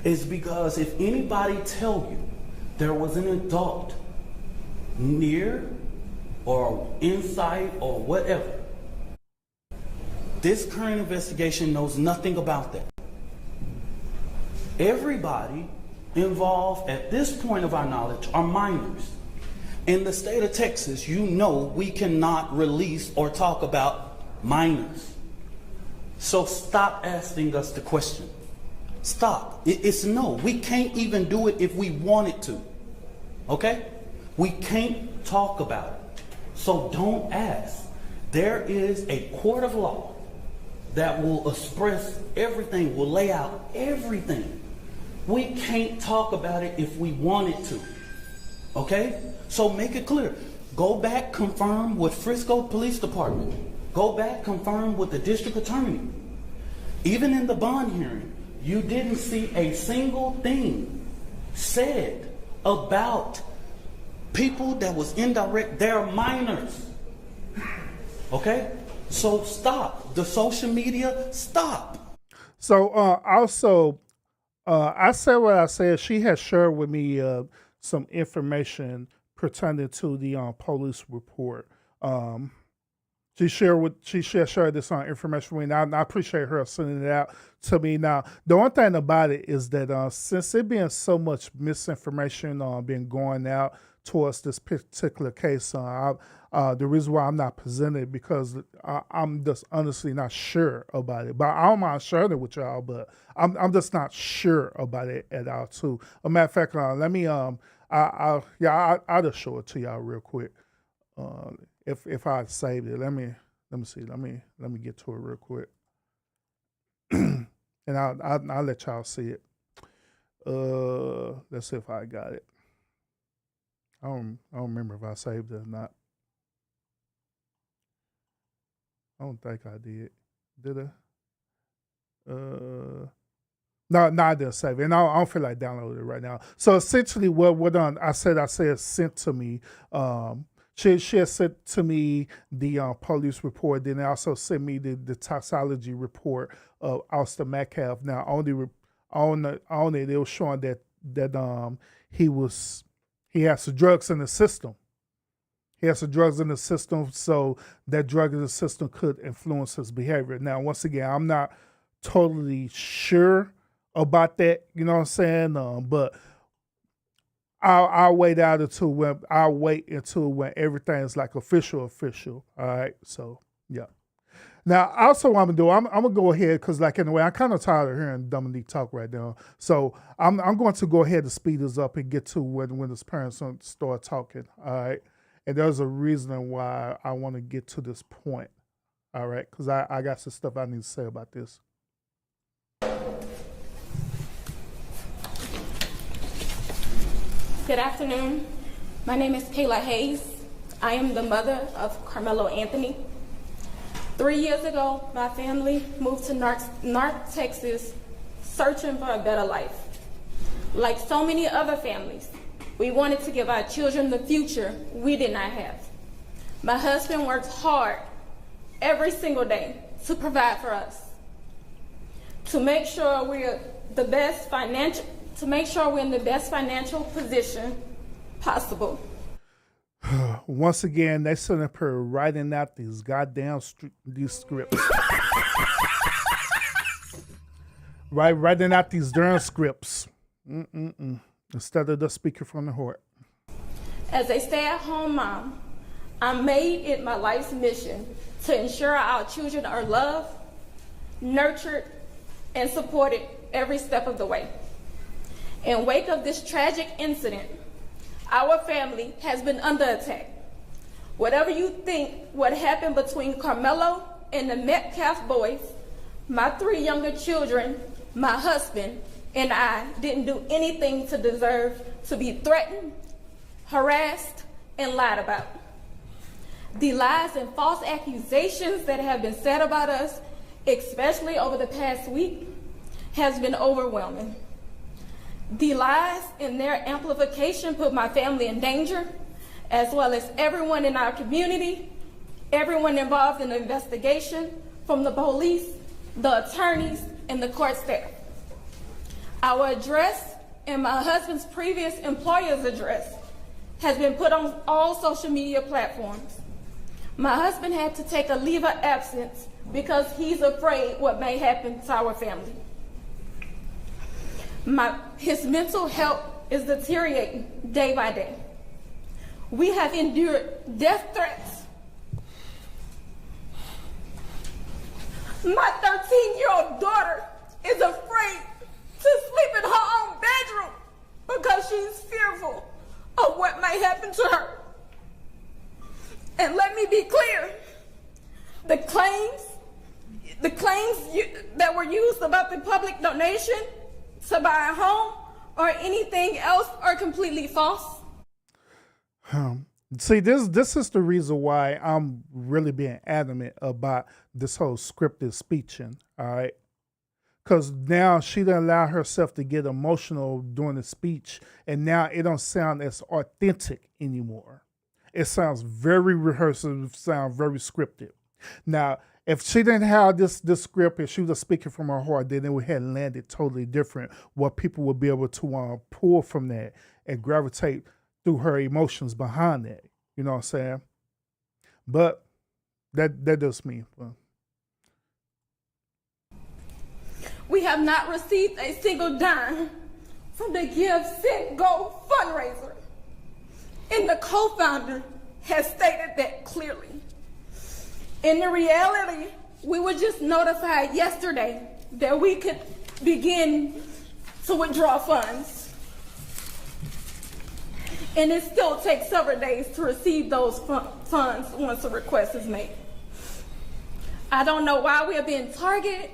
is because if anybody tell you there was an adult near or inside or whatever, this current investigation knows nothing about that. Everybody involved at this point of our knowledge are minors. In the state of Texas, you know we cannot release or talk about minors. So stop asking us the question. Stop. It's no. We can't even do it if we wanted to. Okay? We can't talk about it. So don't ask. There is a court of law that will express everything, will lay out everything. We can't talk about it if we wanted to. Okay? So make it clear. Go back, confirm with Frisco Police Department. Go back, confirm with the district attorney. Even in the bond hearing, you didn't see a single thing said about people that was indirect. They're minors. Okay? So stop. The social media, stop. So also, I said what I said. She has shared with me some information pertaining to the police report. She shared this information with me, and I appreciate her sending it out to me. Now, the one thing about it is that since it being so much misinformation been going out towards this particular case, the reason why I'm not presenting because I'm just honestly not sure about it. But I don't mind sharing it with y'all, but I'm just not sure about it at all too. As a matter of fact, let me I'll just show it to y'all real quick. If I saved it, let me see. Let me get to it real quick, and I'll let y'all see it. Let's see if I got it. I don't remember if I saved it or not. I don't think I did. Did I? No, I didn't save it, and I don't feel like downloading it right now. So essentially, what I said sent to me. She had sent to me the police report. Then they also sent me the toxicology report of Austin Metcalf. Now on it, it was showing that he has some drugs in the system. He has some drugs in the system, so that drug in the system could influence his behavior. Now, once again, I'm not totally sure about that. You know what I'm saying? But I'll wait until when everything is like official. All right. So yeah. Now, also what I'm gonna do, I'm gonna go ahead because like in a way I'm kind of tired of hearing Dominique talk right now. So I'm going to go ahead and speed this up and get to when his parents start talking. All right. And there's a reason why I want to get to this point. All right, because I got some stuff I need to say about this. Good afternoon. My name is Kayla Hayes. I am the mother of Karmelo Anthony. 3 years ago, my family moved to North Texas searching for a better life. Like so many other families, we wanted to give our children the future we did not have. My husband works hard every single day to provide for us, to make sure we're in the best financial position possible. Once again, they sitting up here writing out these goddamn these scripts. Writing out these darn scripts. Instead of just speaking from the heart. As a stay-at-home mom, I made it my life's mission to ensure our children are loved, nurtured, and supported every step of the way. In wake of this tragic incident, our family has been under attack. Whatever you think what happened between Karmelo and the Metcalf boys, my 3 younger children, my husband, and I didn't do anything to deserve to be threatened, harassed, and lied about. The lies and false accusations that have been said about us, especially over the past week, has been overwhelming. The lies and their amplification put my family in danger, as well as everyone in our community, everyone involved in the investigation, from the police, the attorneys, and the court staff. Our address and my husband's previous employer's address has been put on all social media platforms. My husband had to take a leave of absence because he's afraid what may happen to our family. His mental health is deteriorating day by day. We have endured death threats. My 13-year-old daughter is afraid to sleep in her own bedroom because she's fearful of what may happen to her. And let me be clear, the claims that were used about the public donation to buy a home or anything else are completely false. See, this is the reason why I'm really being adamant about this whole scripted speeching, all right? Because now she done allow herself to get emotional during the speech, and now it don't sound as authentic anymore. It sounds very rehearsed, sounds very scripted. Now, if she didn't have this script and she was speaking from her heart, then it would have landed totally different, what people would be able to pull from that and gravitate through her emotions behind that. You know what I'm saying? But that does me. We have not received a single dime from the Give, Send, Go fundraiser. And the co-founder has stated that clearly. In the reality, we were just notified yesterday that we could begin to withdraw funds. And it still takes several days to receive those funds once a request is made. I don't know why we are being targeted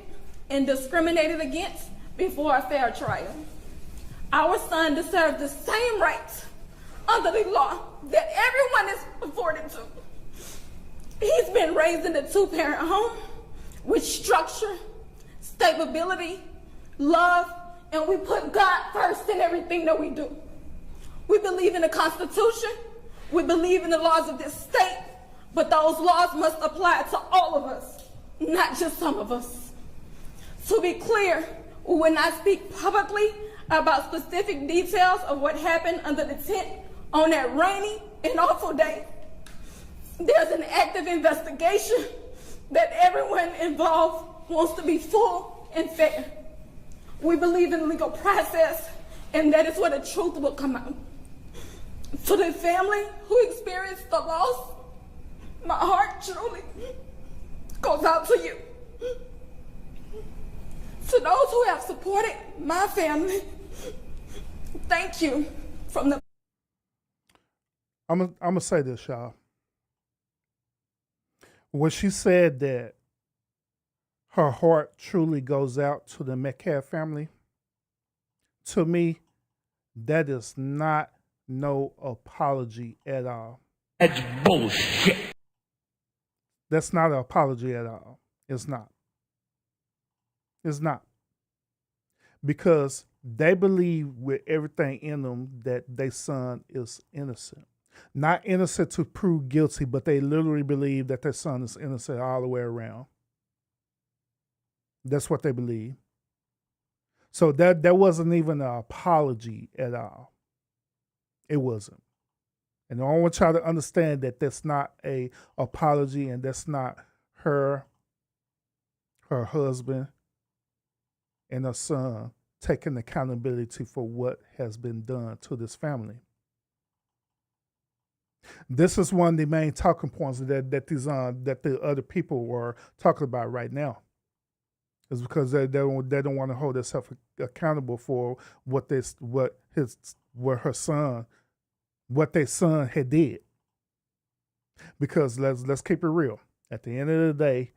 and discriminated against before a fair trial. Our son deserves the same rights under the law that everyone is afforded to. He's been raised in a 2-parent home with structure, stability, love, and we put God first in everything that we do. We believe in the Constitution, we believe in the laws of this state, but those laws must apply to all of us, not just some of us. To be clear, we will not speak publicly about specific details of what happened under the tent on that rainy and awful day. There's an active investigation that everyone involved wants to be full and fair. We believe in legal process, and that is where the truth will come out. To the family who experienced the loss, my heart truly goes out to you. To those who have supported my family, thank you from the... I'm gonna say this, y'all. When she said that her heart truly goes out to the Metcalf family, to me, that is not no apology at all. That's bullshit. That's not an apology at all. It's not. It's not. Because they believe with everything in them that their son is innocent. Not innocent to prove guilty, but they literally believe that their son is innocent all the way around. That's what they believe. So that wasn't even an apology at all. It wasn't. And I want y'all to understand that that's not a apology, and that's not her husband, and her son taking accountability for what has been done to this family. This is one of the main talking points that the other people were talking about right now. It's because they don't want to hold themselves accountable for what their son had did. Because let's keep it real. At the end of the day,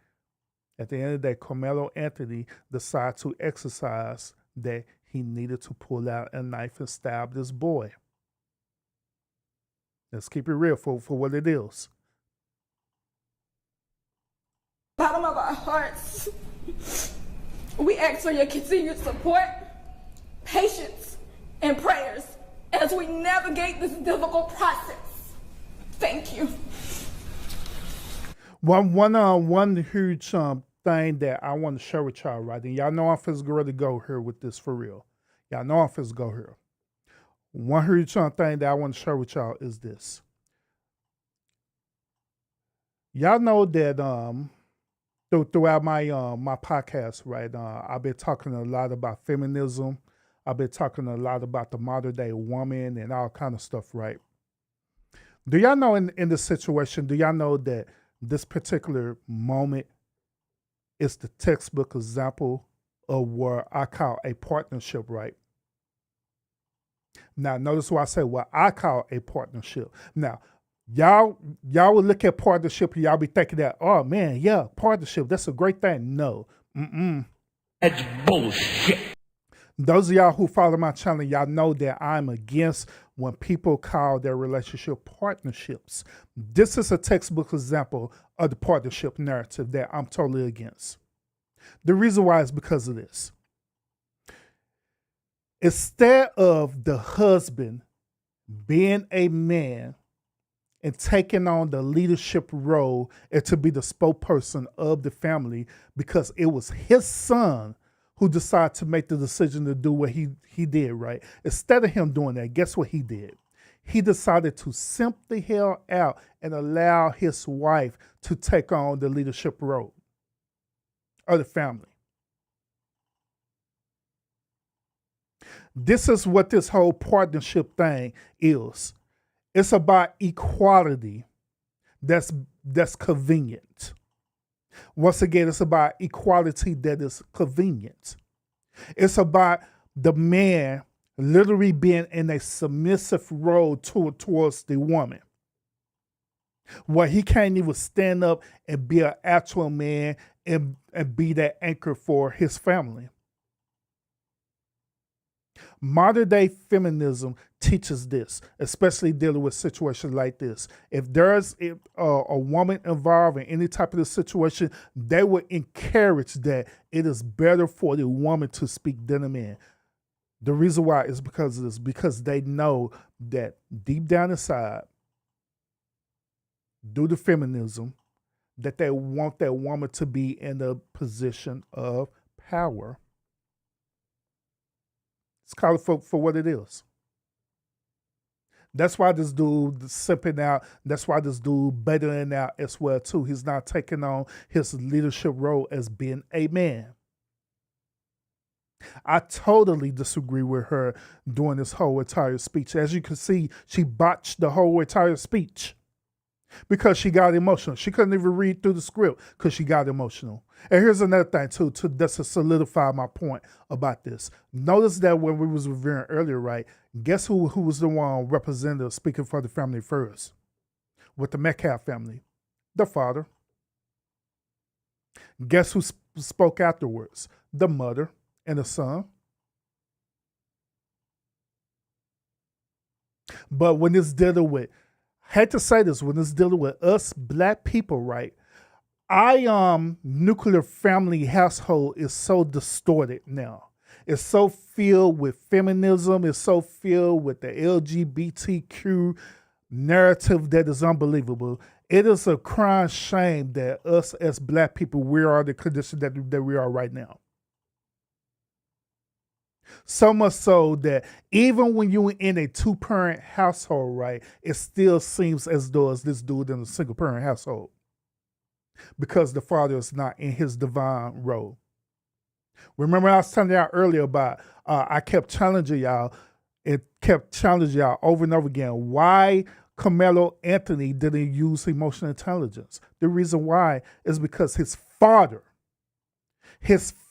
Karmelo Anthony decided to exercise that he needed to pull out a knife and stab this boy. Let's keep it real for what it is. Bottom of our hearts, we ask for your continued support, patience, and prayers as we navigate this difficult process. Thank you. One huge thing that I want to share with y'all, right? And y'all know I'm finna ready to go here with this for real. Y'all know I'm finna go here. One huge thing that I want to share with y'all is this. Y'all know that throughout my my podcast, right? I've been talking a lot about feminism. I've been talking a lot about the modern day woman and all kind of stuff, right? Do y'all know in this situation, do y'all know that this particular moment is the textbook example of what I call a partnership, right? Now, notice why I say what I call a partnership. Now, y'all would look at partnership and y'all be thinking that, oh man, yeah, partnership, that's a great thing. No. That's bullshit. Those of y'all who follow my channel, y'all know that I'm against when people call their relationship partnerships. This is a textbook example of the partnership narrative that I'm totally against. The reason why is because of this. Instead of the husband being a man and taking on the leadership role and to be the spokesperson of the family because it was his son who decided to make the decision to do what he did, right? Instead of him doing that, guess what he did? He decided to simply help out and allow his wife to take on the leadership role of the family. This is what this whole partnership thing is. It's about equality that's convenient. Once again, it's about equality that is convenient. It's about the man literally being in a submissive role towards the woman, where he can't even stand up and be an actual man and be that anchor for his family. Modern day feminism teaches this, especially dealing with situations like this. If there's a woman involved in any type of this situation, they would encourage that it is better for the woman to speak than a man. The reason why is because of this, because they know that deep down inside, due to feminism, that they want that woman to be in a position of power. Let's call it for what it is. That's why this dude is simping out. That's why this dude bettering out as well too. He's not taking on his leadership role as being a man. I totally disagree with her during this whole entire speech. As you can see, she botched the whole entire speech because she got emotional. She couldn't even read through the script because she got emotional. And here's another thing too, just to solidify my point about this. Notice that when we was reviewing earlier, right, guess who was the one representative speaking for the family first? With the Metcalf family? The father. Guess who spoke afterwards? The mother and the son. But when it's dealing with, I hate to say this, when it's dealing with us black people, right, nuclear family household is so distorted now. It's so filled with feminism. It's so filled with the LGBTQ narrative that is unbelievable. It is a crying shame that us as black people, we are the condition that we are right now. So much so that even when you're in a two-parent household, right, it still seems as though it's this dude in a single-parent household. Because the father is not in his divine role. Remember I was telling y'all earlier about, I kept challenging y'all over and over again, why Karmelo Anthony didn't use emotional intelligence. The reason why is because his father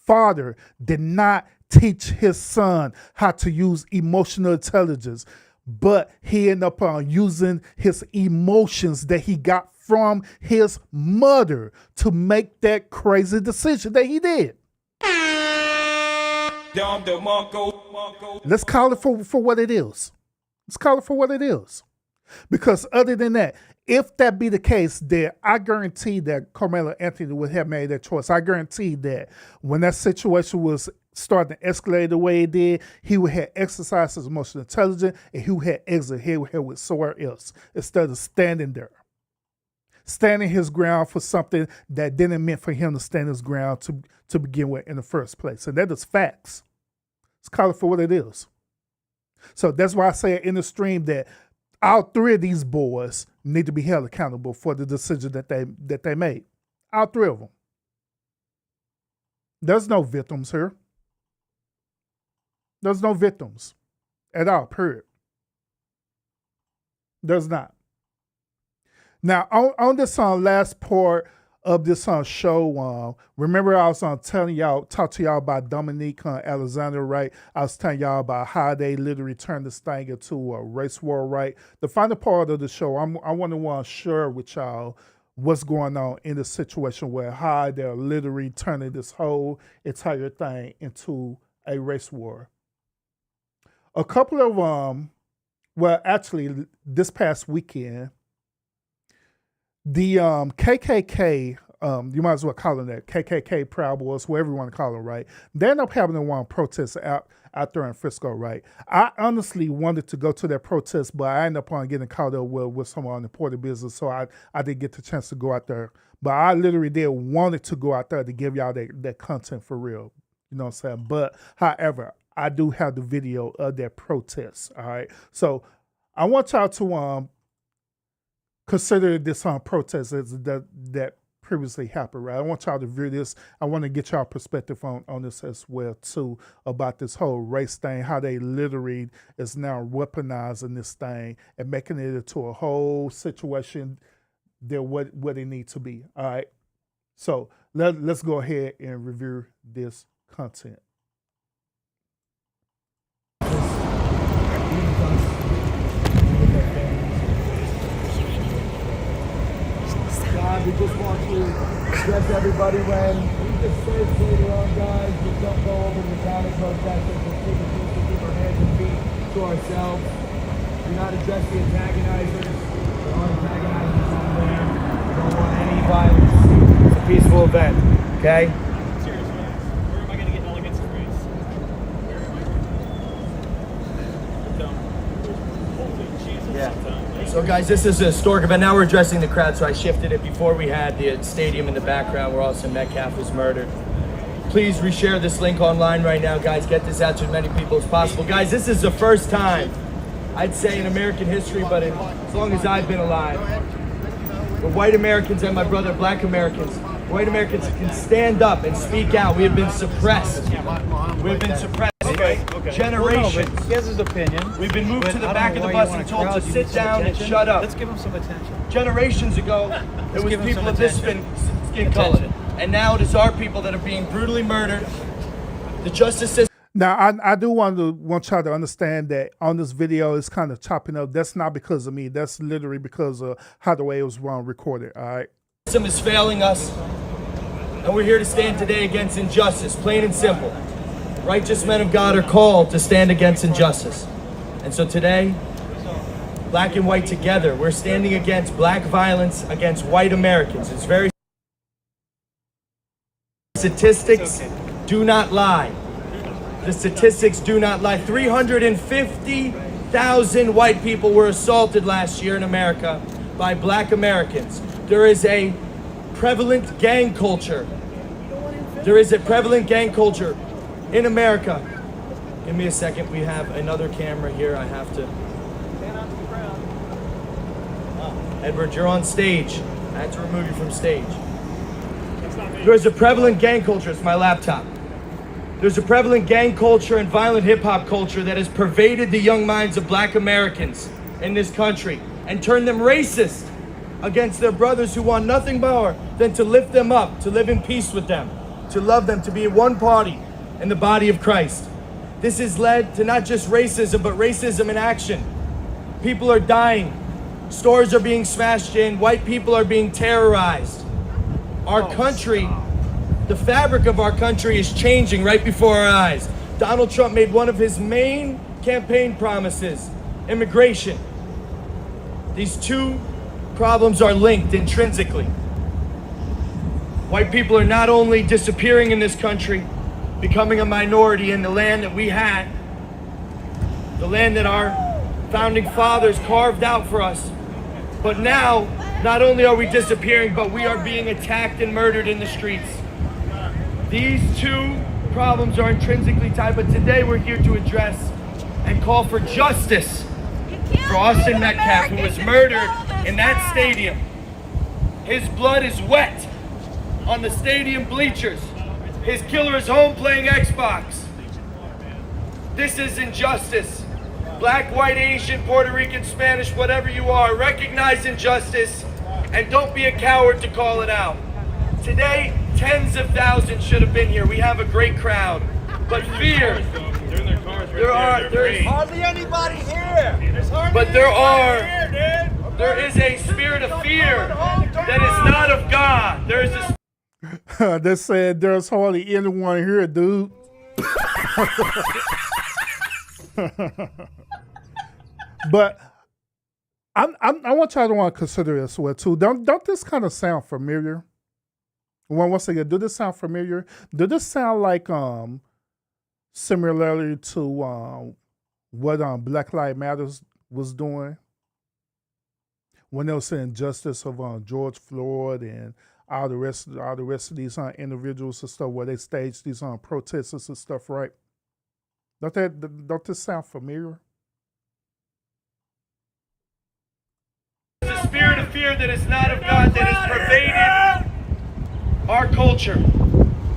father did not teach his son how to use emotional intelligence, but he ended up using his emotions that he got from his mother to make that crazy decision that he did. Let's call it for what it is. Let's call it for what it is. Because other than that, if that be the case, then I guarantee that Karmelo Anthony would have made that choice. I guarantee that when that situation was starting to escalate the way it did, he would have exercised his emotional intelligence and he would have exited here with somewhere else instead of standing there. Standing his ground for something that didn't mean for him to stand his ground to begin with in the first place. And that is facts. Let's call it for what it is. So that's why I say in the stream that all three of these boys need to be held accountable for the decision that they made. All three of them. There's no victims here. There's no victims at all, period. There's not. Now, on this last part of this show, remember I was talking to y'all about Dominique Alexander, right? I was telling y'all about how they literally turned this thing into a race war, right? The final part of the show, I want to share with y'all what's going on in the situation where how they're literally turning this whole entire thing into a race war. A couple of well, actually, this past weekend, the KKK, you might as well call them that, KKK Proud Boys, whatever you want to call them, right? They end up having one protest out there in Frisco, right? I honestly wanted to go to that protest, but I ended up getting caught up with someone on the important business, so I didn't get the chance to go out there. But I literally did wanted to go out there to give y'all that content for real. You know what I'm saying? But however, I do have the video of that protest, all right? So I want y'all to consider this protest as that previously happened, right? I want y'all to view this. I want to get y'all perspective on this as well, too, about this whole race thing, how they literally is now weaponizing this thing and making it into a whole situation that what it needs to be, all right? So let's go ahead and review this content. We just want to stress everybody when we just say later on, guys, just don't go over the counter protesters. We'll keep our hands and feet to ourselves. Do not address the antagonizers. There are antagonizers out there. We don't want any violence. It's a peaceful event, okay? Seriously, where am I going to get elegance and grace? Where am I? Yeah. So guys, this is a historic event. Now we're addressing the crowd, so I shifted it. Before we had the stadium in the background where Austin Metcalf was murdered. Please reshare this link online right now, guys. Get this out to as many people as possible. Guys, this is the first time, I'd say in American history, but as long as I've been alive, where white Americans and my brother black Americans, white Americans can stand up and speak out. We have been suppressed. We have been suppressed. Okay. Generations. Well, no, he has his opinion. We've been moved to the back of the bus and told to sit down and shut up. Let's give him some attention. Generations ago, it was people of this skin color. And now it is our people that are being brutally murdered. The justice system. Now, I do want y'all to understand that on this video, it's kind of chopping up. That's not because of me. That's literally because of how the way it was recorded, all right? The system is failing us. And we're here to stand today against injustice, plain and simple. Righteous men of God are called to stand against injustice. And so today, black and white together, we're standing against black violence against white Americans. It's very statistics do not lie. The statistics do not lie. 350,000 white people were assaulted last year in America by black Americans. There is a prevalent gang culture. There is a prevalent gang culture in America. Give me a second. We have another camera here. I have to. Edward, you're on stage. I had to remove you from stage. There's a prevalent gang culture. It's my laptop. There's a prevalent gang culture and violent hip-hop culture that has pervaded the young minds of black Americans in this country and turned them racist against their brothers who want nothing more than to lift them up, to live in peace with them, to love them, to be one party in the body of Christ. This has led to not just racism, but racism in action. People are dying. Stores are being smashed in. White people are being terrorized. Our country, the fabric of our country is changing right before our eyes. Donald Trump made one of his main campaign promises, immigration. These two problems are linked intrinsically. White people are not only disappearing in this country, becoming a minority in the land that we had, the land that our founding fathers carved out for us, but now, not only are we disappearing, but we are being attacked and murdered in the streets. These two problems are intrinsically tied, but today we're here to address and call for justice for Austin Metcalf, who was murdered in that stadium. His blood is wet on the stadium bleachers. His killer is home playing Xbox. This is injustice. Black, white, Asian, Puerto Rican, Spanish, whatever you are, recognize injustice and don't be a coward to call it out. Today, tens of thousands should have been here. We have a great crowd. But fear, there's hardly anybody here. There is a spirit of fear that is not of God. There is a They said there's hardly anyone here, dude. But I want y'all to consider this well too. Don't this kind of sound familiar? Once again, do this sound familiar? Do this sound like similarly to what Black Lives Matter was doing when they were saying justice of George Floyd and all the rest of these individuals and stuff, where they staged these protests and stuff, right? Don't this sound familiar? The spirit of fear that is not of God that has pervaded our culture.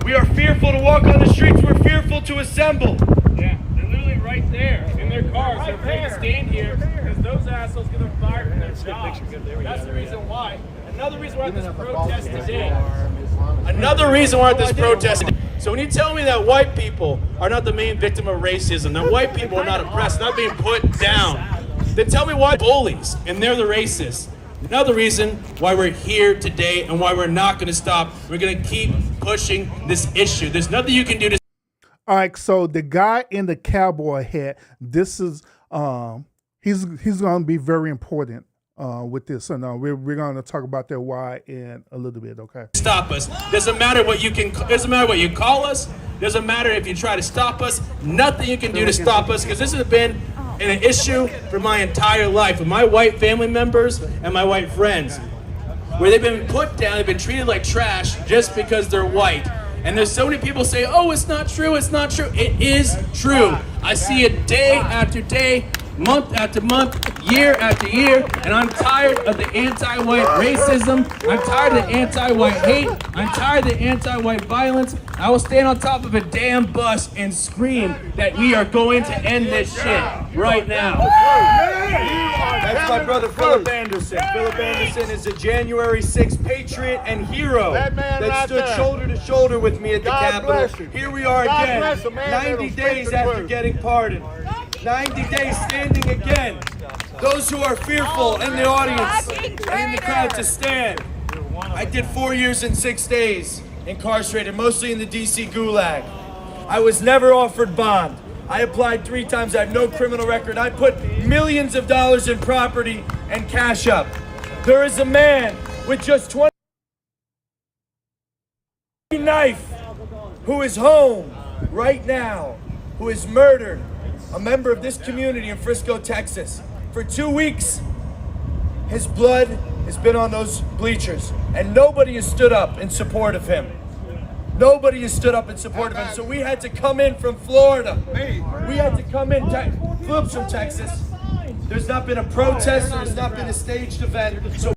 We are fearful to walk on the streets. We're fearful to assemble. Yeah, they're literally right there in their cars. They're afraid to stand here because those assholes get them fired from their jobs. That's the reason why. Another reason we're at this protest today. Another reason we're at this protest today. So when you tell me that white people are not the main victim of racism, that white people are not oppressed, not being put down, then tell me why bullies and they're the racists. Another reason why we're here today and why we're not going to stop. We're going to keep pushing this issue. There's nothing you can do to. All right, so the guy in the cowboy hat, this is he's going to be very important with this, and we're going to talk about that why in a little bit. Okay. Stop us. Doesn't matter what you can. Doesn't matter what you call us. Doesn't matter if you try to stop us. Nothing you can do to stop us, because this has been an issue for my entire life with my white family members and my white friends, where they've been put down, they've been treated like trash just because they're white. And there's so many people say, oh, it's not true, it's not true. It is true. I see it day after day, month after month, year after year, and I'm tired of the anti-white racism. I'm tired of the anti-white hate. I'm tired of the anti-white violence. I will stand on top of a damn bus and scream that we are going to end this shit right now. That's my brother Philip Anderson. Philip Anderson is a January 6th patriot and hero that stood shoulder to shoulder with me at the Capitol. Here we are again, 90 days after getting pardoned. 90 days standing again. Those who are fearful in the audience and in the crowd to stand. I did 4 years and 6 days incarcerated, mostly in the DC Gulag. I was never offered bond. I applied 3 times. I have no criminal record. I put millions of dollars in property and cash up. There is a man with just 20 knife who is home right now, who is murdered, a member of this community in Frisco, Texas. For 2 weeks, his blood has been on those bleachers, and nobody has stood up in support of him. Nobody has stood up in support of him. So we had to come in from Florida. We had to come in, Philip's from Texas. There's not been a protest, there's not been a staged event. So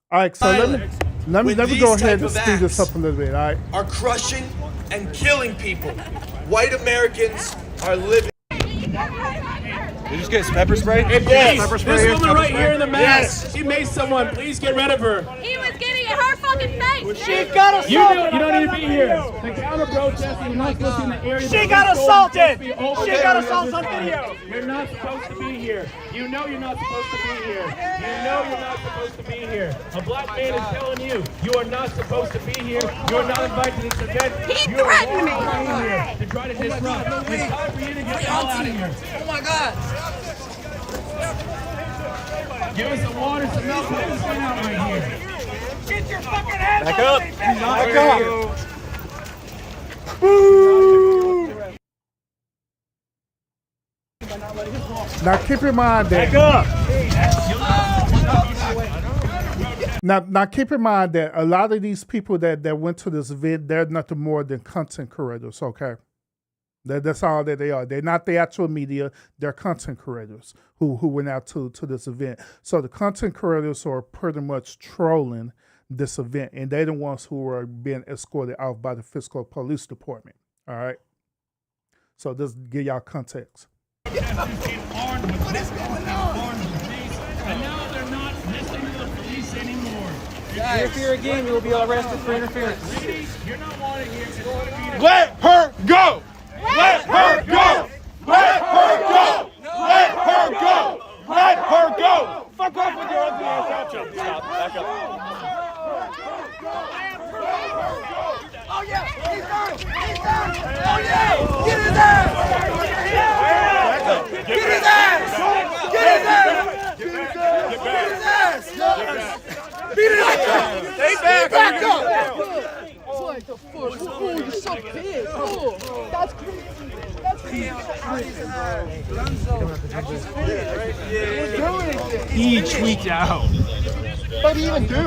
all right, so let me go ahead and speed this up a little bit, all right? Are crushing and killing people. White Americans are living. Did you just get pepper spray? Hey, please, this woman right here in the mask, she made someone. Please get rid of her. He was getting her fucking face. She got assaulted. You don't need to be here. The counter protesting, you're not supposed to be in the area. She got assaulted. She got assaulted on video. You're not supposed to be here. You know you're not supposed to be here. You know you're not supposed to be here. A black man is telling you, you are not supposed to be here. You're not invited to this event. He You are threatened me. here to try to disrupt. It's time for you to get all out of here. Oh my God. Give us some water, some milk, let us get out right here. Get your fucking hands Back off up. me, bitch. Back up. Now keep in mind that. Now keep in mind that a lot of these people that went to this event, they're nothing more than content creators, okay? That's all that they are. They're not the actual media. They're content creators who went out to this event. So the content creators are pretty much trolling this event, and they're the ones who are being escorted out by the Frisco Police Department. All right. So this give y'all context. What is going on? And now they're not listening to the police anymore. If you interfere again, you will be arrested for interference. Ladies, you're not wanted here. Let her go! Let her go! Let her go! Let her go! Let her go! Fuck off with your ugly ass out. Stop. Back up. Oh yeah! He's down! He's down! Oh yeah! Get his ass! Get his ass! Get his ass! Get his ass! Beat his ass! Stay back up! What the fuck? Oh, you're so big. Oh, that's crazy. That's crazy. He tweaked out. What do you even do?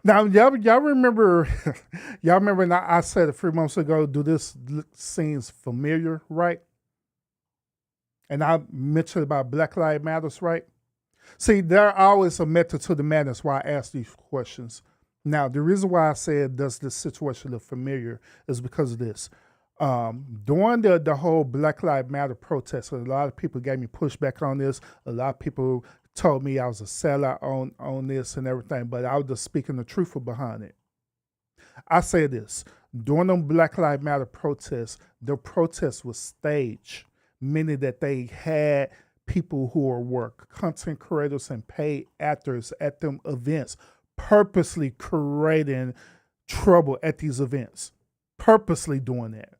Now, y'all remember, I said a few months ago, do this seems familiar, right? And I mentioned about Black Lives Matters, right? See, there's always a method to the madness why I ask these questions. Now, the reason why I said, does this situation look familiar, is because of this. During the whole Black Lives Matter protest, a lot of people gave me pushback on this. A lot of people told me I was a sellout on this and everything, but I was just speaking the truth behind it. I say this, during the Black Lives Matter protests, the protest was staged, meaning that they had people who were content creators and paid actors at them events purposely creating trouble at these events, purposely doing that.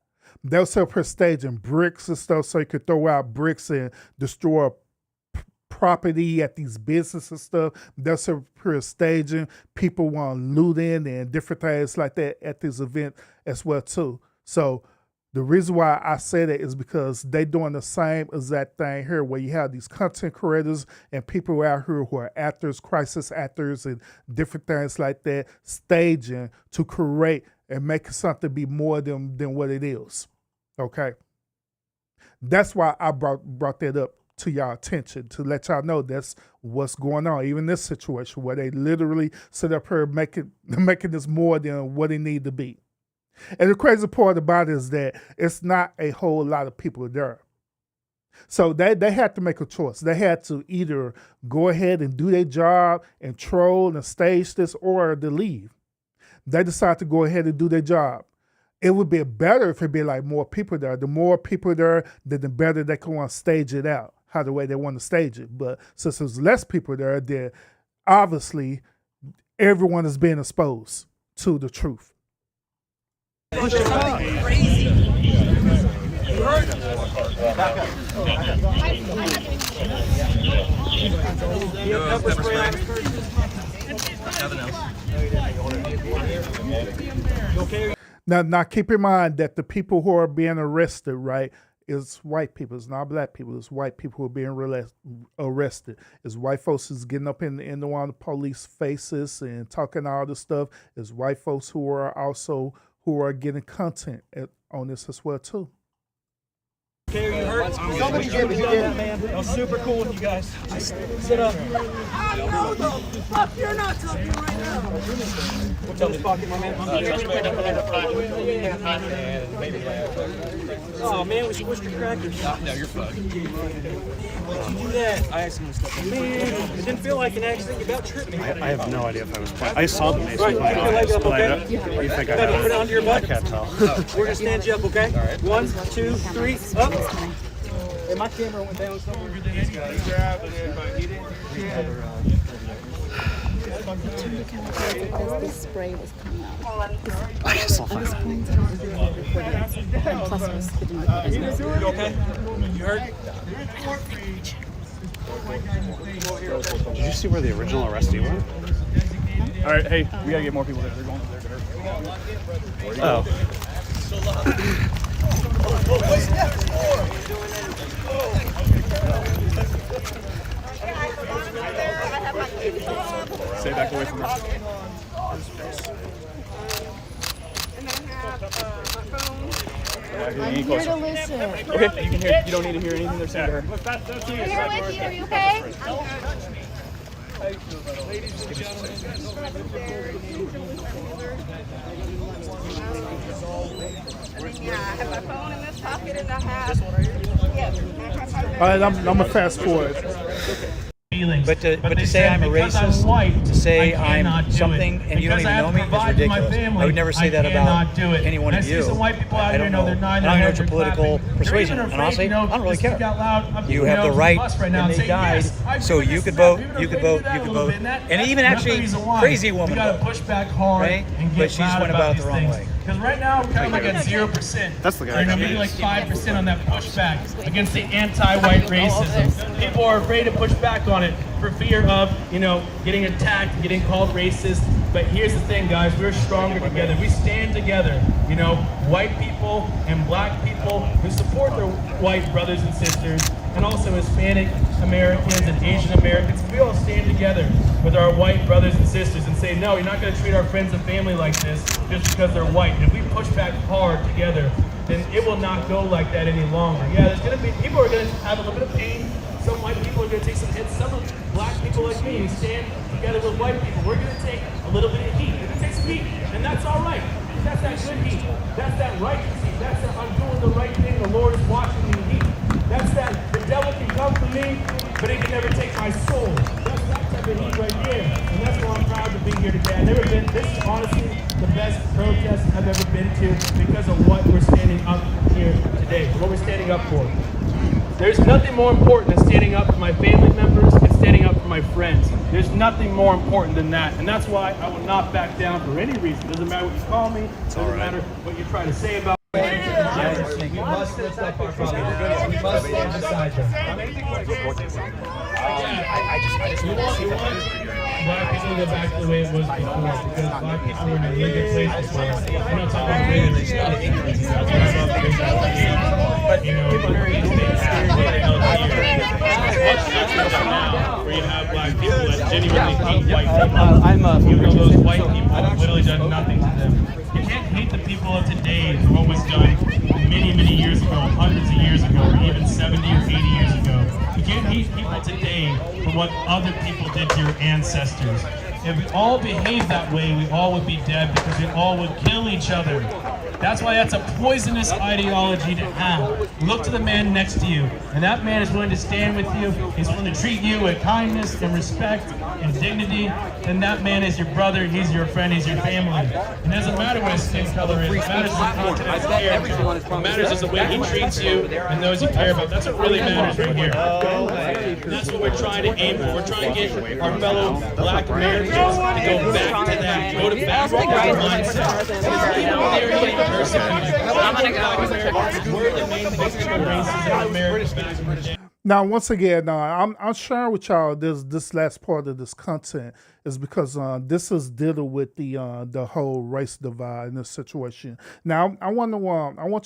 They'll sell per staging bricks and stuff so you could throw out bricks and destroy property at these businesses and stuff. They'll sell per staging. People want looting and different things like that at this event as well too. So the reason why I say that is because they doing the same exact thing here, where you have these content creators and people out here who are actors, crisis actors, and different things like that, staging to create and make something be more than what it is. Okay, that's why I brought that up to y'all attention, to let y'all know that's what's going on. Even this situation where they literally sit up here making this more than what it need to be. And the crazy part about it is that it's not a whole lot of people there. So they had to make a choice. They had to either go ahead and do their job and troll and stage this, or to leave. They decided to go ahead and do their job. It would be better if it'd be like more people there. The more people there, then the better they can want to stage it out, how the way they want to stage it. But since there's less people there, then obviously everyone is being exposed to the truth. Push it back. Crazy. You heard him. Back up. Now keep in mind that the people who are being arrested, right, is white people. It's not black people. It's white people who are being arrested. It's white folks who's getting up in one of the police faces and talking all this stuff. It's white folks who are getting content on this as well too. Okay, are you hurt? Somebody give me that, man. That was super cool with you guys. Sit up. I know the fuck you're not talking right now. What's up, pocket, my man? Oh man, we squished your crackers. No, you're fucked. Why'd you do that? I accidentally stepped on man, it didn't feel like an accident. You about tripped me. I have no idea if I was playing. I saw the mace Right, with my keep your leg eyes, up, but okay? you think I Put it onto your butt. I can't tell. We're gonna stand you up, okay? All right. 1, 2, 3, up. Hey, my camera went down somewhere. He's grabbing it, but he didn't. This spray was coming out. It's all fine. Plus, I was spitting the You okay? You hurt? Did you see where the original arrestee went? All right, hey, we gotta get more people there. They're going over there. Oh. Stay back away from her. I'm here to listen. Okay, you can hear. You don't need to hear anything they're saying to her. I'm here with you. Are you okay? Ladies and gentlemen, yeah, I have my phone in this pocket and I have. Yes. All right, I'm gonna fast forward. But to say I'm a racist, to say I'm something and you don't even know me is ridiculous. I would never say that about any one of you. I don't know. I don't know what your political persuasion, and honestly, I don't really care. You have the right, and they died, so you could vote, you could vote, you could vote, and even actually crazy woman voted, right? But she just went about it the wrong way. Because right now we're kind of like at 0%. That's the guy. Or maybe like 5% on that pushback against the anti-white racism. People are afraid to push back on it for fear of, getting attacked, getting called racist. But here's the thing, guys, we're stronger together. We stand together. White people and black people who support their white brothers and sisters, and also Hispanic Americans and Asian Americans. We all stand together with our white brothers and sisters and say, no, you're not going to treat our friends and family like this just because they're white. And if we push back hard together, then it will not go like that any longer. Yeah, there's going to be, people are going to have a little bit of pain. Some white people are going to take some hits. Some black people like me who stand together with white people, we're going to take a little bit of heat. We're going to take some heat, and that's all right. That's that good heat. That's that righteous heat. That's that I'm doing the right thing. The Lord is watching me heat. That's that the devil can come for me, but he can never take my soul. That's that type of heat right there. And that's why I'm proud to be here today. This is honestly the best protest I've ever been to because of what we're standing up here today, what we're standing up for. There's nothing more important than standing up for my family members and standing up for my friends. There's nothing more important than that. And that's why I will not back down for any reason. Doesn't matter what you call me, doesn't matter what you try to say about me. We must lift up our brothers. We must stand beside them. I just want to see that. Black people go back to the way it was before because black people were in a really good place before. I'm not talking about really stuff. I'm talking about things that but where you have black people that genuinely hate white people. Even though those white people have literally done nothing to them. You can't hate the people of today for what was done many, many years ago, hundreds of years ago, or even 70 or 80 years ago. You can't hate people today for what other people did to your ancestors. If we all behaved that way, we all would be dead because we all would kill each other. That's why that's a poisonous ideology to have. Look to the man next to you, and that man is willing to stand with you. He's willing to treat you with kindness and respect and dignity. And that man is your brother, he's your friend, he's your family. It doesn't matter what his skin color is, it matters the content of his character. What matters is the way he treats you and those you care about. That's what really matters right here. That's what we're trying to aim for. We're trying to get our fellow black Americans to go back to that. Go to back to that mindset. Now, once again, I'm sharing with y'all this last part of this content is because this is dealing with the whole race divide in this situation. Now, I want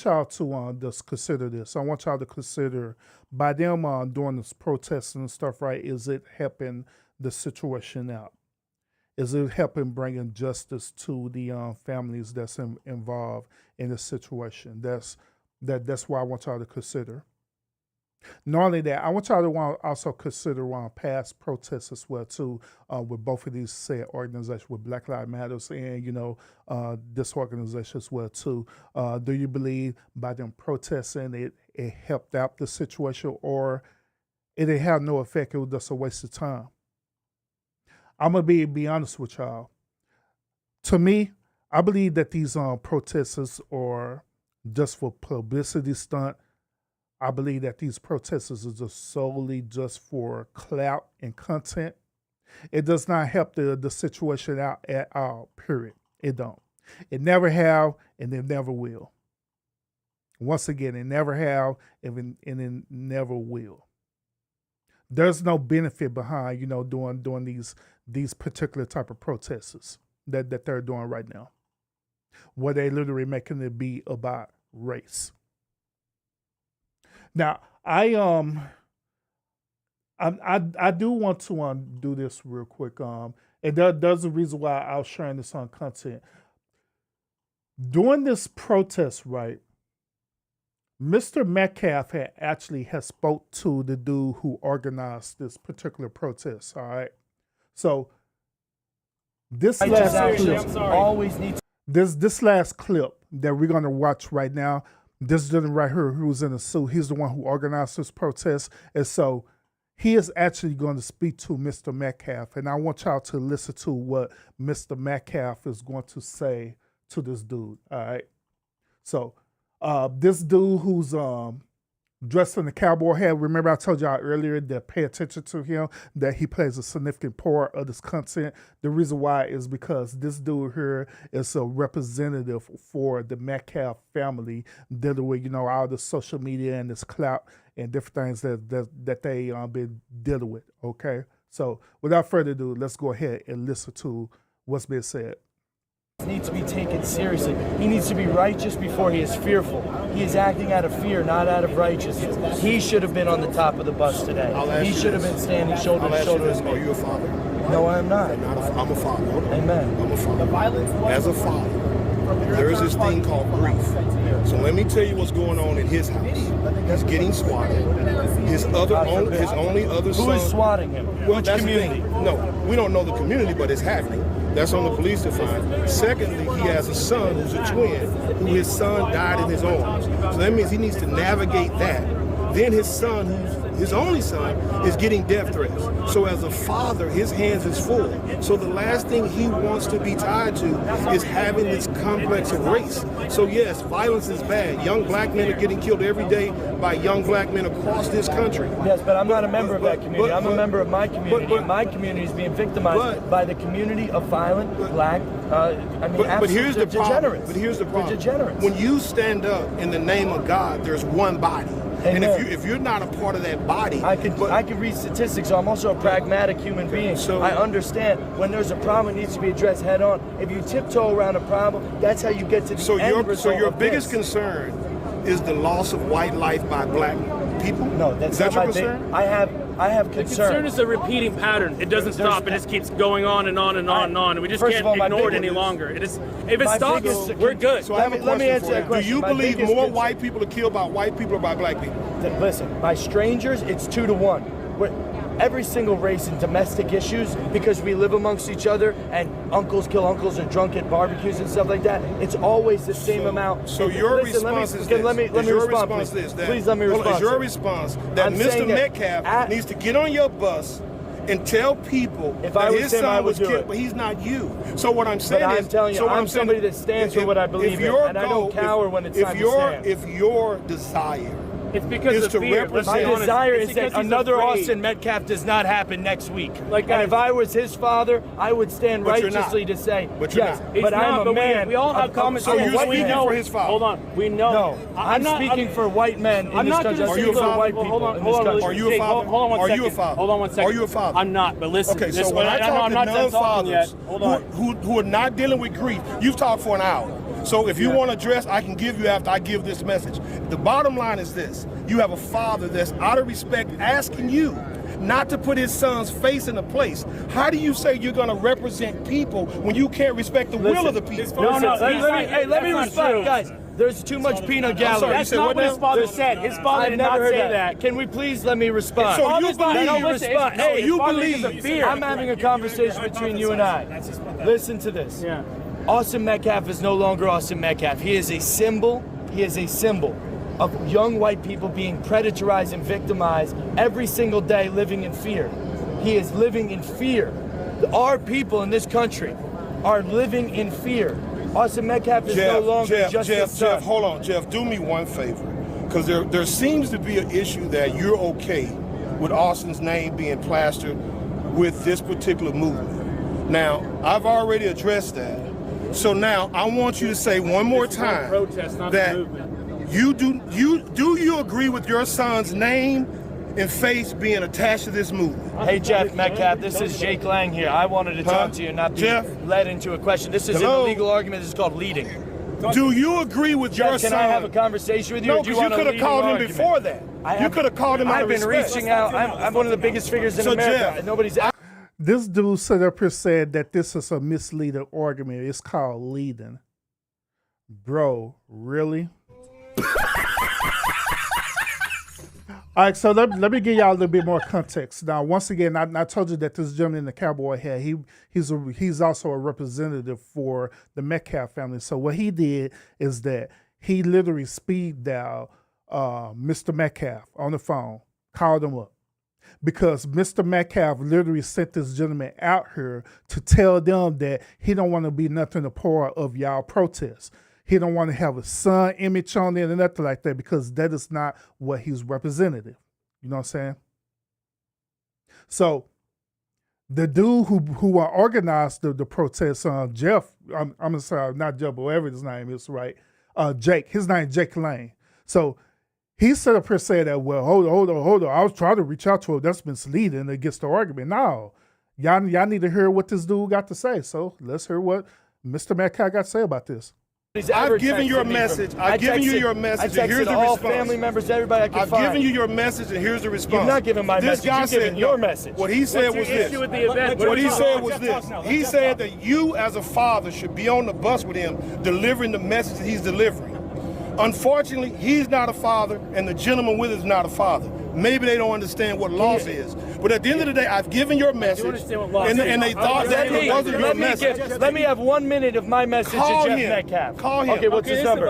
y'all to just consider this. I want y'all to consider by them doing this protesting and stuff, right? Is it helping the situation out? Is it helping bringing justice to the families that's involved in this situation? That's why I want y'all to consider. Not only that, I want y'all to also consider past protests as well too, with both of these said organizations, with Black Lives Matters and this organization as well too. Do you believe by them protesting it helped out the situation, or it didn't have no effect? It was just a waste of time. I'm gonna be honest with y'all. To me, I believe that these protesters are just for publicity stunt. I believe that these protesters are just solely just for clout and content. It does not help the situation out at all, period. It don't. It never have, and it never will. Once again, it never have, and it never will. There's no benefit behind, doing these particular type of protests that they're doing right now, where they literally making it be about race. Now, I do want to do this real quick. And there's a reason why I was sharing this on content. During this protest, right, Mr. Metcalf has spoke to the dude who organized this particular protest. All right, so this last clip that we're gonna watch right now. This gentleman right here who's in a suit, he's the one who organized this protest. And so he is actually going to speak to Mr. Metcalf. And I want y'all to listen to what Mr. Metcalf is going to say to this dude. All right. So this dude who's dressed in a cowboy hat, remember I told y'all earlier that pay attention to him, that he plays a significant part of this content. The reason why is because this dude here is a representative for the Metcalf family, dealing with, all the social media and this clout and different things that they been dealing with, okay? So without further ado, let's go ahead and listen to what's been said. Needs to be taken seriously. He needs to be righteous before he is fearful. He is acting out of fear, not out of righteousness. He should have been on the top of the bus today. He should have been standing shoulder to shoulder with me. Are you a father? No, I am not. I'm a father. Amen. I'm a father. As a father, there is this thing called grief. So let me tell you what's going on in his house. He's getting swatted. His only other son. Who is swatting him? Well, Which that's community? The thing. No, we don't know the community, but it's happening. That's on the police to find. Secondly, he has a son who's a twin, who his son died in his arms. So that means he needs to navigate that. Then his son, who's his only son, is getting death threats. So as a father, his hands is full. So the last thing he wants to be tied to is having this complex of race. So yes, violence is bad. Young black men are getting killed every day by young black men across this country. Yes, but I'm not a member of that community. I'm a member of my community. My community is being victimized by the community of violent black, but here's the problem. But here's the problem. Degenerates. When you stand up in the name of God, there's one body. Amen. And if you're not a part of that body, I can read statistics. So I'm also a pragmatic human being. So I understand when there's a problem, it needs to be addressed head on. If you tiptoe around a problem, that's how you get to the end result. So your biggest concern is the loss of white life by black people? No, that's not my concern. I have concern. The concern is a repeating pattern. It doesn't stop. It just keeps going on and on and on and on. And we just can't ignore it any longer. If it stops, we're good. So let me answer that question. Do you believe more white people are killed by white people or by black people? Listen, by strangers, it's 2 to 1. Every single race in domestic issues, because we live amongst each other and uncles kill uncles or drunk at barbecues and stuff like that, it's always the same amount. So your response is this. Let me respond, please. Please let me respond. Is your response that Mr. Metcalf needs to get on your bus and tell people that his son was killed, but he's not you. So what I'm saying is, I'm telling you, I'm somebody that stands for what I believe in, and I don't cower when it's time to stand. If your desire it's because of fear. My desire is that another Austin Metcalf does not happen next week. And if I was his father, I would stand righteously to say, yes, but I'm a man. We all have common sense. Are you speaking for his father? Hold on. We know. No, I'm speaking for white men in this country. Are you a father? White people in this country. Are you a father? Hold on one second. Are you a father? Hold on one second. Are you a father? I'm not, but listen. Okay, so when I talk to non-fathers hold who are not dealing with grief, you've talked for an hour. So if you want to address, I can give you after I give this message. The bottom line is this. You have a father that's out of respect asking you not to put his son's face in a place. How do you say you're going to represent people when you can't respect the will of the people? Let me respond, guys. There's too much peanut gallery. That's not what his father said. His father did not say that. Can we please let me respond? So you believe? Hey, you believe? I'm having a conversation between you and I. Listen to this. Yeah. Austin Metcalf is no longer Austin Metcalf. He is a symbol. He is a symbol of young white people being predatorized and victimized every single day, living in fear. He is living in fear. Our people in this country are living in fear. Austin Metcalf is no longer just his son. Jeff, hold on, Jeff. Do me one favor, because there seems to be an issue that you're okay with Austin's name being plastered with this particular movement. Now, I've already addressed that. So now I want you to say one more time that you agree with your son's name and face being attached to this movement? Hey, Jeff Metcalf, this is Jake Lang here. I wanted to talk to you and not be led into a question. This is an illegal argument. This is called leading. Do you agree with your son? Can I have a conversation with you? No, because you could have called him before that. You could have called him out of respect. I've been reaching out. I'm one of the biggest figures in America. Jeff, nobody's. This dude set up here said that this is a misleading argument. It's called leading. Bro, really? All right, so let me give y'all a little bit more context. Now, once again, I told you that this gentleman in the cowboy hat, he's also a representative for the Metcalf family. So what he did is that he literally speed dialed Mr. Metcalf on the phone, called him up, because Mr. Metcalf literally sent this gentleman out here to tell them that he don't want to be nothing a part of y'all protests. He don't want to have a son image on it and nothing like that, because that is not what he's representative. You know what I'm saying? So the dude who organized the protest, Jeff, I'm sorry, not Jeff, but whatever his name is, right? Jake, his name is Jake Lang. So he set up here saying that, well, hold on. I was trying to reach out to him. That's misleading against the argument. No, y'all need to hear what this dude got to say. So let's hear what Mr. Metcalf got to say about this. I've given you a message. I've given you your message, and here's the response. All family members, everybody I can find. I've given you your message, and here's the response. You've not given my message. You've given your message. What he said was this. What he said was this. He said that you, as a father, should be on the bus with him, delivering the message that he's delivering. Unfortunately, he's not a father, and the gentleman with him is not a father. Maybe they don't understand what loss is. But at the end of the day, I've given your message, and they thought that it wasn't your message. Let me have 1 minute of my message to Jeff Metcalf. Call him. Okay, what's his number?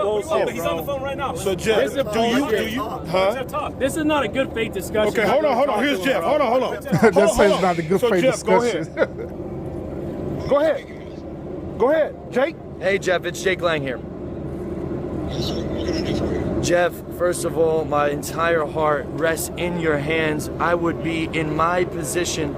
He's on the phone right now. So Jeff, do you, huh? This is not a good faith discussion. Okay, hold on. Here's Jeff. Hold on. That says not a good faith discussion. Go ahead. Go ahead, Jake. Hey, Jeff, it's Jake Lang here. Jeff, first of all, my entire heart rests in your hands. I would be in my position,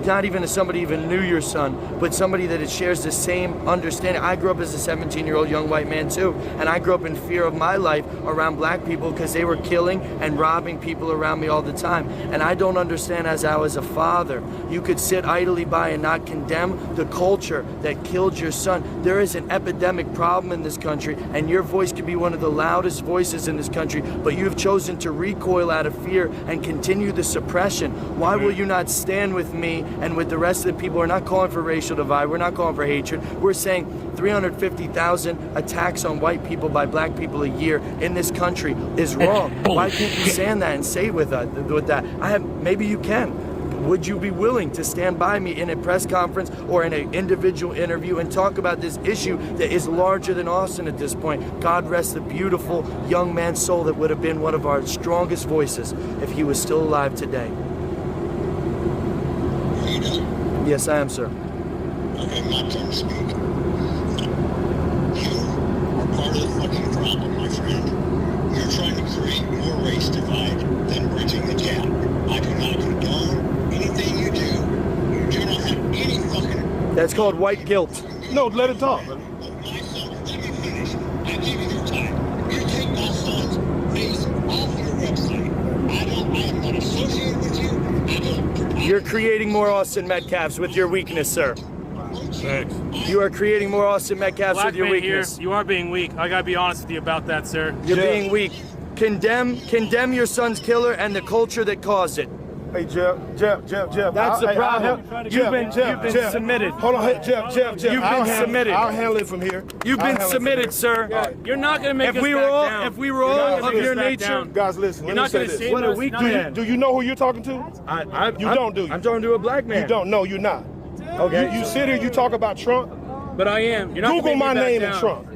not even as somebody even knew your son, but somebody that shares the same understanding. I grew up as a 17-year-old young white man too, and I grew up in fear of my life around black people because they were killing and robbing people around me all the time. And I don't understand, as I was a father, you could sit idly by and not condemn the culture that killed your son. There is an epidemic problem in this country, and your voice could be one of the loudest voices in this country, but you have chosen to recoil out of fear and continue the suppression. Why will you not stand with me and with the rest of the people? We're not calling for racial divide. We're not calling for hatred. We're saying 350,000 attacks on white people by black people a year in this country is wrong. Why can't you stand that and say with that? Maybe you can. Would you be willing to stand by me in a press conference or in an individual interview and talk about this issue that is larger than Austin at this point? God rest the beautiful young man's soul that would have been one of our strongest voices if he was still alive today. Yes, I am, sir. Okay, my turn to speak. You are part of the fucking problem, my friend. You're trying to create more race divide than bridging the gap. I do not condone anything you do. You do not have any fucking... That's called white guilt. No, let it talk. My son, let me finish. I gave you your time. You take my son's face off your website. I am not associated with you. You're creating more Austin Metcalfs with your weakness, sir. Thanks. You are creating more Austin Metcalfs Black with your man weakness. Here, you are being weak. I gotta be honest with you about that, sir. You're being weak. Condemn your son's killer and the culture that caused it. Hey, Jeff. That's the problem. You've been submitted. Hold on, hey, Jeff. You've been submitted. I'll handle it from here. You've been submitted, sir. You're not going to make us back down. If we were all of your nature, guys, listen. you're not going to say what a weak man. Do you know who you're talking to? You don't, do you? I'm talking to a black man. You don't. No, you're not. Okay. You sit here, you talk about Trump. But I am. You're not Google my name and Trump.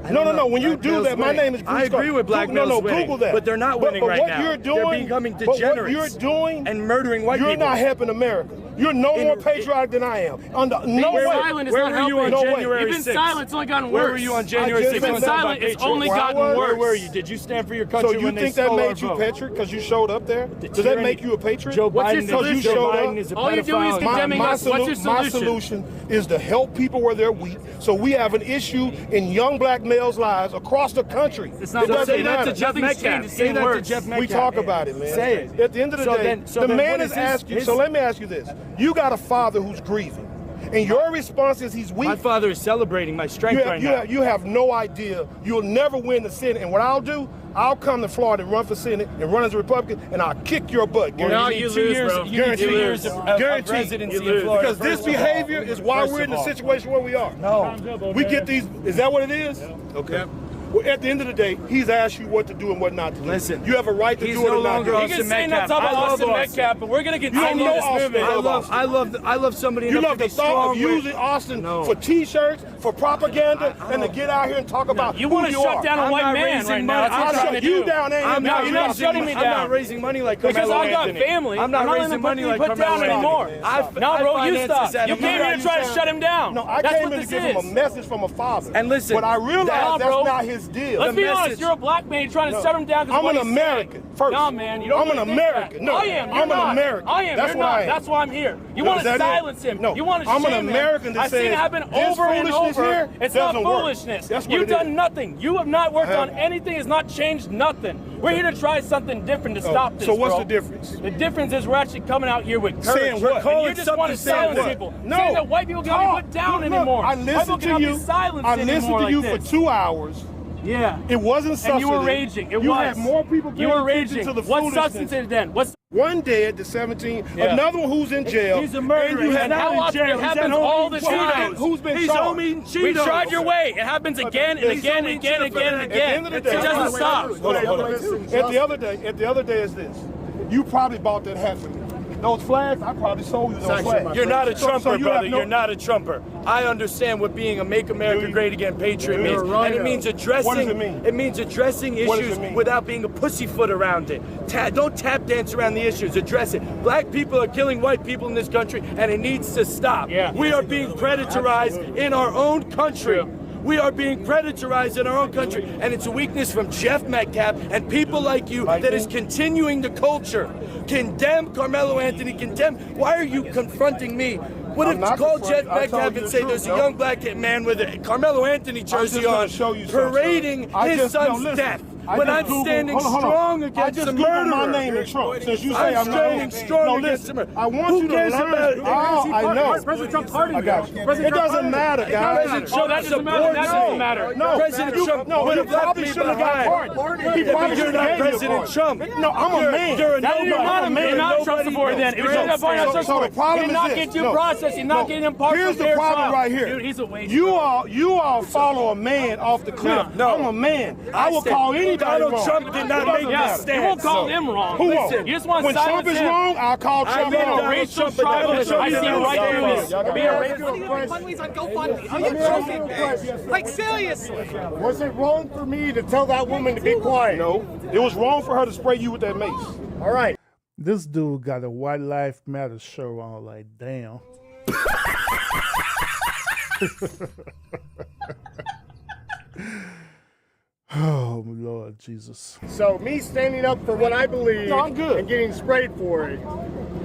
No. When you do that, my name is Bruce. I agree with black males winning. Google that. But they're not winning right now. You're doing, they're becoming degenerates. What you're doing and murdering white people. You're not helping America. You're no more patriotic than I am. No way. Silent is not helping. You've been silent. It's only gotten worse. Where were you on January 6th? You've been silent. It's only gotten worse. Where were you? Did you stand for your country? So you think that made you patriot because you showed up there? Does that make you a patriot? Joe Biden, because you showed up. All you're doing is condemning us. What's your solution? My solution is to help people where they're weak. So we have an issue in young black males' lives across the country. It's not say that to Jeff Metcalf. Say that to Jeff Metcalf. We talk about it, man. Say it. At the end of the day, the man is asking. So let me ask you this: you got a father who's grieving. And your response is he's weak. My father is celebrating my strength right now. You have no idea. You'll never win the Senate. And what I'll do, I'll come to Florida and run for Senate and run as a Republican, and I'll kick your butt. No, you lose, bro. You need 2 years of presidency in Florida. Because this behavior is why we're in the situation where we are. No. We get these. Is that what it is? Okay. Well, at the end of the day, he's asked you what to do and what not to do. Listen, you have a right to do it or not do it. You can say not about Austin Metcalf, but we're going to continue this movement. I love somebody enough You love to be the thought of strong using Austin for T-shirts, for propaganda, and to get out here and talk about you want to shut down a white man right now. I'll shut you down. No, you're not shutting me down. I'm not raising money like Carmelo because I got Anthony. family. I'm not raising money like Carmelo down anymore. No, bro, you stop. You came here to try to shut him down. No, I came here to give him a message from a father. And listen, but I realized that's not his deal. Let's be honest. You're a black man. You're trying to shut him down. I'm an American. First. No, man. You don't I'm an American. No, I am. I'm an American. I am. That's You're not. That's why I'm here. You want to silence him. No. You want to I'm shame an American that I've seen it happen over and over. It's not foolishness. You've done nothing. You have not worked on anything. It's not changed nothing. We're here to try something different to stop this. So what's the difference? The difference is we're actually coming out here with courage. Saying what? And you just want to silence people. No. Saying that white people cannot be put down anymore. I listened to you. I listened to you for 2 hours. Yeah. It wasn't substantive. And you were raging. You had more people paying attention to the What's substantive then? One dead, the 17. Another one who's in jail. He's a murderer. And how often it happens all the time. Who's been He's charged? We tried your way. It happens again and again and again and again and again. It doesn't stop. Hold on. At the other day is this. You probably bought that hat for me. Those flags, I probably sold you those flags. You're not a trumper, brother. You're not a trumper. I understand what being a Make America Great Again patriot means. And it means addressing. What does it mean? It means addressing issues without being a pussyfoot around it. Don't tap dance around the issues. Address it. Black people are killing white people in this country, and it needs to stop. We are being predatorized in our own country. We are being predatorized in our own country, and it's a weakness from Jeff Metcalf and people like you that is continuing the culture. Condemn Carmelo Anthony, condemn. Why are you confronting me? What if call Jeff Metcalf and say there's a young black man with a Carmelo Anthony jersey on parading his son's death? When I'm standing strong against the murderer. My name in Trump. Since you say I'm standing strong against the murderer. I want you to learn. I know. President Trump's pardon. It doesn't matter, guys. President Trump doesn't matter. No, President Trump. No, he probably shouldn't have got pardoned. He probably You're not President Trump. No, I'm a man. You're a nobody. You're not Trump supporter then. If you're not Trump supporter, you're not getting due process. You're not getting impartial. Here's the problem right here. Dude, he's a waste. You all follow a man off the cliff. No. I'm a man. I will call anybody wrong. Trump did not make this stance. You won't call him wrong. Who won't? You just want to when silence Trump is him. wrong, I'll call Trump wrong. A racial chauvinist. I see right through you. Be a racist. GoFundMe's on GoFundMe. Are you joking? Like, seriously? Was it wrong for me to tell that woman to be quiet? No. It was wrong for her to spray you with that mace. All right. This dude got a White Life Matter shirt on, like, damn. Oh, Lord Jesus. So me standing up for what I believe I'm good. And getting sprayed for it.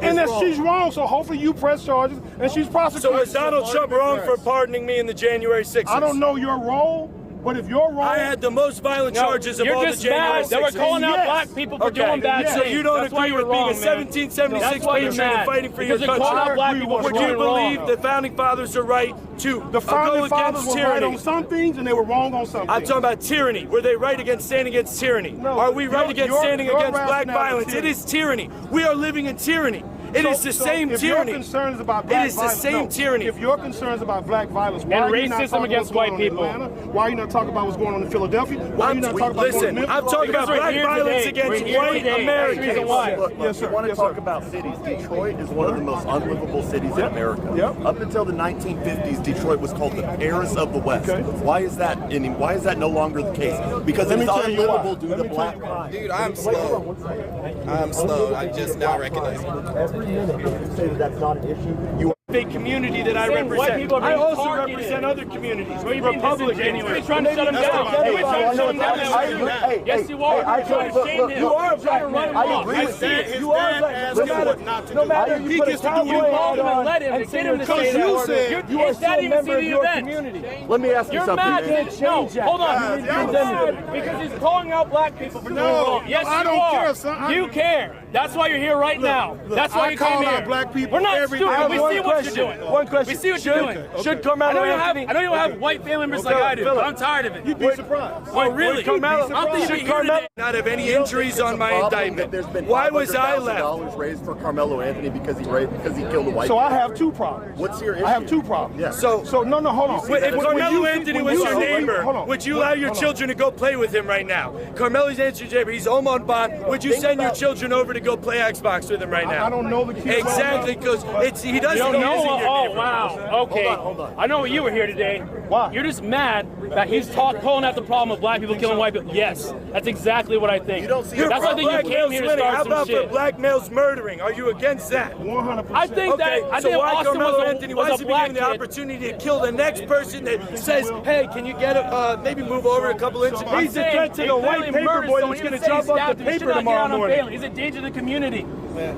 And that she's wrong, so hopefully you press charges and she's prosecuted. So was Donald Trump wrong for pardoning me in the January 6th? I don't know your role. But if you're wrong, I had the most violent charges of all the January 6th. They were calling out black people for doing bad things. So you don't That's why agree you're with being a wrong, man. 1776 That's why you're patriot and mad. fighting for Because your they called out black country? people for Would you doing wrong. believe the founding fathers are right to the founding go fathers against were right tyranny? on some things and they were wrong on some I'm things. talking about tyranny. Were they right against standing against tyranny? No, Are we right against standing your against black rationale is violence? It tyranny. is tyranny. We are living in tyranny. It is the same if tyranny. Your concerns about black It is the violence, same tyranny. If your concerns about black violence, why And are you not racism talking against what's going white on in people. Atlanta? Why are you not talking about what's going on in Philadelphia? Why are you not talking about what's going on in Listen, I'm Memphis? talking about Because we're black here violence today. against We're here white today. Americans. That's the reason why. Look, Yes, sir. you want to Yes, talk sir. about cities. Detroit is one of the most unlivable cities in America. Yep. Up until the 1950s, Detroit was called the Paris of the West. Okay. Why is that? Why is that no longer the case? Because Let it me is tell you why. unlivable due to black crime. Dude, I'm slow. I'm slow. I just now recognize it. Every minute you say that that's not an issue. You Big community that I Saying white represent. people are I being also targeted. represent other communities. What are you being Republicans. disingenuous? We're trying to shut him down. That's We're trying to shut him down. Hey, Yes, you are. You're trying to shame him. You are a black You're man. running I off. agree I with see it. you are a black man. No matter He you put a gets to do cowboy what he hat wants. on Let him. and Get say him you're to coming say that. you said You're- you are is that still a even member of see the your event? community. Let me ask you You're something. mad. can't No, change that. hold on. You're Because he's calling out black people for doing No, wrong. Yes, I you don't are. care, son. You care. That's why you're here right now. That's why I you call came out here. black people We're not every stupid. day. We see what you're doing. One question. We see what you're doing. Should Carmelo Anthony? I know you don't have white family members like I do, but I'm tired of it. You'd be surprised. Oh, really? Carmelo, I don't think should you'd be here Carmelo today. not have any You don't injuries think it's on a my problem indictment? that there's been Why was I left? $500,000 raised for Carmelo Anthony because he killed a white So I man? have two problems. What's your issue? I have two problems. Yeah. So no, hold on. if Carmelo Anthony was your hold neighbor, on. would you allow your children to go play with him right now? Carmelo's answer, neighbor. He's home on bond. Would you send your children over to go play Xbox with him right now? I don't know the kid. Exactly, because he doesn't. You don't he know? isn't your Oh, neighbor. wow. Okay. Hold on. I know what you were here today. Why? You're just mad that he's calling out the problem of black people killing white people. Yes, that's exactly what I think. You don't see You're That's why I for think black you came males here to winning. start How some about for shit. black males murdering? Are you against that? 100%. I think that Okay, I so think why Austin Carmelo was a, Anthony? Why was is a he black given the kid. opportunity to kill the next person that says, "Hey, can you get maybe move over a couple inches"? I'm He's a saying threat to he the white clearly paper murdered boy someone. that's He going to didn't say jump he off the stabbed him. He should paper not get tomorrow out on morning. bail. He's a danger to the community.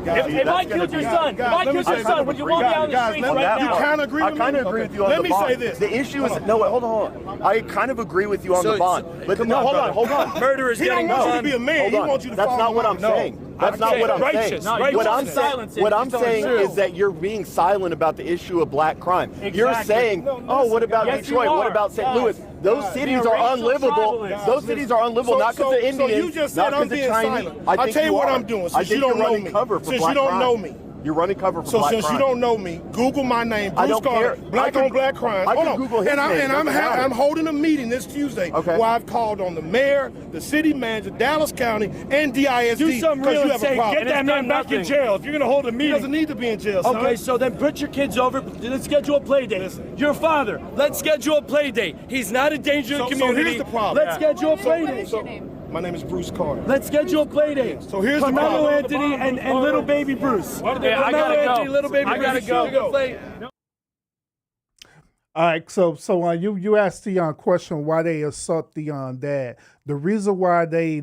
Guys, If I killed your son, if I killed your son, would you want me out on the streets right You now? kind of agree I with me? kind of agree with you on Let the me bond. say this. The issue is hold on. I kind of agree with you on the bond, but come no, on, hold brother. on. Murderers He don't getting want you to done. be a man. Hold He on. wants you to That's fall not in what line. I'm No. saying. That's not saying what I'm righteous. saying. No, What I'm silence saying, it. what I'm You're telling saying the truth. is that you're being silent about the issue of black crime. You're Exactly. saying, oh, what about Yes, you Detroit? What are. about St. Guys, Louis? Those cities you're are racial unlivable. tribalists. Those cities are unlivable, not because of Indians, So you just not said I'm because of being Chinese. silent. I I'll think tell you what are. I'm doing I since think you don't you're know running me. cover for Since black you don't crime. know me. You're running cover for So black since crime. you don't know me, Google my name, I Bruce don't Carter, care. black I on could- black crime. I could Hold on. Google his and name. Doesn't matter. I'm holding a meeting this Tuesday Okay. where I've called on the mayor, the city manager, Dallas County, and DISD. Do something real you and have a say, problem. get that man back in jail. If you're going to hold a He meeting. doesn't need to be in jail, son. Okay, so then put your kids over. Let's schedule a play date. Your father. Let's schedule a play date. He's not a danger to the So community. here's the problem. Let's schedule a play What is date. your name? My name is Bruce Carter. Let's schedule a play date. So here's the Carmelo problem. Anthony and little baby Bruce. Yeah, I gotta Anthony, go. little baby I gotta Bruce. go. Play. All right, so you asked the question why they insult the dad. The reason why they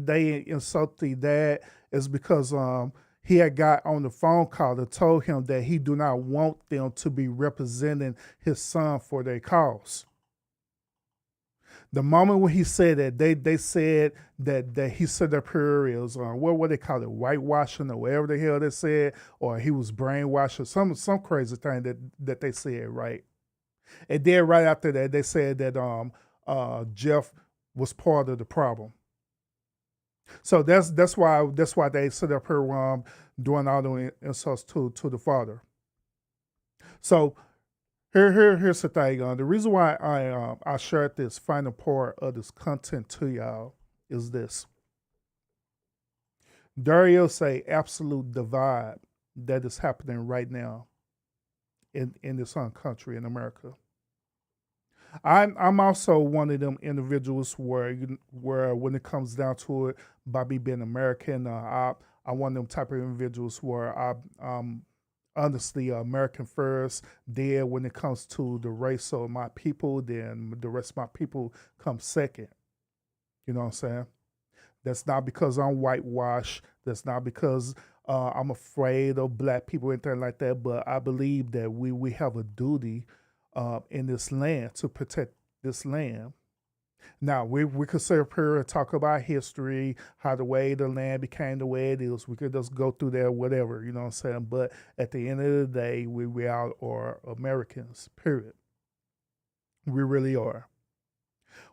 insult the dad is because he had got on the phone call that told him that he do not want them to be representing his son for their cause. The moment when he said that, they said that he said up here is what they call it, whitewashing or whatever the hell they said, or he was brainwashed or some crazy thing that they said, right? And then right after that, they said that Jeff was part of the problem. So that's why they sit up here doing all the insults to the father. So here's the thing. The reason why I shared this final part of this content to y'all is this. There is a absolute divide that is happening right now in this country in America. I'm also one of them individuals where when it comes down to it, by me being American, I'm one of them type of individuals where I'm honestly American first. Then when it comes to the race of my people, then the rest of my people come second. You know what I'm saying? That's not because I'm whitewashed. That's not because I'm afraid of black people or anything like that. But I believe that we have a duty in this land to protect this land Now, we could sit up here and talk about history, how the way the land became the way it is. We could just go through there, whatever, you know what I'm saying? But at the end of the day, we all are Americans, period. We really are.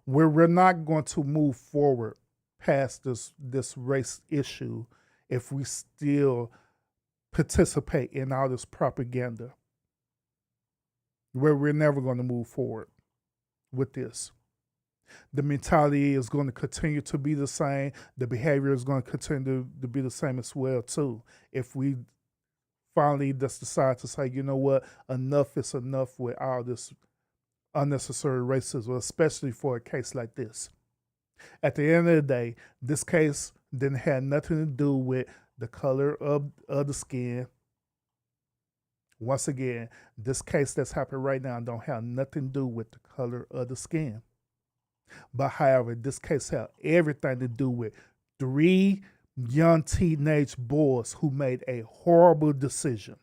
We're not going to move forward past this race issue if we still participate in all this propaganda. We're never going to move forward with this. The mentality is going to continue to be the same. The behavior is going to continue to be the same as well, too. If we finally just decide to say, you know what, enough is enough with all this unnecessary racism, especially for a case like this. At the end of the day, this case didn't have nothing to do with the color of the skin. Once again, this case that's happening right now don't have nothing to do with the color of the skin. But however, this case has everything to do with 3 young teenage boys who made a horrible decision.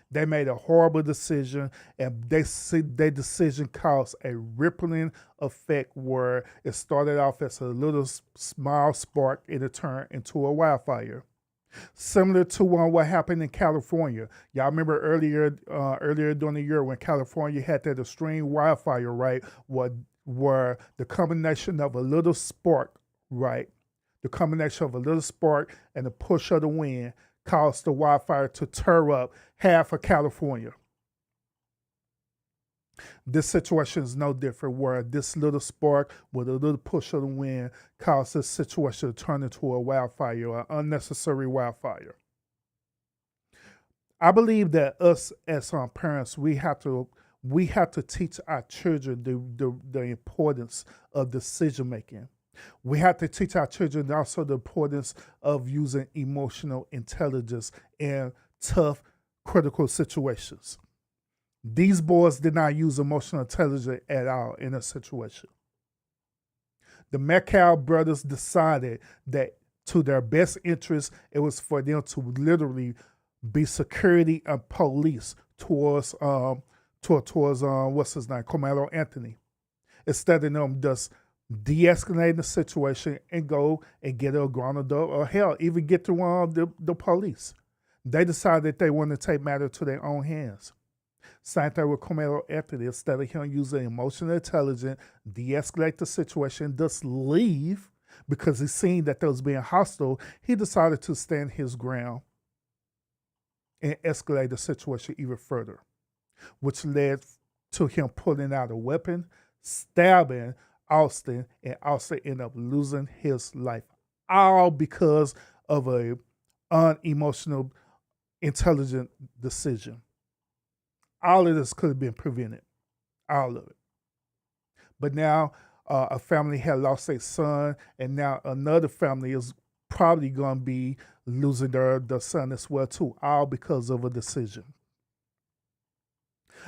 They made a horrible decision, and their decision caused a rippling effect where it started off as a little small spark and it turned into a wildfire. Similar to what happened in California. Y'all remember earlier during the year when California had that extreme wildfire, right? Where the combination of a little spark, right? The combination of a little spark and the push of the wind caused the wildfire to tear up half of California. This situation is no different, where this little spark with a little push of the wind caused this situation to turn into a wildfire, an unnecessary wildfire. I believe that us as parents, we have to teach our children the importance of decision making. We have to teach our children also the importance of using emotional intelligence in tough, critical situations. These boys did not use emotional intelligence at all in a situation. The Metcalf brothers decided that to their best interest, it was for them to literally be security and police towards what's his name, Karmelo Anthony, instead of them just de-escalating the situation and go and get a grown adult, or hell, even get to the police. They decided that they wanted to take matters to their own hands. Same thing with Karmelo Anthony. Instead of him using emotional intelligence, de-escalate the situation, just leave because he seen that they was being hostile, he decided to stand his ground and escalate the situation even further, which led to him pulling out a weapon, stabbing Austin, and Austin ended up losing his life, all because of a unemotional, intelligent decision. All of this could have been prevented, all of it. But now a family had lost their son, and now another family is probably going to be losing their son as well too, all because of a decision.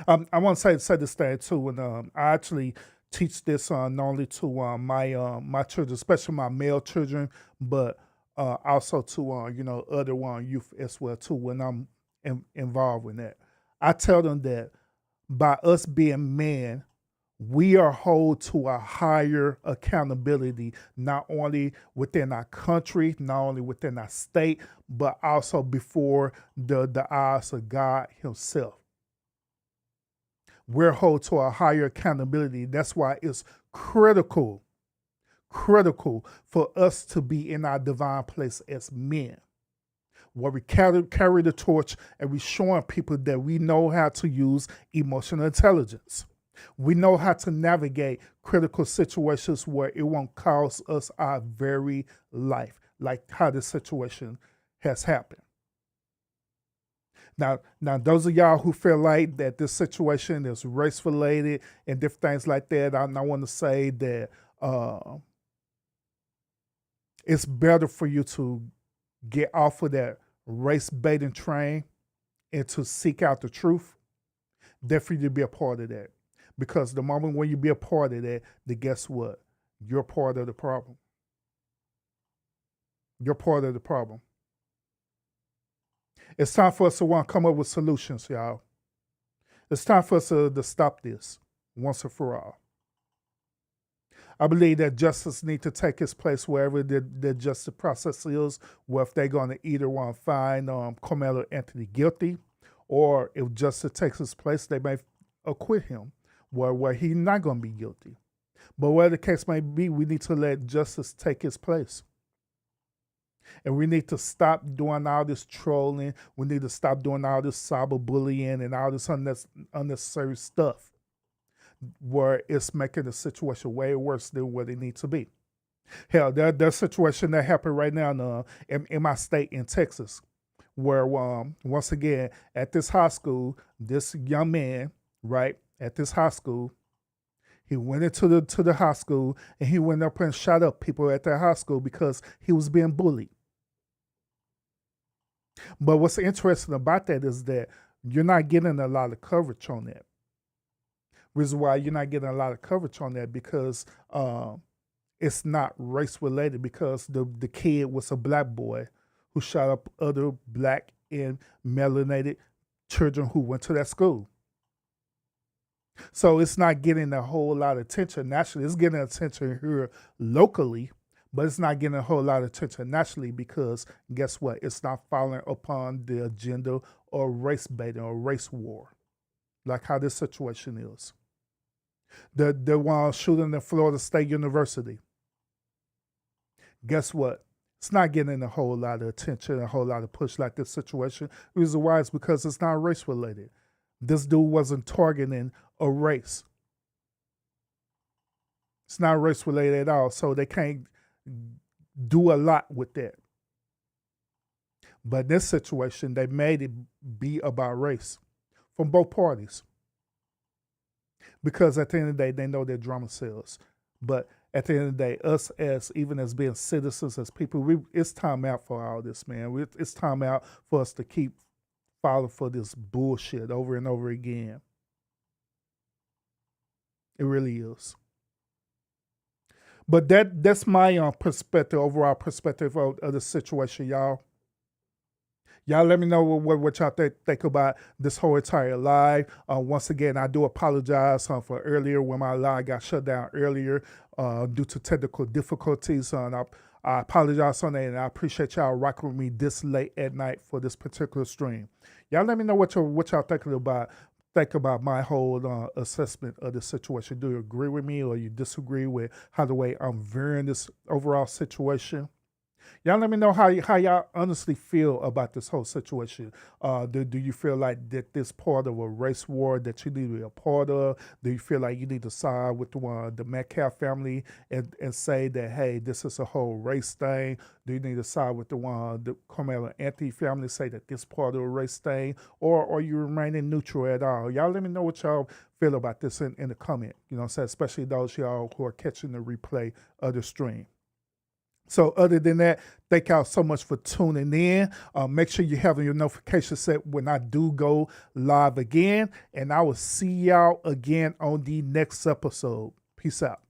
I want to say this thing too, and I actually teach this not only to my children, especially my male children, but also to other youth as well too. When I'm involved in that, I tell them that by us being men, we are held to a higher accountability, not only within our country, not only within our state, but also before the eyes of God Himself. We're held to a higher accountability. That's why it's critical for us to be in our divine place as men, where we carry the torch and we're showing people that we know how to use emotional intelligence. We know how to navigate critical situations where it won't cost us our very life, like how this situation has happened. Now, those of y'all who feel like that this situation is race-related and different things like that, I want to say that it's better for you to get off of that race-baiting train and to seek out the truth than for you to be a part of that. Because the moment when you be a part of that, then guess what? You're part of the problem. You're part of the problem. It's time for us to want to come up with solutions, y'all. It's time for us to stop this once and for all. I believe that justice needs to take its place wherever the justice process is, where if they're going to either want to find Karmelo Anthony guilty, or if justice takes its place, they may acquit him, where he's not going to be guilty. But whatever the case may be, we need to let justice take its place. And we need to stop doing all this trolling. We need to stop doing all this cyberbullying and all this unnecessary stuff, where it's making the situation way worse than what it needs to be. Hell, there's a situation that happened right now in my state in Texas, where once again at this high school, this young man, right, at this high school, he went into the high school and he went up and shot up people at that high school because he was being bullied. But what's interesting about that is that you're not getting a lot of coverage on that. Reason why you're not getting a lot of coverage on that because it's not race related, because the kid was a black boy who shot up other black and melanated children who went to that school. So it's not getting a whole lot of attention nationally. It's getting attention here locally, but it's not getting a whole lot of attention nationally because guess what? It's not following upon the agenda or race baiting or race war, like how this situation is. The one shooting at Florida State University. Guess what? It's not getting a whole lot of attention, a whole lot of push like this situation. The reason why is because it's not race related. This dude wasn't targeting a race. It's not race related at all, so they can't do a lot with that. But this situation, they made it be about race from both parties. Because at the end of the day, they know their drama sells. But at the end of the day, us even as being citizens, as people, it's time out for all this, man. It's time out for us to keep falling for this bullshit over and over again. It really is. But that's my perspective, overall perspective of the situation, y'all. Y'all let me know what y'all think about this whole entire live. Once again, I do apologize for earlier when my live got shut down earlier due to technical difficulties. I apologize on that, and I appreciate y'all rocking with me this late at night for this particular stream. Y'all let me know what y'all thinking about. Think about my whole assessment of the situation. Do you agree with me or you disagree with how the way I'm viewing this overall situation? Y'all let me know how y'all honestly feel about this whole situation. Do you feel like that this part of a race war that you need to be a part of? Do you feel like you need to side with the Metcalf family and say that, hey, this is a whole race thing? Do you need to side with the Karmelo Anthony family, say that this part of a race thing? Or are you remaining neutral at all? Y'all let me know what y'all feel about this in the comment. You know what I'm saying? Especially those y'all who are catching the replay of the stream. So other than that, thank y'all so much for tuning in. Make sure you have your notifications set when I do go live again. And I will see y'all again on the next episode. Peace out.